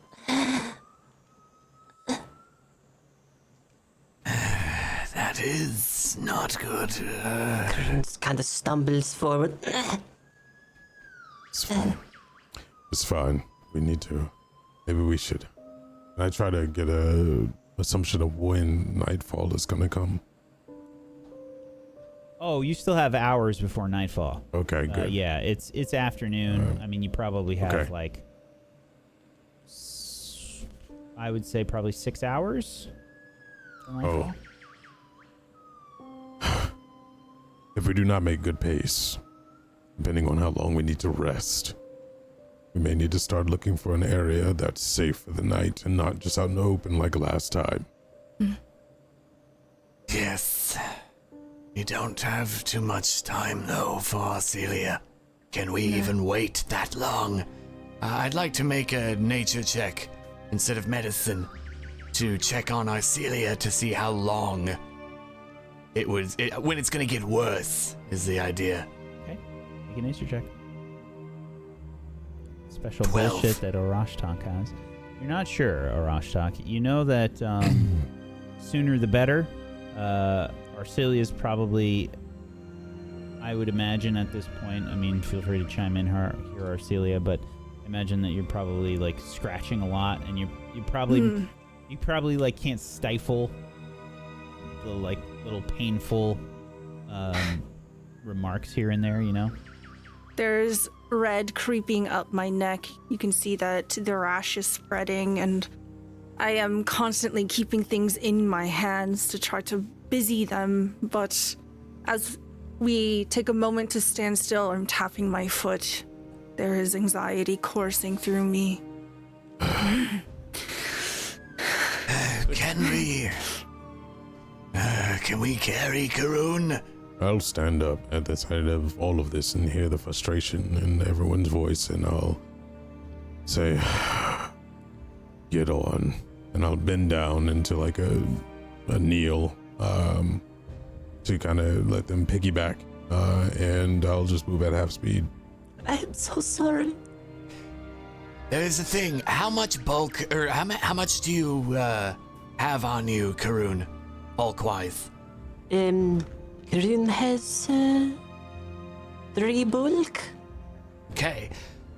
That is not good. Kind of stumbles forward. It's fine. It's fine. We need to. Maybe we should. I try to get a assumption of when nightfall is gonna come. Oh, you still have hours before nightfall. Okay, good. Yeah, it's afternoon. I mean, you probably have Okay. like, I would say probably 6 hours. for nightfall. If we do not make good pace, depending on how long we need to rest, we may need to start looking for an area that's safe for the night and not just out in the open like last time. Yes. We don't have too much time, though, for Arcelia. Can we even wait that long? I'd like to make a nature check instead of medicine to check on Arcelia to see how long when it's gonna get worse, is the idea. Okay, make a nature check. Special 12. bullshit that Orashtak has. You're not sure, Orashtak. You know that sooner the better. Arcelia's probably, I would imagine at this point, I mean, feel free to chime in here, Arcelia, but imagine that you're probably like scratching a lot, and you probably like can't stifle the like little painful remarks here and there, you know? There's red creeping up my neck. You can see that the rash is spreading, and I am constantly keeping things in my hands to try to busy them, but as we take a moment to stand still, I'm tapping my foot. There is anxiety coursing through me. Can we carry Karun? I'll stand up at the sight of all of this and hear the frustration in everyone's voice, and I'll say, get on. And I'll bend down into like a kneel to kind of let them piggyback, and I'll just move at half speed. I'm so sorry. There's a thing. How much bulk, or how much do you have on you, Karun, bulk-wise? Karun has 3 bulk. Okay.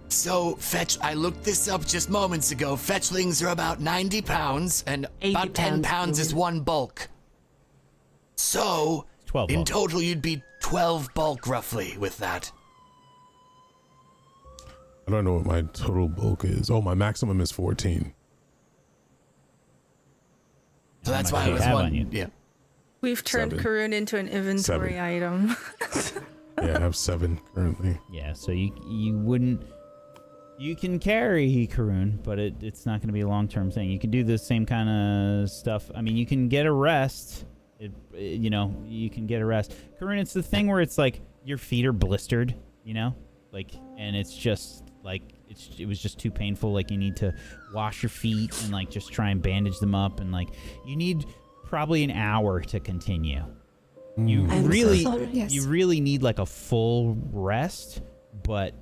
So, I looked this up just moments ago. Fetchlings are about 90 pounds, and 80 about 10 pounds, pounds is 1 bulk. So, 12 in bulk. total, you'd be 12 bulk, roughly, with that. I don't know what my total bulk is. Oh, my maximum is 14. So that's much why do I you was have one. on you? Yeah. We've turned 7. Karun into an inventory 7. item. Yeah, I have 7 currently. Yeah, so you wouldn't. You can carry Karun, but it's not going to be a long-term thing. You can do the same kind of stuff. I mean, you can get a rest. You know, you can get a rest. Karun, it's the thing where it's like your feet are blistered, you know? Like, and it's just like it was just too painful. Like, you need to wash your feet and like just try and bandage them up, and like you need probably an hour to continue. You I'm really so sorry. Yes. you really need like a full rest, but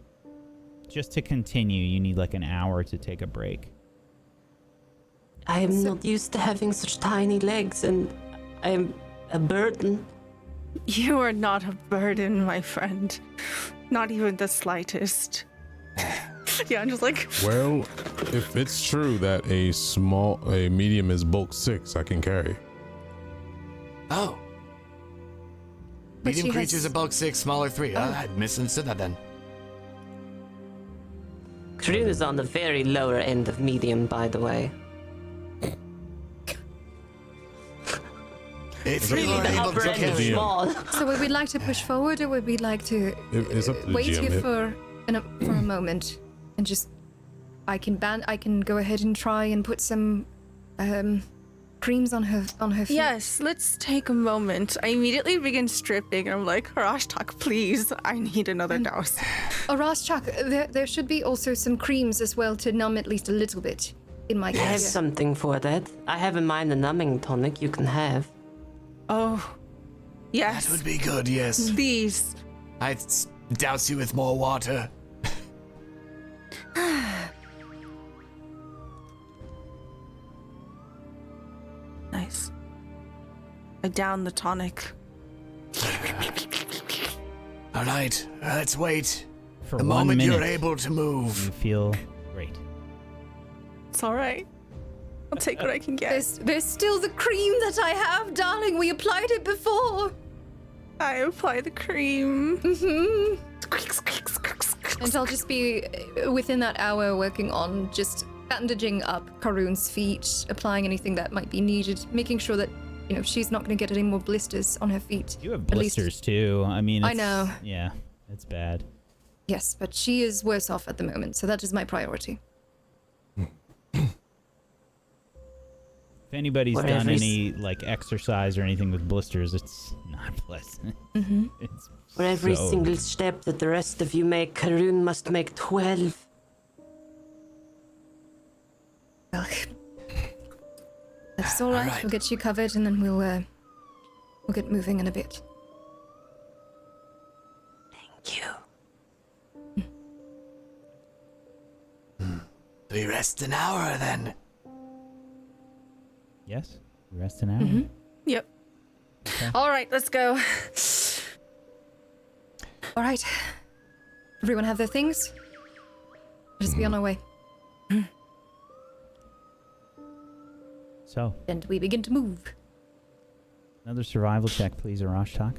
just to continue, you need like an hour to take a break. I am not used to having such tiny legs, and I'm a burden. You are not a burden, my friend. Not even the slightest. Yeah, I'm just like, Well, if it's true that a medium is bulk 6, I can carry. Oh. But Medium she creatures has- are bulk 6, smaller 3. I misunderstood that then. Karun is on the very lower end of medium, by the way. If Really, you are the able Upper to end of carry DM. small. So would we like to push forward, or would we like to It's up to the wait GM. here for a moment and just I can go ahead and try and put some creams on her feet. yes, let's take a moment. I immediately begin stripping, and I'm like, Harashtak, please, I need another dose. Orashtak, there should be also some creams as well to numb at least a little bit in my I have case. something for that. I have in mind a numbing tonic you can have. Oh, yes, That would be good, yes. please. I'd douse you with more water. I down the tonic. All right, let's wait. For The 1 moment minute, you're able to you move. feel great. It's all right. I'll take what I can get. There's still the cream that I have, darling. We applied it before. I apply the cream. And I'll just be within that hour working on just bandaging up Karun's feet, applying anything that might be needed, making sure that, you know, she's not going to get any more blisters on her feet. You have At least- blisters too. I mean, I know. Yeah, it's bad. Yes, but she is worse off at the moment, so that is my priority. If anybody's Whatever done is- any like exercise or anything with blisters, it's not pleasant. It's For every so- single step that the rest of you make, Karun must make 12. Well, that's all right. right. We'll get you covered, and then we'll get moving in a bit. Thank you. We rest an hour then. Yes, we rest an hour. Yep. All right, let's go. All right. Everyone have their things? Let us be on our way. So, And we begin to move. another survival check, please, Arashtak.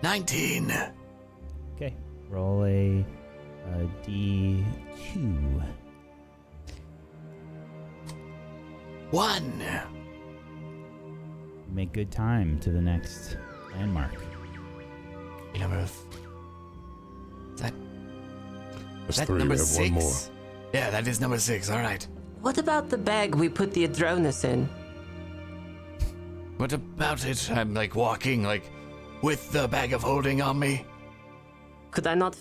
19. Okay, roll a D2. 1. Make good time to the next landmark. Number. Is that That's that 3. number We have 6? one more. Yeah, that is number 6. All right. What about the bag we put the Adronis in? What about it? I'm like walking like with the bag of holding on me. Could I not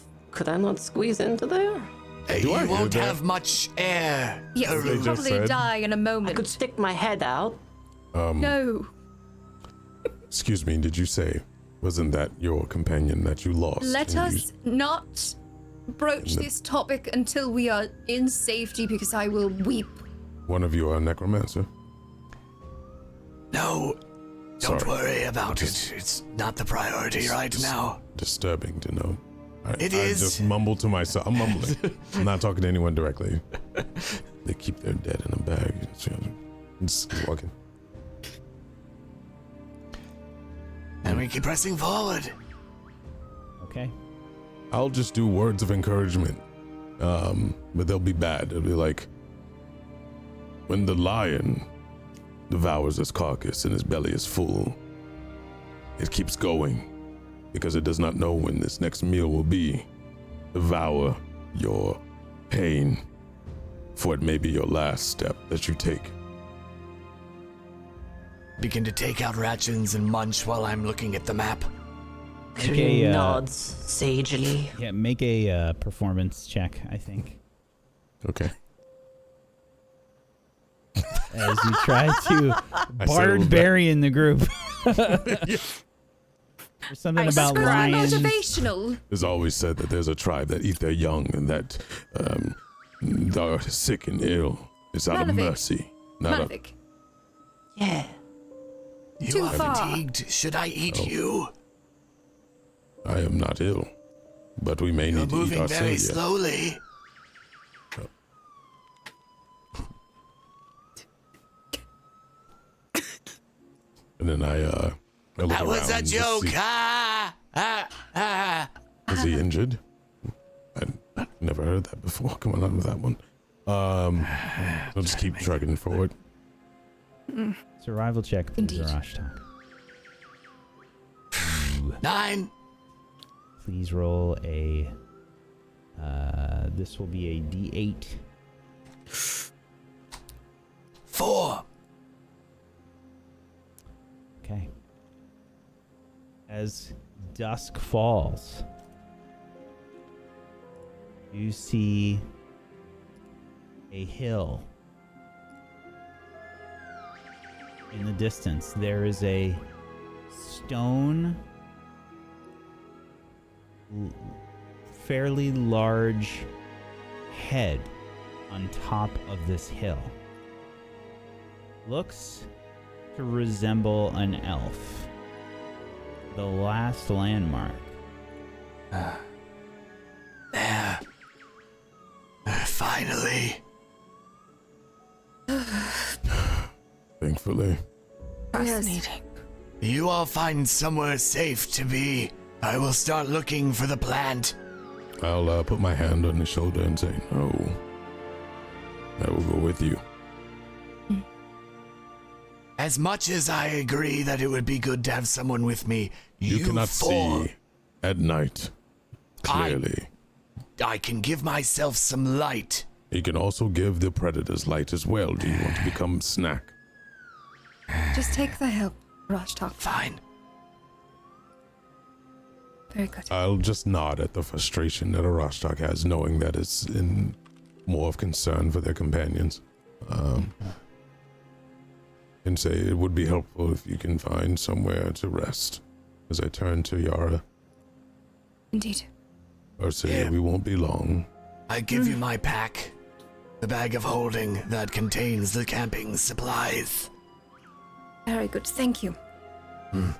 squeeze into there? You I hear won't that? have much air. Yes, Karun. you'll just probably said. die in a I moment. could stick my head out. No. Excuse me, did you say, wasn't that your companion that you lost? Let when you- us not broach this topic until we are in safety, because I will weep. One of you are a necromancer? No, don't Sorry. worry about Just- it. It's not the priority right now. Disturbing to know. It I is. just mumble to myself. I'm mumbling. I'm not talking to anyone directly. They keep their dead in a bag. Just walking. And we keep pressing forward. Okay. I'll just do words of encouragement. But they'll be bad. It'll be like when the lion devours his carcass and his belly is full, it keeps going because it does not know when this next meal will be. Devour your pain, for it may be your last step that you take. Begin to take out rations and munch while I'm looking at the map. Make Karun a, nods sagely. Yeah, make a performance check, I think, Okay. as you try to I said it was barbarian the group. There's something about Super lions. motivational. There's always said that there's a tribe that eat their young and that are sick and ill. It's out of Manavik. mercy. Not a, Manavik. Yeah. You Too are far. fatigued. Should I eat Oh. you? I am not ill, but we may You're need to eat moving our very savior. slowly. And then I look That was around a to joke. see- Is he injured? I never heard that before. Come on, not with that one. I'll just keep trucking forward. Survival check, please, Indeed. Arashtak. 9. Please roll a. This will be a D8. 4. Okay. As dusk falls, you see a hill. In the distance, there is a stone, fairly large head on top of this hill. Looks to resemble an elf. The last landmark. There. Finally. Thankfully. Fascinating. You all find somewhere safe to be. I will start looking for the plant. I'll put my hand on his shoulder and say, no. I will go with you. As much as I agree that it would be good to have someone with me, You cannot four, see at night. Clearly. I can give myself some light. You can also give the predators light as well. Do you want to become snack? Just take the help, Rashtak. Fine. Very good. I'll just nod at the frustration that Arashtak has, knowing that it's in more of concern for their companions. And say it would be helpful if you can find somewhere to rest. As I turn to Yara. Indeed. Or say we won't be long. I give you my pack. The bag of holding that contains the camping supplies. Very good. Thank you. You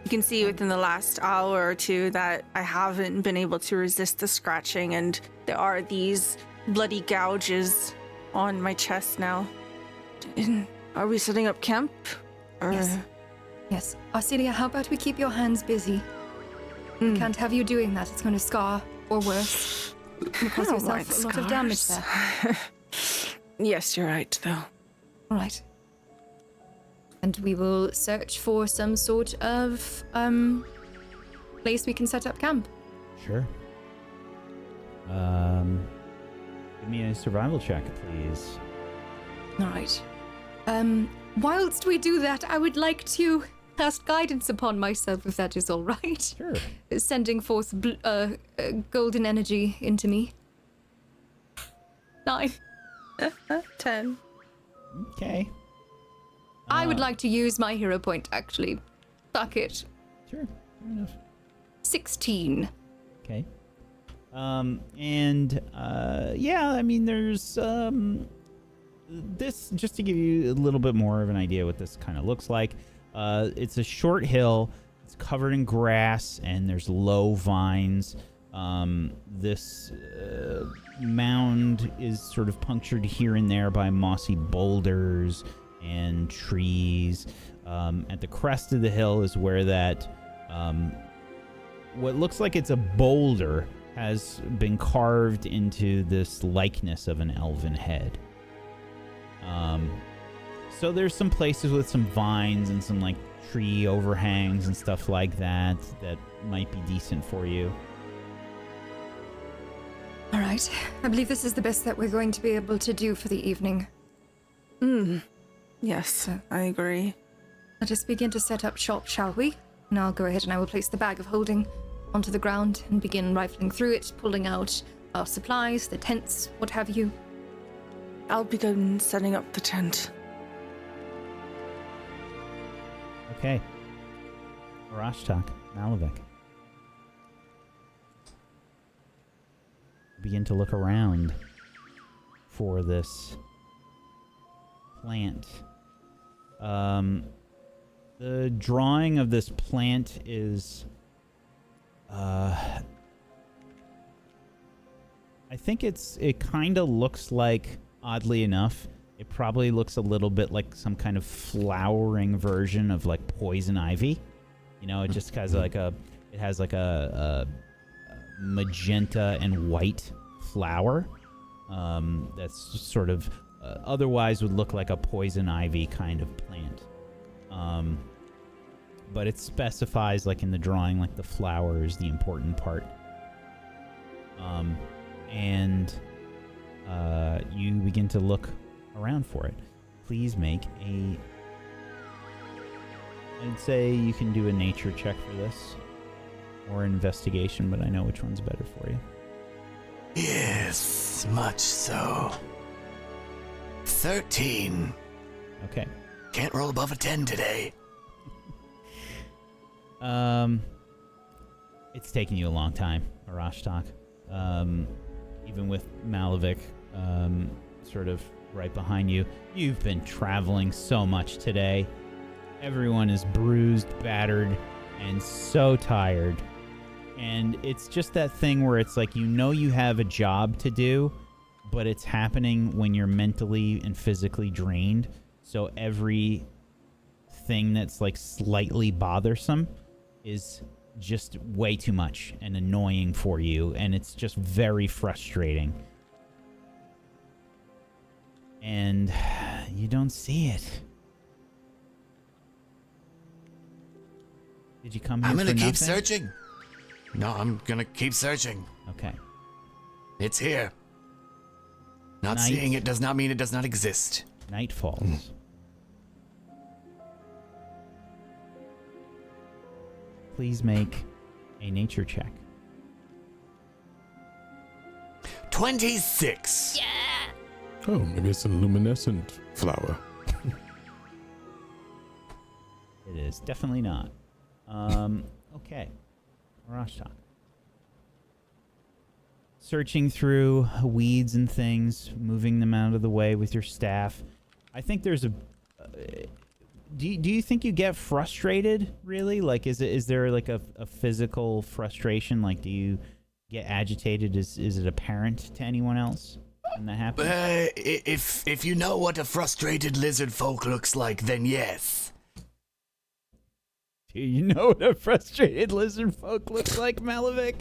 can see within the last hour or two that I haven't been able to resist the scratching, and there are these bloody gouges on my chest now. Are we setting up camp? Or... Yes. Yes. Arcelia, how about we keep your hands busy? We can't have you doing that. It's going to scar, or worse. You cause yourself a lot of damage there. Yes, you're right, though. All right. And we will search for some sort of place we can set up camp. Sure. Give me a survival check, please. All right. Whilst we do that, I would like to cast guidance upon myself, if that is all right. Sure. Sending forth golden energy into me. 9. 10. Okay. I would like to use my hero point, actually. Fuck it. Sure. Fair enough. 16. Okay. Yeah, I mean, there's this, just to give you a little bit more of an idea what this kind of looks like. It's a short hill. It's covered in grass, and there's low vines. This mound is sort of punctured here and there by mossy boulders and trees. At the crest of the hill is where that what looks like it's a boulder has been carved into this likeness of an elven head. So there's some places with some vines and some like tree overhangs and stuff like that that might be decent for you. All right. I believe this is the best that we're going to be able to do for the evening. Yes, I agree. Let us begin to set up shop, shall we? And I'll go ahead and I will place the bag of holding onto the ground and begin rifling through it, pulling out our supplies, the tents, what have you. I'll begin setting up the tent. Okay. Rashtak, Malavik. Begin to look around for this plant. The drawing of this plant is I think it kind of looks like, oddly enough, it probably looks a little bit like some kind of flowering version of like poison ivy. You know, it just has like a magenta and white flower that's sort of otherwise would look like a poison ivy kind of plant. But it specifies, like in the drawing, like the flower is the important part. You begin to look around for it. Please make I'd say you can do a nature check for this, or investigation, but I know which one's better for you. Yes, much so. 13. Okay. Can't roll above a 10 today. It's taken you a long time, Arashtak. Even with Malavik sort of right behind you. You've been traveling so much today. Everyone is bruised, battered, and so tired. And it's just that thing where it's like, you know you have a job to do, but it's happening when you're mentally and physically drained. So every thing that's like slightly bothersome is just way too much and annoying for you, and it's just very frustrating. And you don't see it. Did you come here I'm for gonna keep nothing? searching. No, I'm gonna keep searching. Okay. It's here. Not Night. seeing it does not mean it does not exist. Night falls. Please make a nature check. 26. Oh, maybe it's a luminescent flower. It is definitely not. Okay. Rashtak. Searching through weeds and things, moving them out of the way with your staff. I think there's a... do you think you get frustrated, really? Like, is there like a physical frustration? Like, do you get agitated? Is it apparent to anyone else when that happens? If you know what a frustrated lizard folk looks like, then yes. Do you know what a frustrated lizard folk looks like, Malavik?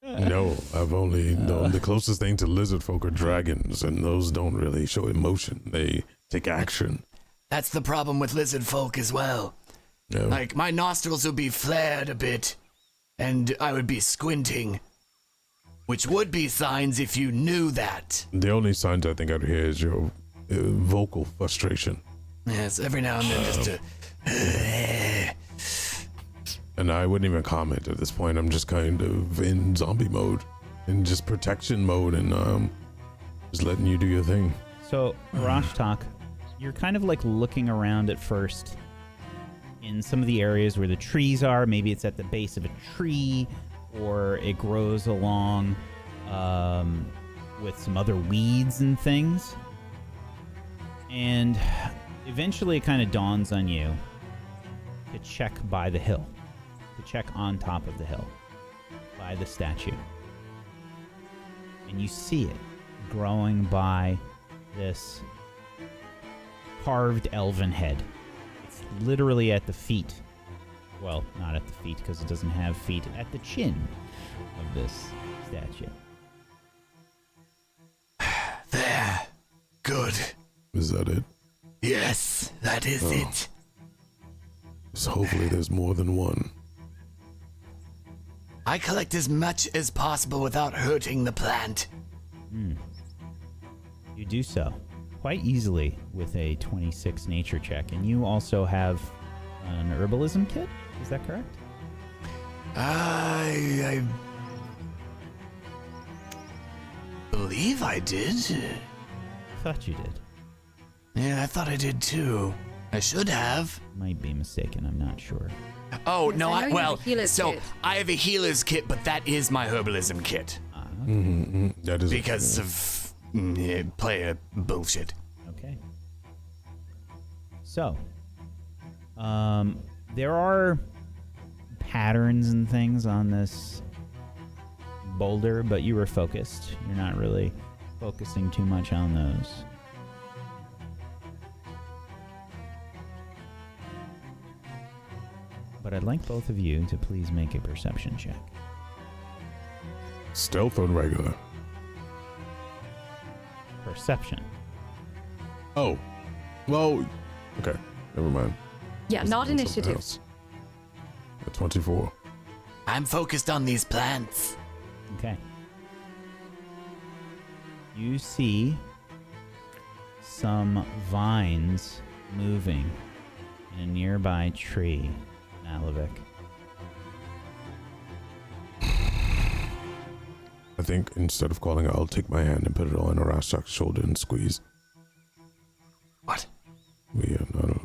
No, I've only known the closest thing to lizard folk are dragons, and those don't really show emotion. They take action. That's the problem with lizard folk as well. Yeah. Like, my nostrils would be flared a bit, and I would be squinting, which would be signs if you knew that. The only signs I think I'd hear is your vocal frustration. Yes, every now and then just a... And I wouldn't even comment at this point. I'm just kind of in zombie mode, in just protection mode, and just letting you do your thing. So, Rashtak, you're kind of like looking around at first in some of the areas where the trees are. Maybe it's at the base of a tree, or it grows along with some other weeds and things. And eventually it kind of dawns on you to check by the hill, to check on top of the hill by the statue. And you see it growing by this carved elven head. It's literally at the feet. Well, not at the feet because it doesn't have feet. At the chin of this statue. There. Good. Is that it? Yes, that is it. So hopefully there's more than one. I collect as much as possible without hurting the plant. You do so quite easily with a 26 nature check. And you also have an herbalism kit? Is that correct? I believe I did. Thought you did. Yeah, I thought I did too. I should have. Might be mistaken, I'm not sure. Oh, Yes, no, I know you have a healer's so kit. I have a healer's kit, but that is my herbalism kit. That is Because of player bullshit. Okay. So, there are patterns and things on this boulder, but you were focused. You're not really focusing too much on those. But I'd like both of you to please make a perception check. stealth or regular. Perception. Oh, well, okay, never mind. Yeah, not Something initiative. else. A 24. I'm focused on these plants. Okay. You see some vines moving in a nearby tree, Malavik. I think instead of calling it, I'll take my hand and put it on Arashak's shoulder and squeeze. What? I don't